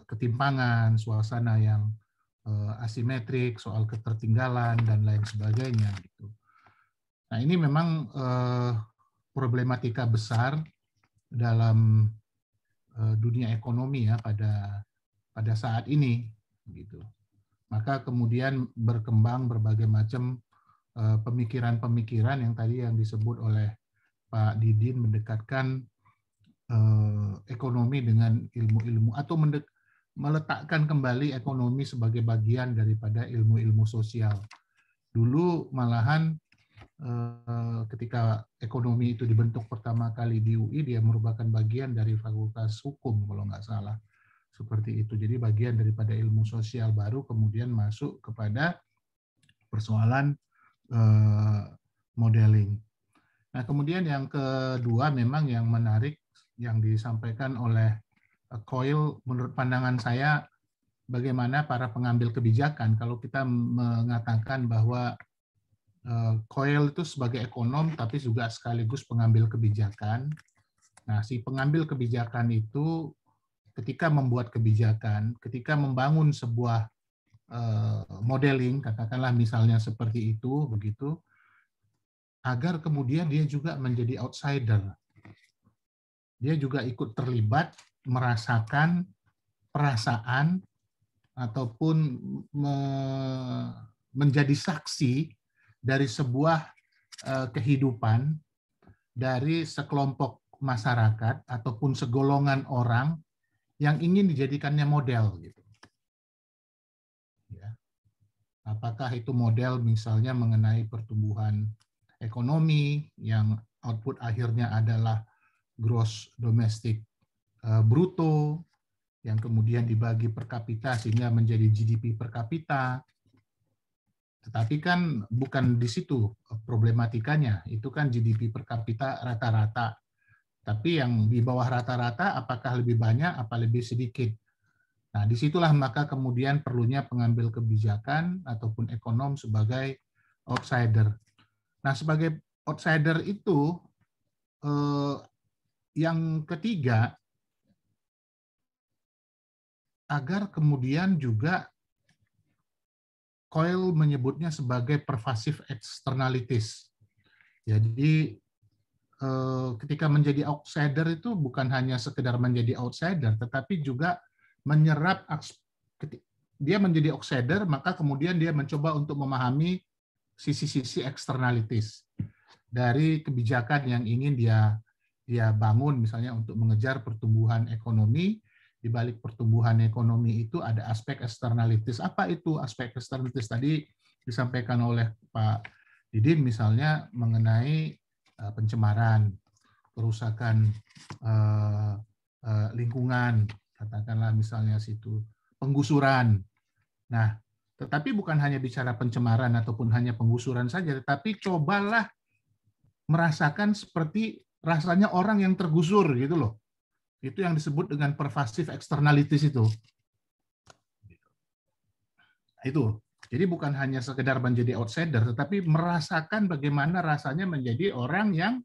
ketimpangan, suasana yang asimetrik, soal ketertinggalan dan lain sebagainya gitu. Nah, ini memang problematika besar dalam dunia ekonomi ya pada saat ini gitu. Maka kemudian berkembang berbagai macam pemikiran-pemikiran yang tadi yang disebut oleh Pak Didin, mendekatkan ekonomi dengan ilmu-ilmu, atau meletakkan kembali ekonomi sebagai bagian daripada ilmu-ilmu sosial. Dulu malahan ketika ekonomi itu dibentuk pertama kali di UI, dia merupakan bagian dari Fakultas Hukum kalau nggak salah. Seperti itu. Jadi bagian daripada ilmu sosial, baru kemudian masuk kepada persoalan modeling. Nah, kemudian yang kedua memang yang menarik yang disampaikan oleh COIL, menurut pandangan saya, bagaimana para pengambil kebijakan, kalau kita mengatakan bahwa COIL itu sebagai ekonom tapi juga sekaligus pengambil kebijakan. Nah, si pengambil kebijakan itu ketika membuat kebijakan, ketika membangun sebuah modeling, katakanlah misalnya seperti itu, begitu, agar kemudian dia juga menjadi outsider. Dia juga ikut terlibat, merasakan perasaan, ataupun menjadi saksi dari sebuah kehidupan dari sekelompok masyarakat ataupun segolongan orang yang ingin dijadikannya model gitu. Ya. Apakah itu model misalnya mengenai pertumbuhan ekonomi yang output akhirnya adalah gross domestic bruto yang kemudian dibagi per kapita sehingga menjadi GDP per kapita. Tetapi kan bukan di situ problematikanya, itu kan GDP per kapita rata-rata. Tapi yang di bawah rata-rata apakah lebih banyak, apa lebih sedikit? Nah, disitulah maka kemudian perlunya pengambil kebijakan ataupun ekonom sebagai outsider. Nah, sebagai outsider itu, yang ketiga, agar kemudian juga COIL menyebutnya sebagai pervasive externalities. Jadi ketika menjadi outsider itu bukan hanya sekedar menjadi outsider, tetapi juga menyerap, dia menjadi outsider, maka kemudian dia mencoba untuk memahami sisi-sisi externalities dari kebijakan yang ingin dia bangun, misalnya untuk mengejar pertumbuhan ekonomi. Di balik pertumbuhan ekonomi itu ada aspek externalities. Apa itu aspek externalities? Tadi disampaikan oleh Pak Didin misalnya mengenai pencemaran, kerusakan lingkungan, katakanlah misalnya situ, penggusuran. Nah, tetapi bukan hanya bicara pencemaran ataupun hanya penggusuran saja, tetapi cobalah merasakan seperti rasanya orang yang tergusur gitu loh. Itu yang disebut dengan pervasive externalities itu. Itu. Jadi bukan hanya sekedar menjadi outsider, tetapi merasakan bagaimana rasanya menjadi orang yang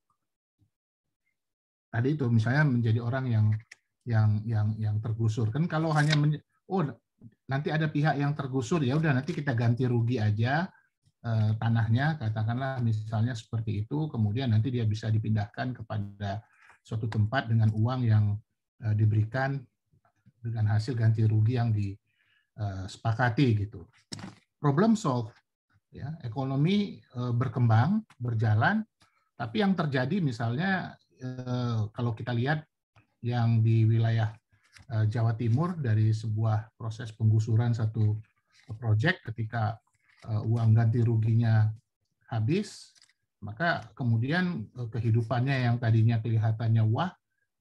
tadi itu, misalnya menjadi orang yang tergusur. Kan kalau hanya nanti ada pihak yang tergusur, ya udah nanti kita ganti rugi aja tanahnya, katakanlah misalnya seperti itu, kemudian nanti dia bisa dipindahkan kepada suatu tempat dengan uang yang diberikan dengan hasil ganti rugi yang disepakati gitu. problem solve, ya, ekonomi berkembang, berjalan, tapi yang terjadi misalnya kalau kita lihat yang di wilayah Jawa Timur dari sebuah proses penggusuran satu proyek, ketika uang ganti ruginya habis, maka kemudian kehidupannya yang tadinya kelihatannya wah,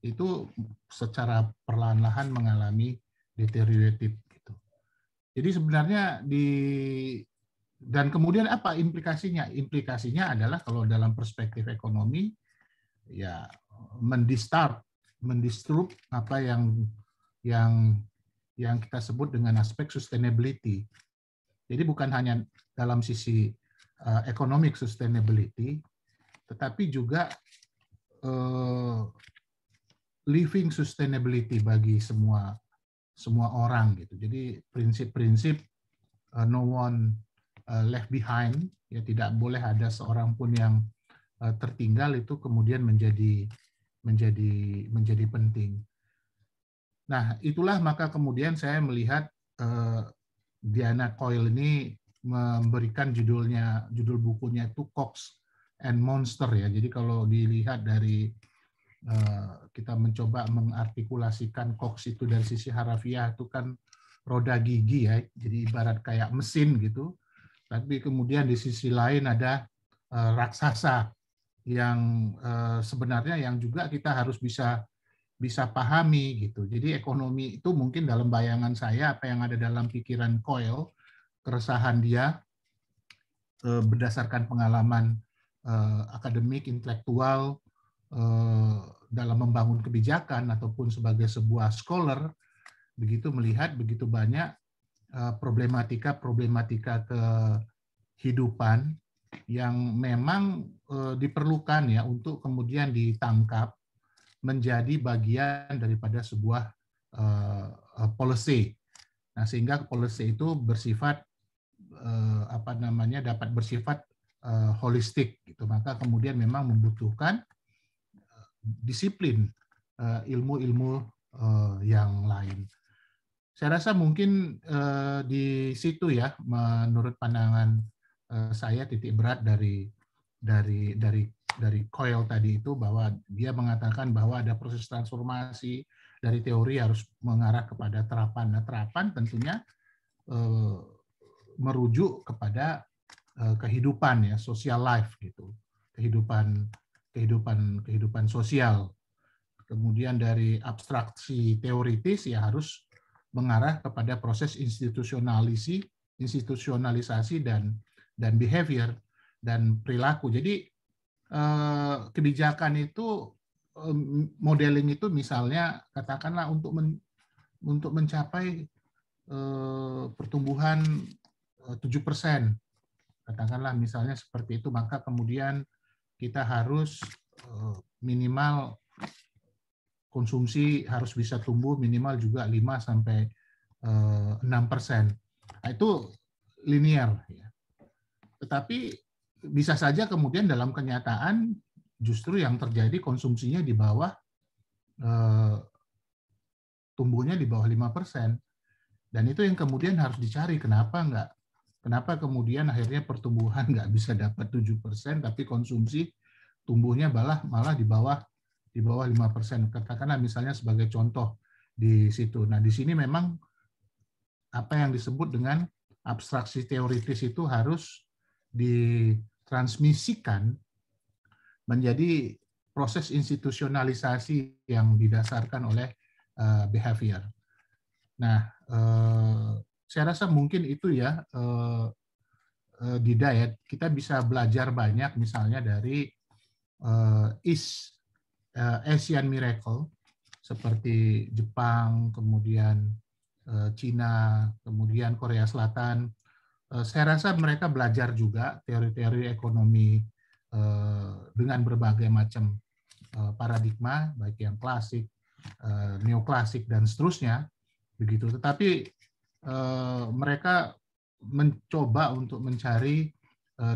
itu secara perlahan-lahan mengalami deteriorative gitu. Jadi sebenarnya dan kemudian apa implikasinya? Implikasinya adalah kalau dalam perspektif ekonomi, ya mendistrup apa yang kita sebut dengan aspek sustainability. Jadi bukan hanya dalam sisi economic sustainability, tetapi juga living sustainability bagi semua orang gitu. Jadi prinsip-prinsip no one left behind, ya, tidak boleh ada seorang pun yang tertinggal, itu kemudian menjadi penting. Nah, itulah maka kemudian saya melihat Diana Coyle ini memberikan judul bukunya itu Cox and Monster, ya. Jadi kalau dilihat dari kita mencoba mengartikulasikan Cox itu dari sisi harafiah, itu kan roda gigi, ya, jadi ibarat kayak mesin gitu. Tapi kemudian di sisi lain ada raksasa yang sebenarnya yang juga kita harus bisa pahami gitu. Jadi ekonomi itu mungkin dalam bayangan saya, apa yang ada dalam pikiran Coyle, keresahan dia berdasarkan pengalaman akademik, intelektual dalam membangun kebijakan ataupun sebagai sebuah scholar, begitu melihat begitu banyak problematika kehidupan yang memang diperlukan, ya, untuk kemudian ditangkap menjadi bagian daripada sebuah policy. Nah, sehingga policy itu bersifat dapat bersifat holistik gitu. Maka kemudian memang membutuhkan disiplin ilmu-ilmu yang lain. Saya rasa mungkin di situ, ya, menurut pandangan saya titik berat dari Coyle tadi itu, bahwa dia mengatakan bahwa ada proses transformasi dari teori harus mengarah kepada terapan. Nah, terapan tentunya merujuk kepada kehidupan, ya, social life gitu, kehidupan sosial. Kemudian dari abstraksi teoritis, ya, harus mengarah kepada proses institusionalisasi dan behavior dan perilaku. Jadi kebijakan itu, modeling itu misalnya katakanlah untuk mencapai pertumbuhan 7%, katakanlah misalnya seperti itu, maka kemudian kita harus minimal konsumsi harus bisa tumbuh minimal juga 5-6%. Nah, itu linear, ya. Tetapi bisa saja kemudian dalam kenyataan justru yang terjadi konsumsinya di bawah, tumbuhnya di bawah 5%. Dan itu yang kemudian harus dicari, kenapa kemudian akhirnya pertumbuhan nggak bisa dapat 7%, tapi konsumsi tumbuhnya malah di bawah 5%. Katakanlah misalnya sebagai contoh di situ. Nah, di sini memang apa yang disebut dengan abstraksi teoritis itu harus ditransmisikan menjadi proses institusionalisasi yang didasarkan oleh behavior. Nah, saya rasa mungkin itu, ya, Dida, ya, kita bisa belajar banyak misalnya dari Asian Miracle seperti Jepang, kemudian Cina, kemudian Korea Selatan. Saya rasa mereka belajar juga teori-teori ekonomi dengan berbagai macam paradigma, baik yang klasik, neoklasik, dan seterusnya, begitu. Tetapi mereka mencoba untuk mencari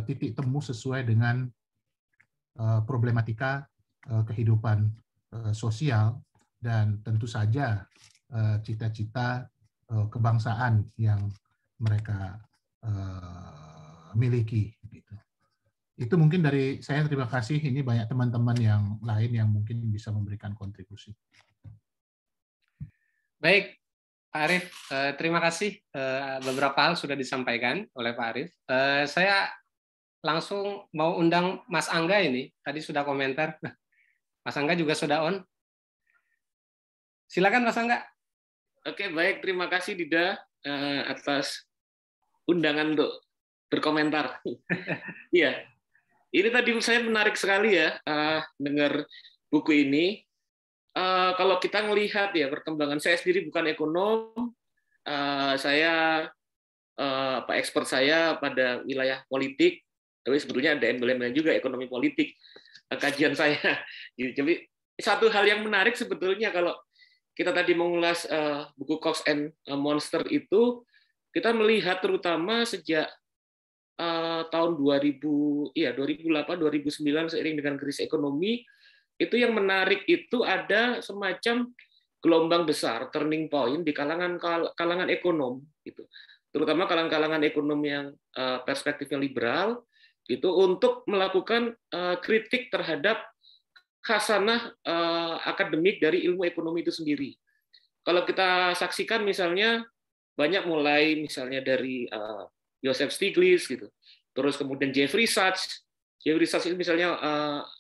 titik temu sesuai dengan problematika kehidupan sosial dan tentu saja cita-cita kebangsaan yang mereka miliki. Gitu. Itu mungkin dari saya, terima kasih. Ini banyak teman-teman yang lain yang mungkin bisa memberikan kontribusi. Baik, Pak Arief, terima kasih. Beberapa hal sudah disampaikan oleh Pak Arief. Saya langsung mau undang Mas Angga ini. Tadi sudah komentar. Mas Angga juga sudah on. Silakan Mas Angga. Oke, baik. Terima kasih Dida atas undangan untuk berkomentar. Iya, ini tadi saya menarik sekali ya dengar buku ini. Kalau kita melihat ya perkembangan, saya sendiri bukan ekonom, saya expert saya pada wilayah politik, tapi sebetulnya ada embel-embelnya juga ekonomi politik kajian saya. Jadi satu hal yang menarik sebetulnya kalau kita tadi mengulas buku Cox and Monster itu, kita melihat terutama sejak tahun 2008-2009 seiring dengan krisis ekonomi, itu yang menarik itu ada semacam gelombang besar, turning point di kalangan ekonom, gitu. Terutama kalangan ekonom yang perspektifnya liberal, gitu, untuk melakukan kritik terhadap khasanah akademik dari ilmu ekonomi itu sendiri. Kalau kita saksikan misalnya banyak mulai misalnya dari Joseph Stiglitz gitu, terus kemudian Jeffrey Sachs. Jeffrey Sachs itu misalnya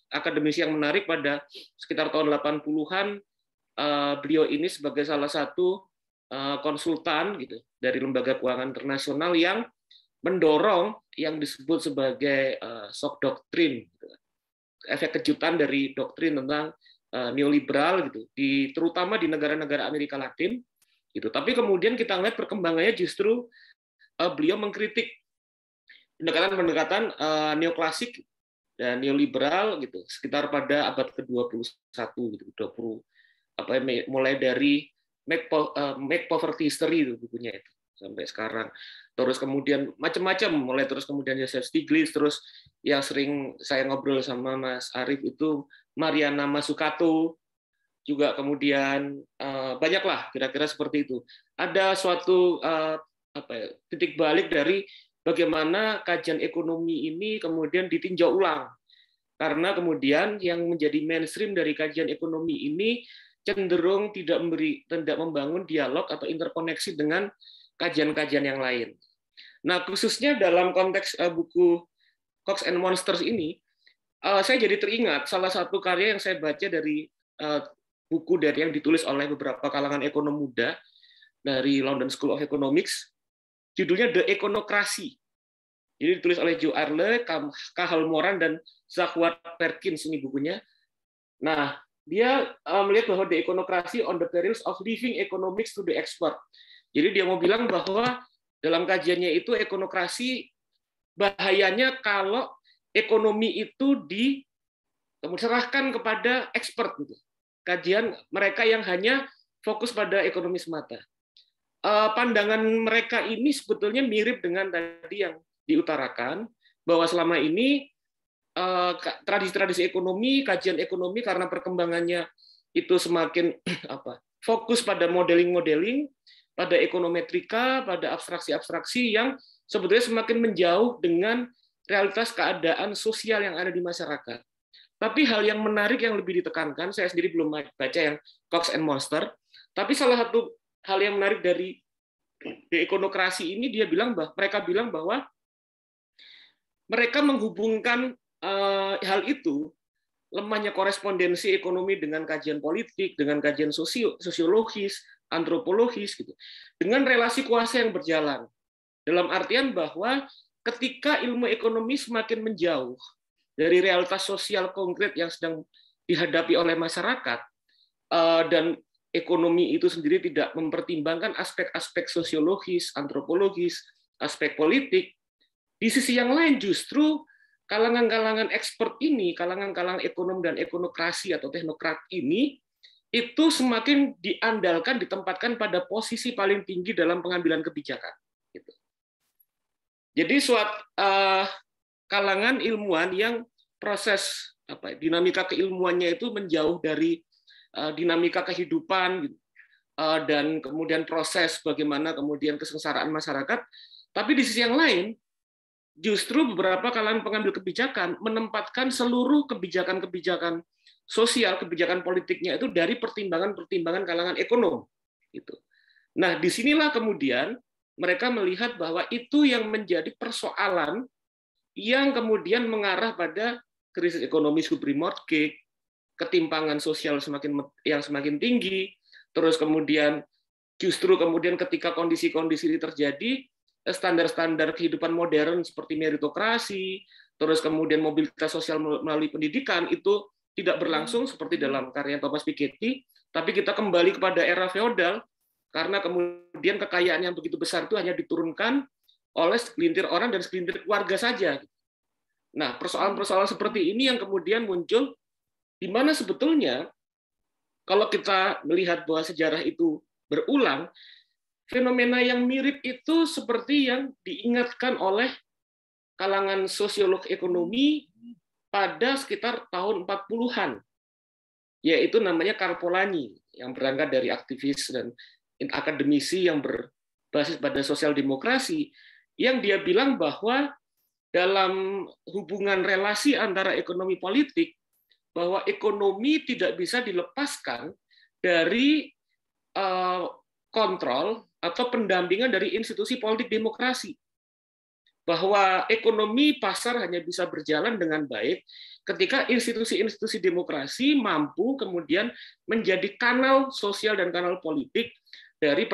akademisi yang menarik pada sekitar tahun 80-an. Beliau ini sebagai salah satu konsultan gitu dari lembaga keuangan internasional yang mendorong yang disebut sebagai shock doctrine, gitu. Efek kejutan dari doktrin tentang neoliberal gitu, terutama di negara-negara Amerika Latin gitu. Tapi kemudian kita lihat perkembangannya justru beliau mengkritik pendekatan-pendekatan neoklasik dan neoliberal gitu sekitar pada abad ke-21 gitu, 20 mulai dari Make Poverty History itu bukunya itu sampai sekarang. Terus kemudian macam-macam, mulai terus kemudian Joseph Stiglitz, terus yang sering saya ngobrol sama Mas Arief itu Mariana Mazzucato, juga kemudian banyaklah kira-kira seperti itu. Ada suatu titik balik dari bagaimana kajian ekonomi ini kemudian ditinjau ulang, karena kemudian yang menjadi mainstream dari kajian ekonomi ini cenderung tidak membangun dialog atau interkoneksi dengan kajian-kajian yang lain. Nah, khususnya dalam konteks buku Cox and Monsters ini, saya jadi teringat salah satu karya yang saya baca dari buku yang ditulis oleh beberapa kalangan ekonom muda dari London School of Economics, judulnya The Econocracy. Jadi ditulis oleh Joe Arle, Cathal Moran, dan Zachary Perkins ini bukunya. Nah, dia melihat bahwa The Econocracy on the Perils of Leaving Economics to the Expert. Jadi dia mau bilang bahwa dalam kajiannya itu ekonokrasi bahayanya kalau ekonomi itu diserahkan kepada expert gitu. Kajian mereka yang hanya fokus pada ekonomi semata. Pandangan mereka ini sebetulnya mirip dengan tadi yang diutarakan, bahwa selama ini tradisi-tradisi ekonomi, kajian ekonomi karena perkembangannya itu semakin fokus pada modeling-modeling, pada ekonometrika, pada abstraksi-abstraksi yang sebetulnya semakin menjauh dengan realitas keadaan sosial yang ada di masyarakat. Tapi hal yang menarik yang lebih ditekankan, saya sendiri belum baca yang Cox and Monster, tapi salah satu hal yang menarik dari ekonokrasi ini, mereka bilang bahwa mereka menghubungkan hal itu, lemahnya korespondensi ekonomi dengan kajian politik, dengan kajian sosiologis, antropologis, gitu, dengan relasi kuasa yang berjalan. Dalam artian bahwa ketika ilmu ekonomi semakin menjauh dari realitas sosial konkret yang sedang dihadapi oleh masyarakat, dan ekonomi itu sendiri tidak mempertimbangkan aspek-aspek sosiologis, antropologis, aspek politik, di sisi yang lain justru kalangan-kalangan expert ini, kalangan-kalangan ekonom dan ekonokrasi atau teknokrat ini, itu semakin diandalkan, ditempatkan pada posisi paling tinggi dalam pengambilan kebijakan. Gitu. Jadi kalangan ilmuwan yang proses dinamika keilmuannya itu menjauh dari dinamika kehidupan, dan kemudian proses bagaimana kemudian kesengsaraan masyarakat, Tapi di sisi yang lain, justru beberapa kalangan pengambil kebijakan menempatkan seluruh kebijakan-kebijakan sosial, kebijakan politiknya itu dari pertimbangan-pertimbangan kalangan ekonom. Gitu. Nah, disinilah kemudian mereka melihat bahwa itu yang menjadi persoalan yang kemudian mengarah pada krisis ekonomi subprimortgage, ketimpangan sosial yang semakin tinggi, terus kemudian justru kemudian ketika kondisi-kondisi ini terjadi, standar-standar kehidupan modern seperti meritokrasi, terus kemudian mobilitas sosial melalui pendidikan itu tidak berlangsung seperti dalam karya Thomas Piketty, tapi kita kembali kepada era feodal karena kemudian kekayaan yang begitu besar itu hanya diturunkan oleh segelintir orang dan segelintir keluarga saja. Nah, persoalan-persoalan seperti ini yang kemudian muncul di mana sebetulnya kalau kita melihat bahwa sejarah itu berulang, fenomena yang mirip itu seperti yang diingatkan oleh kalangan sosiolog ekonomi pada sekitar tahun 40-an, yaitu namanya Karl Polanyi, yang berangkat dari aktivis dan akademisi yang berbasis pada sosial demokrasi, yang dia bilang bahwa dalam hubungan relasi antara ekonomi politik, bahwa ekonomi tidak bisa dilepaskan dari kontrol atau pendampingan dari institusi politik demokrasi. Bahwa ekonomi pasar hanya bisa berjalan dengan baik ketika institusi-institusi demokrasi mampu kemudian menjadi kanal sosial dan kanal politik dari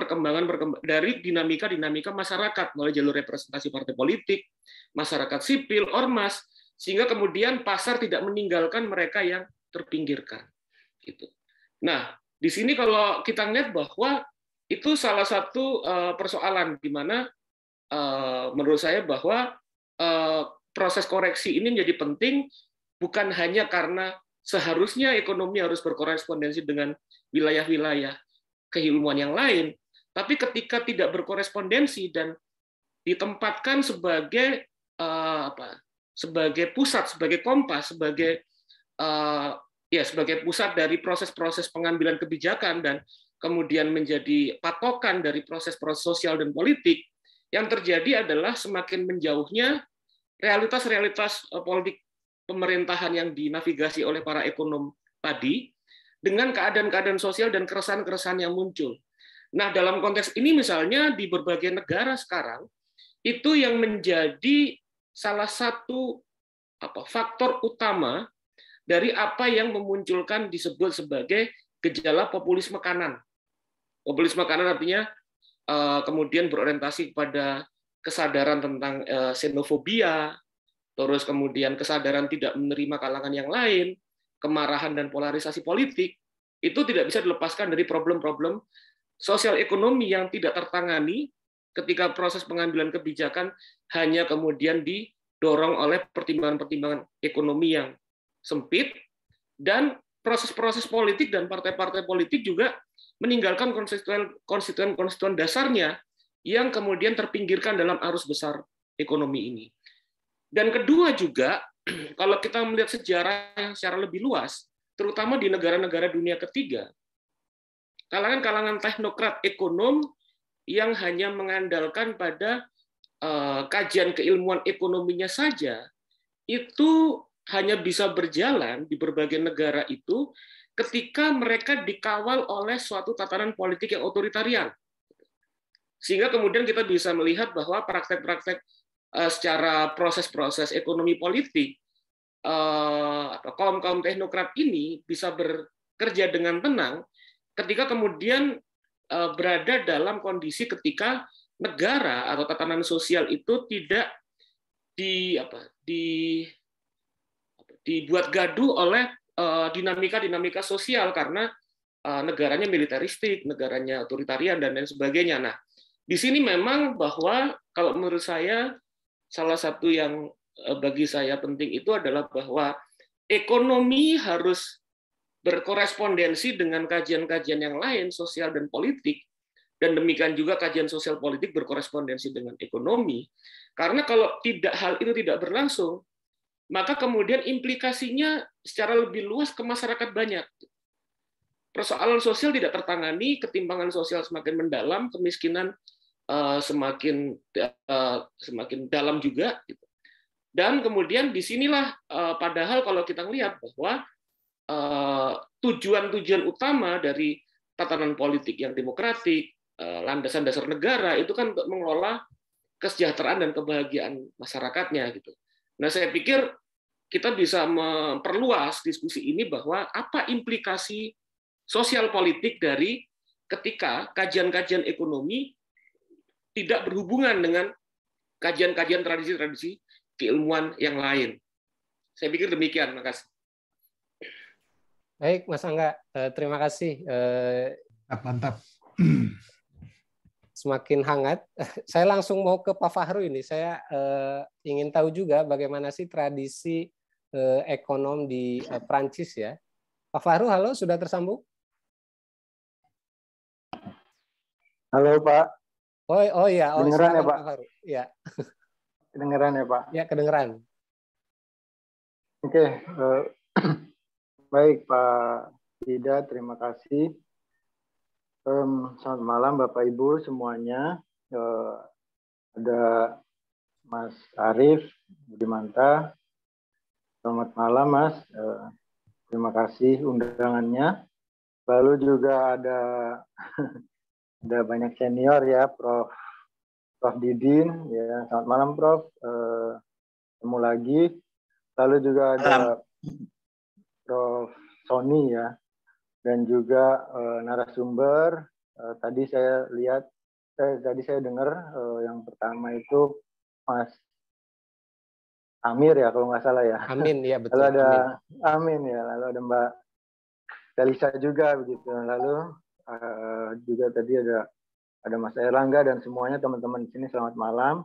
dari dinamika-dinamika masyarakat melalui jalur representasi partai politik, masyarakat sipil, ormas, sehingga kemudian pasar tidak meninggalkan mereka yang terpinggirkan. Gitu. Nah, di sini kalau kita lihat bahwa itu salah satu persoalan di mana menurut saya bahwa proses koreksi ini menjadi penting bukan hanya karena seharusnya ekonomi harus berkorespondensi dengan wilayah-wilayah keilmuan yang lain, tapi ketika tidak berkorespondensi dan ditempatkan sebagai sebagai pusat, sebagai kompas, sebagai sebagai pusat dari proses-proses pengambilan kebijakan dan kemudian menjadi patokan dari proses-proses sosial dan politik, yang terjadi adalah semakin menjauhnya realitas-realitas politik pemerintahan yang dinavigasi oleh para ekonom tadi dengan keadaan-keadaan sosial dan keresahan-keresahan yang muncul. Nah, dalam konteks ini misalnya di berbagai negara sekarang, itu yang menjadi salah satu faktor utama dari apa yang memunculkan disebut sebagai gejala populisme kanan. Populisme kanan artinya kemudian berorientasi kepada kesadaran tentang xenofobia, terus kemudian kesadaran tidak menerima kalangan yang lain, kemarahan dan polarisasi politik, itu tidak bisa dilepaskan dari problem-problem sosial ekonomi yang tidak tertangani ketika proses pengambilan kebijakan hanya kemudian didorong oleh pertimbangan-pertimbangan ekonomi yang sempit, dan proses-proses politik dan partai-partai politik juga meninggalkan konstituen dasarnya yang kemudian terpinggirkan dalam arus besar ekonomi ini. Dan kedua juga, kalau kita melihat sejarah yang secara lebih luas, terutama di negara-negara dunia ketiga, kalangan-kalangan teknokrat ekonom yang hanya mengandalkan pada kajian keilmuan ekonominya saja, itu hanya bisa berjalan di berbagai negara itu ketika mereka dikawal oleh suatu tatanan politik yang otoritarian. Sehingga kemudian kita bisa melihat bahwa praktek-praktek secara proses-proses ekonomi politik, kaum-kaum teknokrat ini bisa bekerja dengan tenang ketika kemudian berada dalam kondisi ketika negara atau tatanan sosial itu tidak dibuat gaduh oleh dinamika-dinamika sosial karena negaranya militeristik, negaranya otoritarian, dan lain sebagainya. Nah, di sini memang bahwa kalau menurut saya salah satu yang bagi saya penting itu adalah bahwa ekonomi harus berkorespondensi dengan kajian-kajian yang lain, sosial dan politik, dan demikian juga kajian sosial politik berkorespondensi dengan ekonomi. Karena kalau hal itu tidak berlangsung, maka kemudian implikasinya secara lebih luas ke masyarakat banyak. Persoalan sosial tidak tertangani, ketimpangan sosial semakin mendalam, kemiskinan semakin dalam juga. Gitu. Dan kemudian disinilah padahal kalau kita lihat bahwa tujuan-tujuan utama dari tatanan politik yang demokratik, landasan dasar negara itu kan untuk mengelola kesejahteraan dan kebahagiaan masyarakatnya gitu. Nah, saya pikir kita bisa memperluas diskusi ini bahwa apa implikasi sosial politik dari ketika kajian-kajian ekonomi tidak berhubungan dengan kajian-kajian tradisi-tradisi keilmuan yang lain. Saya pikir demikian, makasih. Baik, Mas Angga, terima kasih. Mantap. Semakin hangat. Saya langsung mau ke Pak Fahru ini. Saya ingin tahu juga bagaimana sih tradisi ekonom di Prancis ya. Pak Fahru, halo, sudah tersambung? Halo Pak. Oh iya, kedengeran ya Pak? Pak Fahru. Ya. Kedengeran ya Pak? Ya, kedengeran. Oke, baik Pak Dida, terima kasih. Selamat malam Bapak Ibu semuanya. Ada Mas Arief Budimanta. Selamat malam Mas. Terima kasih undangannya. Lalu juga ada banyak senior ya, Prof Didin. Ya, selamat malam Prof. Ketemu lagi. Lalu juga ada Prof Sony ya. Dan juga narasumber tadi saya lihat, tadi saya dengar yang pertama itu Mas Amir ya kalau nggak salah ya. Amin ya betul. Lalu ada Amin ya, lalu ada Mbak Kalisa juga begitu. Lalu juga tadi ada Mas Erlangga dan semuanya teman-teman di sini selamat malam.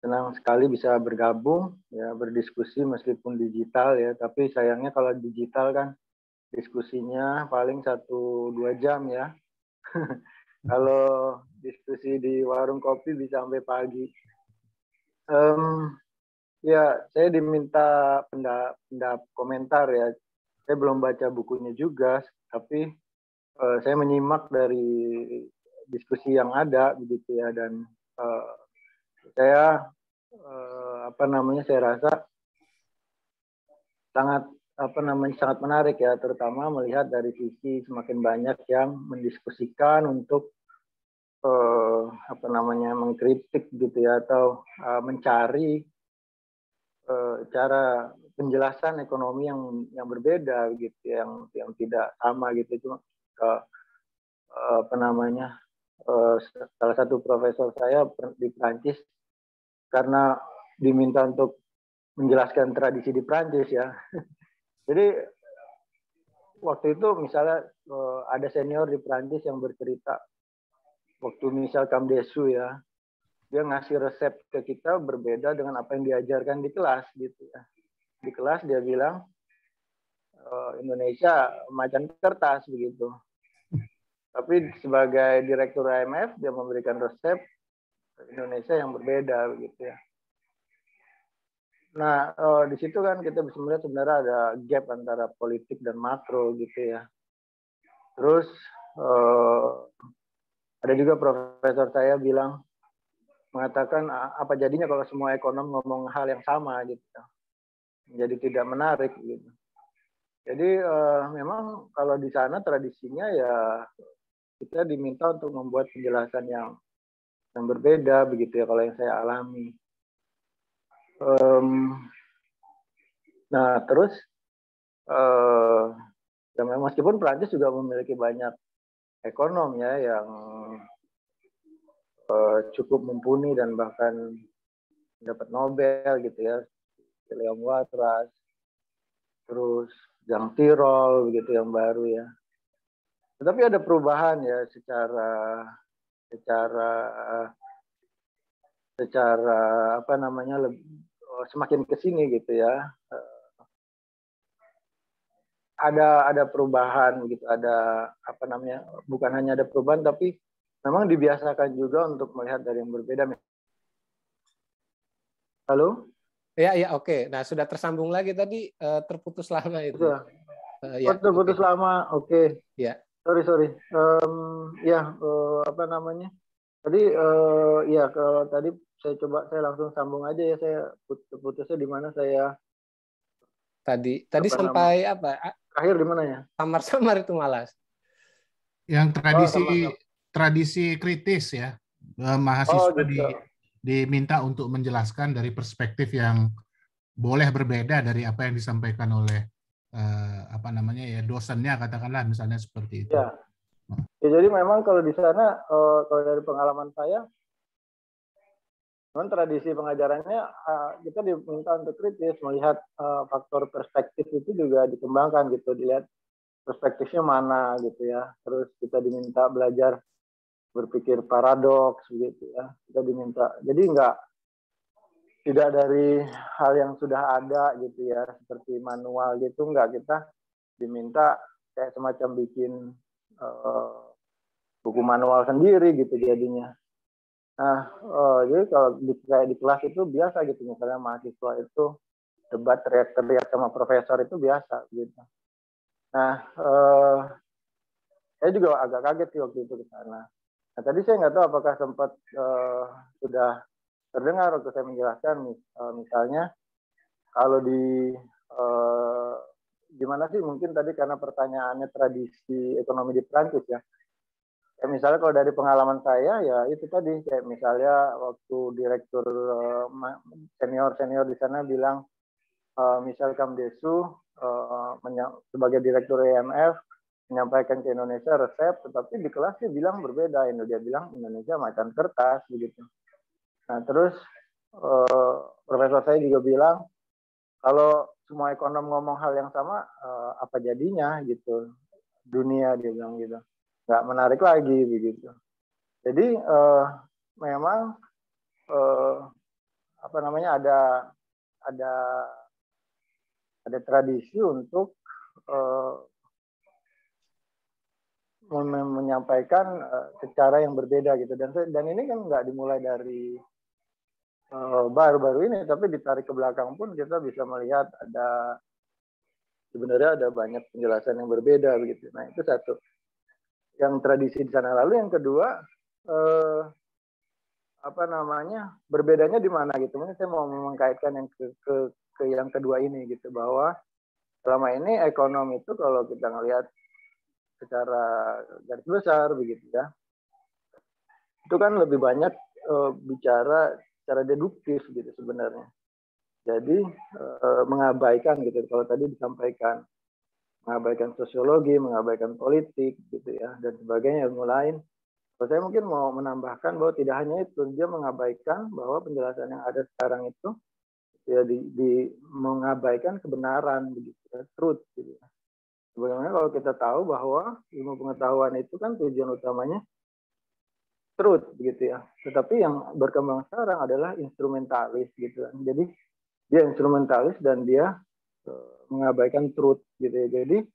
Senang sekali bisa bergabung ya, berdiskusi meskipun digital ya, tapi sayangnya kalau digital kan diskusinya paling 1-2 jam ya. Kalau diskusi di warung kopi bisa sampai pagi. Ya, saya diminta komentar ya. Saya belum baca bukunya juga, tapi saya menyimak dari diskusi yang ada begitu ya, dan saya saya rasa sangat menarik ya, terutama melihat dari sisi semakin banyak yang mendiskusikan untuk mengkritik gitu ya, atau mencari cara penjelasan ekonomi yang berbeda gitu, yang tidak sama gitu. Cuma salah satu profesor saya di Prancis, karena diminta untuk menjelaskan tradisi di Prancis ya. Jadi waktu itu misalnya ada senior di Prancis yang bercerita waktu misal Kamdesu ya, dia ngasih resep ke kita berbeda dengan apa yang diajarkan di kelas gitu ya. Di kelas dia bilang Indonesia macan kertas begitu. Tapi sebagai direktur IMF dia memberikan resep Indonesia yang berbeda begitu ya. Nah, di situ kan kita bisa melihat sebenarnya ada gap antara politik dan makro gitu ya. Terus ada juga profesor saya mengatakan apa jadinya kalau semua ekonom ngomong hal yang sama gitu. Jadi tidak menarik gitu. Jadi memang kalau di sana tradisinya ya kita diminta untuk membuat penjelasan yang berbeda begitu ya, kalau yang saya alami. Nah terus meskipun Prancis juga memiliki banyak ekonom ya yang cukup mumpuni dan bahkan dapat Nobel gitu ya, Leon Watras, terus Jean Tirole begitu yang baru ya. Tetapi ada perubahan ya secara semakin ke sini gitu ya. Ada perubahan gitu, ada bukan hanya ada perubahan tapi memang dibiasakan juga untuk melihat dari yang berbeda. Halo? Ya, oke. Nah, sudah tersambung lagi tadi, terputus lama itu. Terputus lama, oke. Ya. Sorry. Tadi ya kalau tadi saya langsung sambung aja ya, saya putusnya di mana saya tadi sampai apa? Akhir di mana ya? Samar-samar itu malas. Yang tradisi kritis ya, mahasiswa gitu. diminta untuk menjelaskan dari perspektif yang boleh berbeda dari apa yang disampaikan oleh dosennya, katakanlah misalnya seperti itu. Ya. Jadi memang kalau di sana kalau dari pengalaman saya, memang tradisi pengajarannya kita diminta untuk kritis, melihat faktor perspektif itu juga dikembangkan gitu, dilihat perspektifnya mana gitu ya. Terus kita diminta belajar berpikir paradoks gitu ya. Kita diminta, jadi tidak dari hal yang sudah ada gitu ya, seperti manual gitu, kita diminta kayak semacam bikin buku manual sendiri gitu jadinya. Nah, jadi kalau kayak di kelas itu biasa gitu, misalnya mahasiswa itu debat teriak-teriak sama profesor itu biasa gitu. Nah, saya juga agak kaget sih waktu itu ke sana. Nah, tadi saya nggak tahu apakah sempat sudah terdengar waktu saya menjelaskan, misalnya kalau gimana sih, mungkin tadi karena pertanyaannya tradisi ekonomi di Prancis ya. Kayak misalnya kalau dari pengalaman saya ya itu tadi, kayak misalnya waktu direktur senior di sana bilang, Michel Camdesu sebagai direktur IMF menyampaikan ke Indonesia resep, tetapi di kelas dia bilang berbeda. Dia bilang Indonesia macan kertas begitu. Nah terus profesor saya juga bilang kalau semua ekonom ngomong hal yang sama, apa jadinya gitu dunia, dia bilang gitu, nggak menarik lagi begitu. Jadi memang ada tradisi untuk menyampaikan secara yang berbeda gitu, dan ini kan nggak dimulai dari baru-baru ini, tapi ditarik ke belakang pun kita bisa melihat sebenarnya ada banyak penjelasan yang berbeda begitu. Nah itu satu yang tradisi di sana. Lalu yang kedua berbedanya di mana gitu. Mungkin saya mau mengkaitkan yang ke yang kedua ini gitu, bahwa selama ini ekonomi itu kalau kita ngelihat secara garis besar begitu ya, itu kan lebih banyak bicara secara deduktif gitu sebenarnya. Jadi mengabaikan gitu, kalau tadi disampaikan, mengabaikan sosiologi, mengabaikan politik gitu ya, dan sebagainya, ilmu lain. Saya mungkin mau menambahkan bahwa tidak hanya itu, dia mengabaikan bahwa penjelasan yang ada sekarang itu ya mengabaikan kebenaran begitu ya, truth gitu ya. Bagaimana kalau kita tahu bahwa ilmu pengetahuan itu kan tujuan utamanya truth begitu ya. Tetapi yang berkembang sekarang adalah instrumentalis gitu. Jadi dia instrumentalis dan dia mengabaikan truth gitu ya. Jadi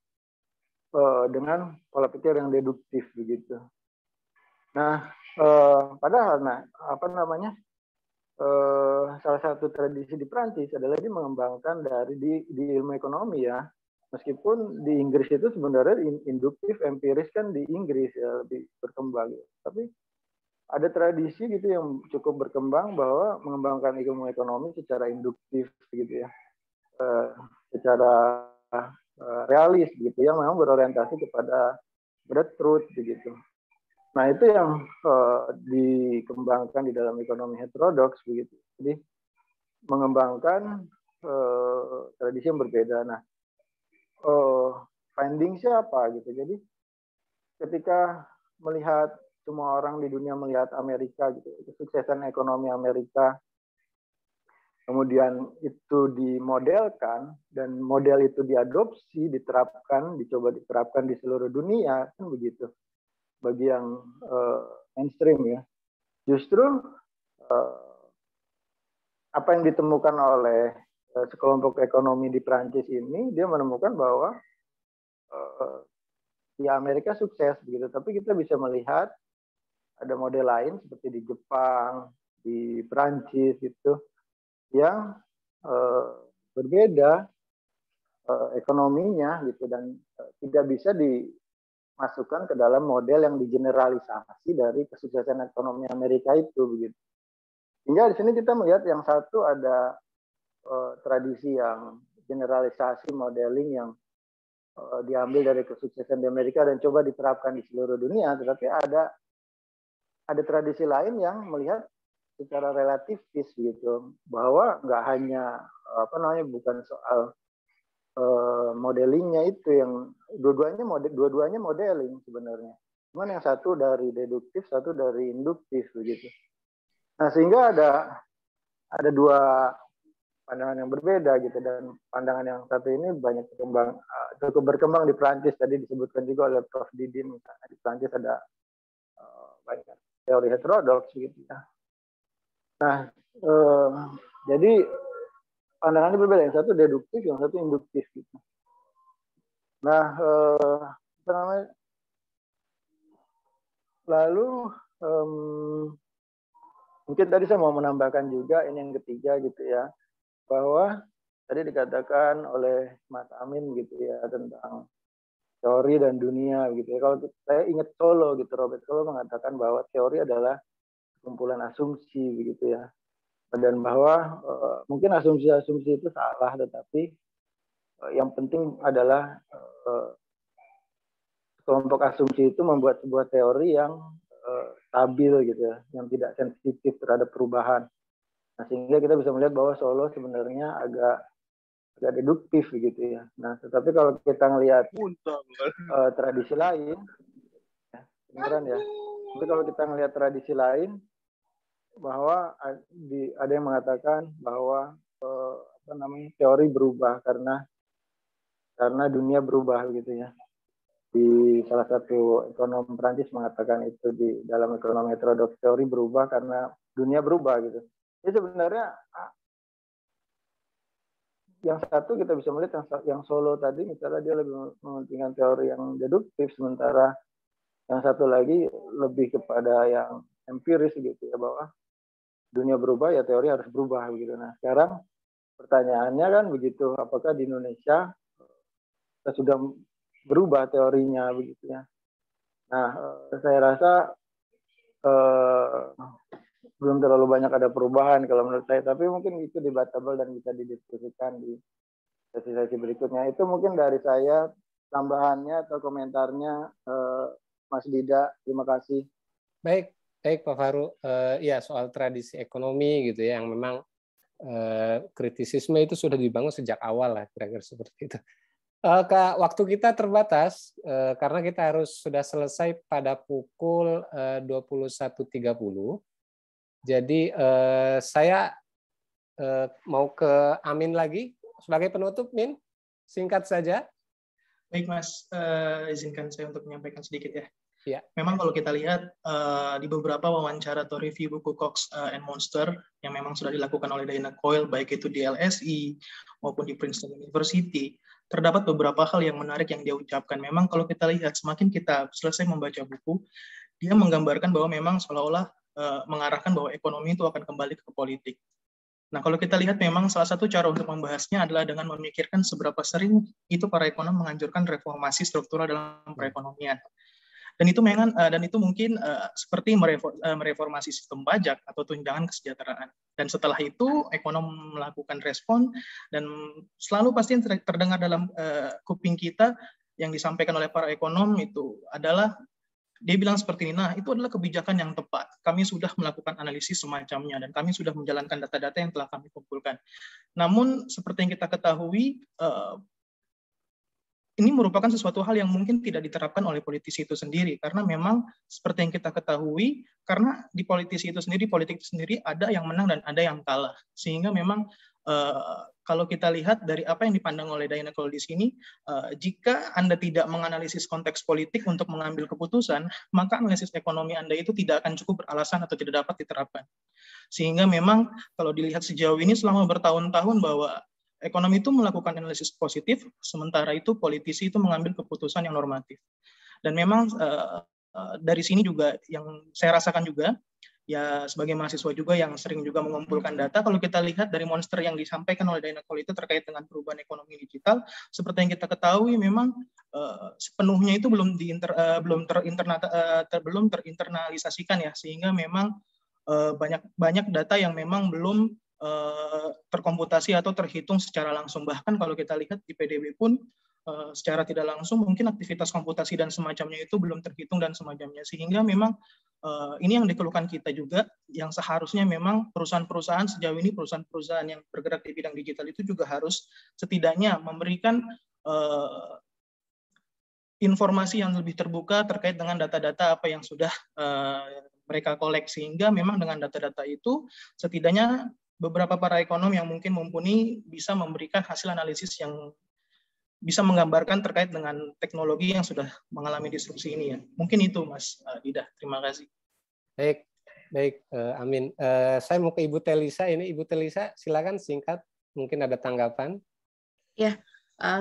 dengan pola pikir yang deduktif begitu. Nah, padahal salah satu tradisi di Prancis adalah dia mengembangkan dari di ilmu ekonomi ya. Meskipun di Inggris itu sebenarnya induktif, empiris kan di Inggris ya, lebih berkembang. Ya. Tapi ada tradisi gitu yang cukup berkembang bahwa mengembangkan ilmu ekonomi secara induktif gitu ya, secara realis gitu, yang memang berorientasi kepada truth begitu. Nah itu yang dikembangkan di dalam ekonomi heterodoks begitu. Jadi mengembangkan tradisi yang berbeda. Nah finding-nya apa gitu. Jadi ketika melihat semua orang di dunia melihat Amerika gitu, kesuksesan ekonomi Amerika, kemudian itu dimodelkan dan model itu diadopsi, dicoba diterapkan di seluruh dunia kan begitu. Bagi yang mainstream ya, justru apa yang ditemukan oleh sekelompok ekonomi di Prancis ini, dia menemukan bahwa ya Amerika sukses begitu, tapi kita bisa melihat ada model lain seperti di Jepang, di Prancis itu yang berbeda ekonominya gitu, dan tidak bisa dimasukkan ke dalam model yang digeneralisasi dari kesuksesan ekonomi Amerika itu begitu. Hingga di sini kita melihat yang satu ada tradisi yang generalisasi modeling yang diambil dari kesuksesan di Amerika dan coba diterapkan di seluruh dunia, tetapi ada tradisi lain yang melihat secara relativis gitu, bahwa nggak hanya bukan soal modelingnya itu yang dua-duanya modeling sebenarnya. Cuman yang satu dari deduktif, satu dari induktif begitu. Nah, sehingga ada dua pandangan yang berbeda gitu, dan pandangan yang satu ini cukup berkembang di Prancis, tadi disebutkan juga oleh Prof. Didin, misalnya di Prancis ada banyak teori heterodoks gitu ya. Nah, jadi pandangannya berbeda, yang satu deduktif, yang satu induktif gitu. Nah, lalu mungkin tadi saya mau menambahkan juga ini yang ketiga gitu ya, bahwa tadi dikatakan oleh Mas Amin gitu ya tentang teori dan dunia gitu ya. Kalau saya ingat Solow gitu, Robert Solow mengatakan bahwa teori adalah kumpulan asumsi begitu ya, dan bahwa mungkin asumsi-asumsi itu salah, tetapi yang penting adalah kelompok asumsi itu membuat sebuah teori yang stabil gitu ya, yang tidak sensitif terhadap perubahan. Nah, sehingga kita bisa melihat bahwa Solow sebenarnya agak deduktif begitu ya. Nah, tetapi kalau kita melihat tradisi lain, beneran ya. Tapi kalau kita melihat tradisi lain, bahwa ada yang mengatakan bahwa teori berubah karena dunia berubah gitu ya. Di salah satu ekonom Prancis mengatakan itu di dalam ekonomi heterodoks, teori berubah karena dunia berubah gitu. Jadi sebenarnya yang satu kita bisa melihat yang Solow tadi misalnya dia lebih mementingkan teori yang deduktif, sementara yang satu lagi lebih kepada yang empiris gitu ya, bahwa dunia berubah ya teori harus berubah begitu. Nah, sekarang pertanyaannya kan begitu, apakah di Indonesia kita sudah berubah teorinya begitu ya. Nah, saya rasa belum terlalu banyak ada perubahan kalau menurut saya, tapi mungkin itu debatable dan bisa didiskusikan di sesi-sesi berikutnya. Itu mungkin dari saya tambahannya atau komentarnya, Mas Dida. Terima kasih. Baik Pak Faru. Ya, soal tradisi ekonomi gitu ya, yang memang kritisisme itu sudah dibangun sejak awal lah, kira-kira seperti itu. Waktu kita terbatas karena kita harus sudah selesai pada pukul 21.30. Jadi saya mau ke Amin lagi sebagai penutup. Min, singkat saja. Baik Mas, izinkan saya untuk menyampaikan sedikit ya. Ya. Memang kalau kita lihat di beberapa wawancara atau review buku Cox and Monster yang memang sudah dilakukan oleh Diana Coyle, baik itu di LSI maupun di Princeton University, terdapat beberapa hal yang menarik yang dia ucapkan. Memang kalau kita lihat, semakin kita selesai membaca buku, dia menggambarkan bahwa memang seolah-olah mengarahkan bahwa ekonomi itu akan kembali ke politik. Nah, kalau kita lihat memang salah satu cara untuk membahasnya adalah dengan memikirkan seberapa sering itu para ekonom menganjurkan reformasi struktural dalam perekonomian. Dan itu mungkin seperti mereformasi sistem pajak atau tunjangan kesejahteraan. Dan setelah itu ekonom melakukan respon, dan selalu pasti terdengar dalam kuping kita yang disampaikan oleh para ekonom itu adalah, dia bilang seperti ini, nah itu adalah kebijakan yang tepat. Kami sudah melakukan analisis semacamnya dan kami sudah menjalankan data-data yang telah kami kumpulkan. Namun seperti yang kita ketahui, ini merupakan sesuatu hal yang mungkin tidak diterapkan oleh politisi itu sendiri, karena memang seperti yang kita ketahui, karena di politik itu sendiri ada yang menang dan ada yang kalah, sehingga memang kalau kita lihat dari apa yang dipandang oleh Diana Coyle di sini, jika Anda tidak menganalisis konteks politik untuk mengambil keputusan, maka analisis ekonomi Anda itu tidak akan cukup beralasan atau tidak dapat diterapkan. Sehingga memang kalau dilihat sejauh ini selama bertahun-tahun bahwa ekonomi itu melakukan analisis positif, sementara itu politisi itu mengambil keputusan yang normatif. Dan memang dari sini juga yang saya rasakan juga, ya sebagai mahasiswa juga yang sering juga mengumpulkan data, kalau kita lihat dari monster yang disampaikan oleh Dynacol itu terkait dengan perubahan ekonomi digital, seperti yang kita ketahui memang sepenuhnya itu belum terinternalisasikan ya, sehingga memang banyak data yang memang belum terkomputasi atau terhitung secara langsung. Bahkan kalau kita lihat di PDB pun secara tidak langsung mungkin aktivitas komputasi dan semacamnya itu belum terhitung dan semacamnya, sehingga memang ini yang dikeluhkan kita juga, yang seharusnya memang perusahaan-perusahaan sejauh ini, perusahaan-perusahaan yang bergerak di bidang digital itu juga harus setidaknya memberikan informasi yang lebih terbuka terkait dengan data-data apa yang sudah mereka koleksi, sehingga memang dengan data-data itu setidaknya beberapa para ekonom yang mungkin mumpuni bisa memberikan hasil analisis yang bisa menggambarkan terkait dengan teknologi yang sudah mengalami disrupsi ini ya. Mungkin itu Mas Didah. Terima kasih. Baik, Amin. Saya mau ke Ibu Telisa. Ini Ibu Telisa, silakan singkat. Mungkin ada tanggapan. Ya,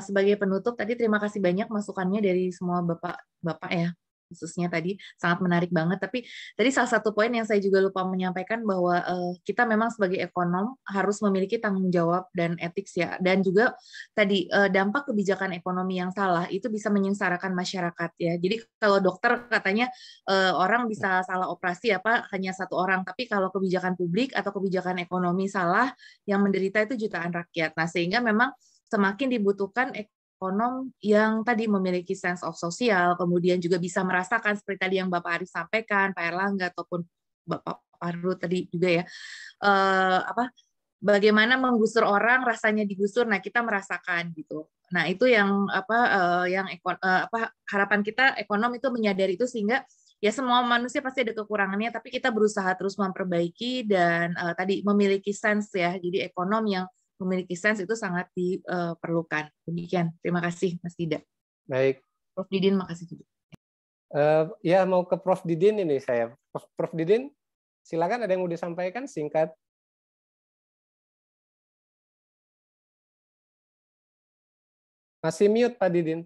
sebagai penutup tadi terima kasih banyak masukannya dari semua bapak ya. Khususnya tadi sangat menarik banget, tapi tadi salah satu poin yang saya juga lupa menyampaikan bahwa kita memang sebagai ekonom harus memiliki tanggung jawab dan etik ya, dan juga tadi dampak kebijakan ekonomi yang salah itu bisa menyengsarakan masyarakat ya. Jadi kalau dokter katanya orang bisa salah operasi hanya satu orang, tapi kalau kebijakan publik atau kebijakan ekonomi salah, yang menderita itu jutaan rakyat. Nah, sehingga memang semakin dibutuhkan ekonom yang tadi memiliki sense of sosial, kemudian juga bisa merasakan seperti tadi yang Bapak Arif sampaikan, Pak Erlangga ataupun Bapak Farud tadi juga ya, bagaimana menggusur orang rasanya digusur. Nah, kita merasakan gitu. Nah, itu yang harapan kita ekonom itu menyadari itu, sehingga ya semua manusia pasti ada kekurangannya, tapi kita berusaha terus memperbaiki dan tadi memiliki sense ya. Jadi ekonom yang memiliki sense itu sangat diperlukan. Demikian. Terima kasih, Mas Dida. Baik. Prof. Didin, makasih juga. Ya, mau ke Prof. Didin ini saya. Prof. Didin, silakan, ada yang mau disampaikan singkat. Masih mute, Pak Didin.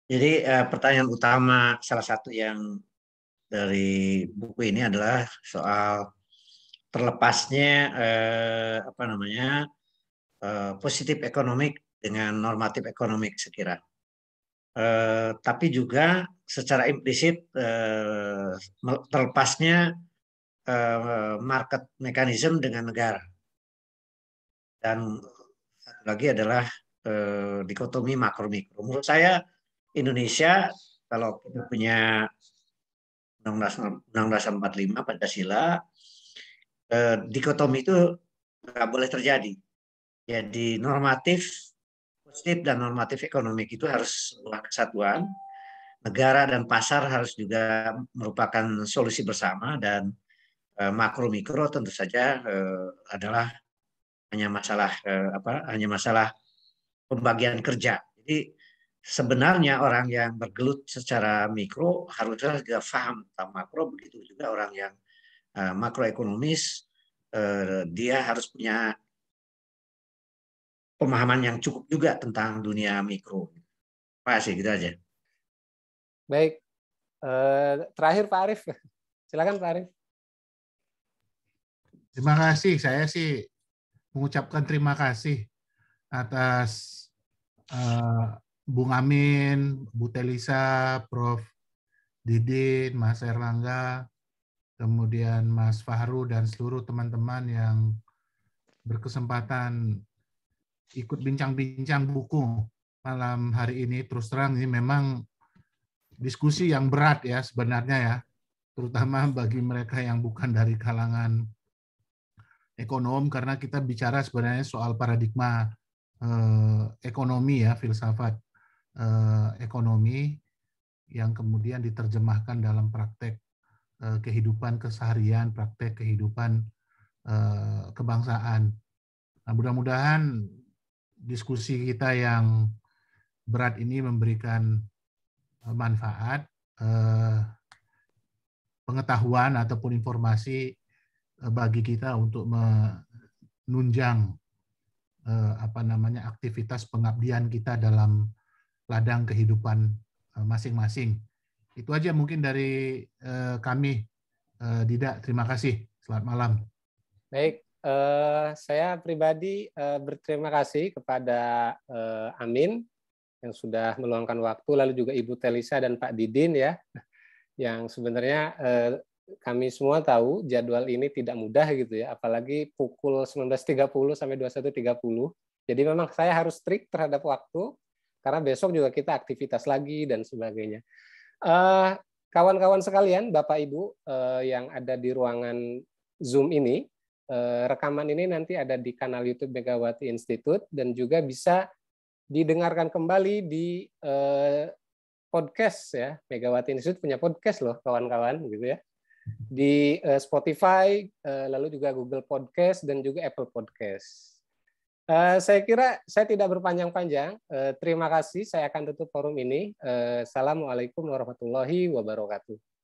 Jadi pertanyaan utama salah satu yang dari buku ini adalah soal terlepasnya positif ekonomik dengan normatif ekonomik sekira. Tapi juga secara implisit terlepasnya market mechanism dengan negara. Dan satu lagi adalah dikotomi makro-mikro. Menurut saya Indonesia, kalau kita punya Undang-Undang Dasar 45 Pancasila, dikotomi itu nggak boleh terjadi. Jadi normatif positif dan normatif ekonomik itu harus sebuah kesatuan. Negara dan pasar harus juga merupakan solusi bersama, dan makro mikro tentu saja adalah hanya masalah pembagian kerja. Jadi sebenarnya orang yang bergelut secara mikro harusnya juga paham tentang makro, begitu juga orang yang makroekonomis, dia harus punya pemahaman yang cukup juga tentang dunia mikro. Terima kasih, gitu aja. Baik, terakhir Pak Arif, silakan Pak Arif. Terima kasih, saya sih mengucapkan terima kasih atas Bung Amin, Bu Telisa, Prof. Didin, Mas Erlangga, kemudian Mas Fahru, dan seluruh teman-teman yang berkesempatan ikut bincang-bincang buku malam hari ini. Terus terang ini memang diskusi yang berat ya sebenarnya ya, terutama bagi mereka yang bukan dari kalangan ekonom, karena kita bicara sebenarnya soal paradigma ekonomi ya, filsafat ekonomi yang kemudian diterjemahkan dalam praktek kehidupan keseharian, praktek kehidupan kebangsaan. Nah, mudah-mudahan diskusi kita yang berat ini memberikan manfaat, pengetahuan ataupun informasi bagi kita untuk menunjang aktivitas pengabdian kita dalam ladang kehidupan masing-masing. Itu aja mungkin dari kami. Dida, terima kasih. Selamat malam. Baik, saya pribadi berterima kasih kepada Amin yang sudah meluangkan waktu, lalu juga Ibu Telisa dan Pak Didin ya, yang sebenarnya kami semua tahu jadwal ini tidak mudah gitu ya, apalagi pukul 19.30 sampai 21.30. Jadi memang saya harus strict terhadap waktu, karena besok juga kita aktivitas lagi dan sebagainya. Kawan-kawan sekalian, Bapak Ibu yang ada di ruangan Zoom ini, rekaman ini nanti ada di kanal YouTube Megawati Institute dan juga bisa didengarkan kembali di podcast ya. Megawati Institute punya podcast loh kawan-kawan gitu ya. Di Spotify, lalu juga Google Podcast dan juga Apple Podcast. Saya kira saya tidak berpanjang-panjang. Terima kasih. Saya akan tutup forum ini. Assalamualaikum warahmatullahi wabarakatuh.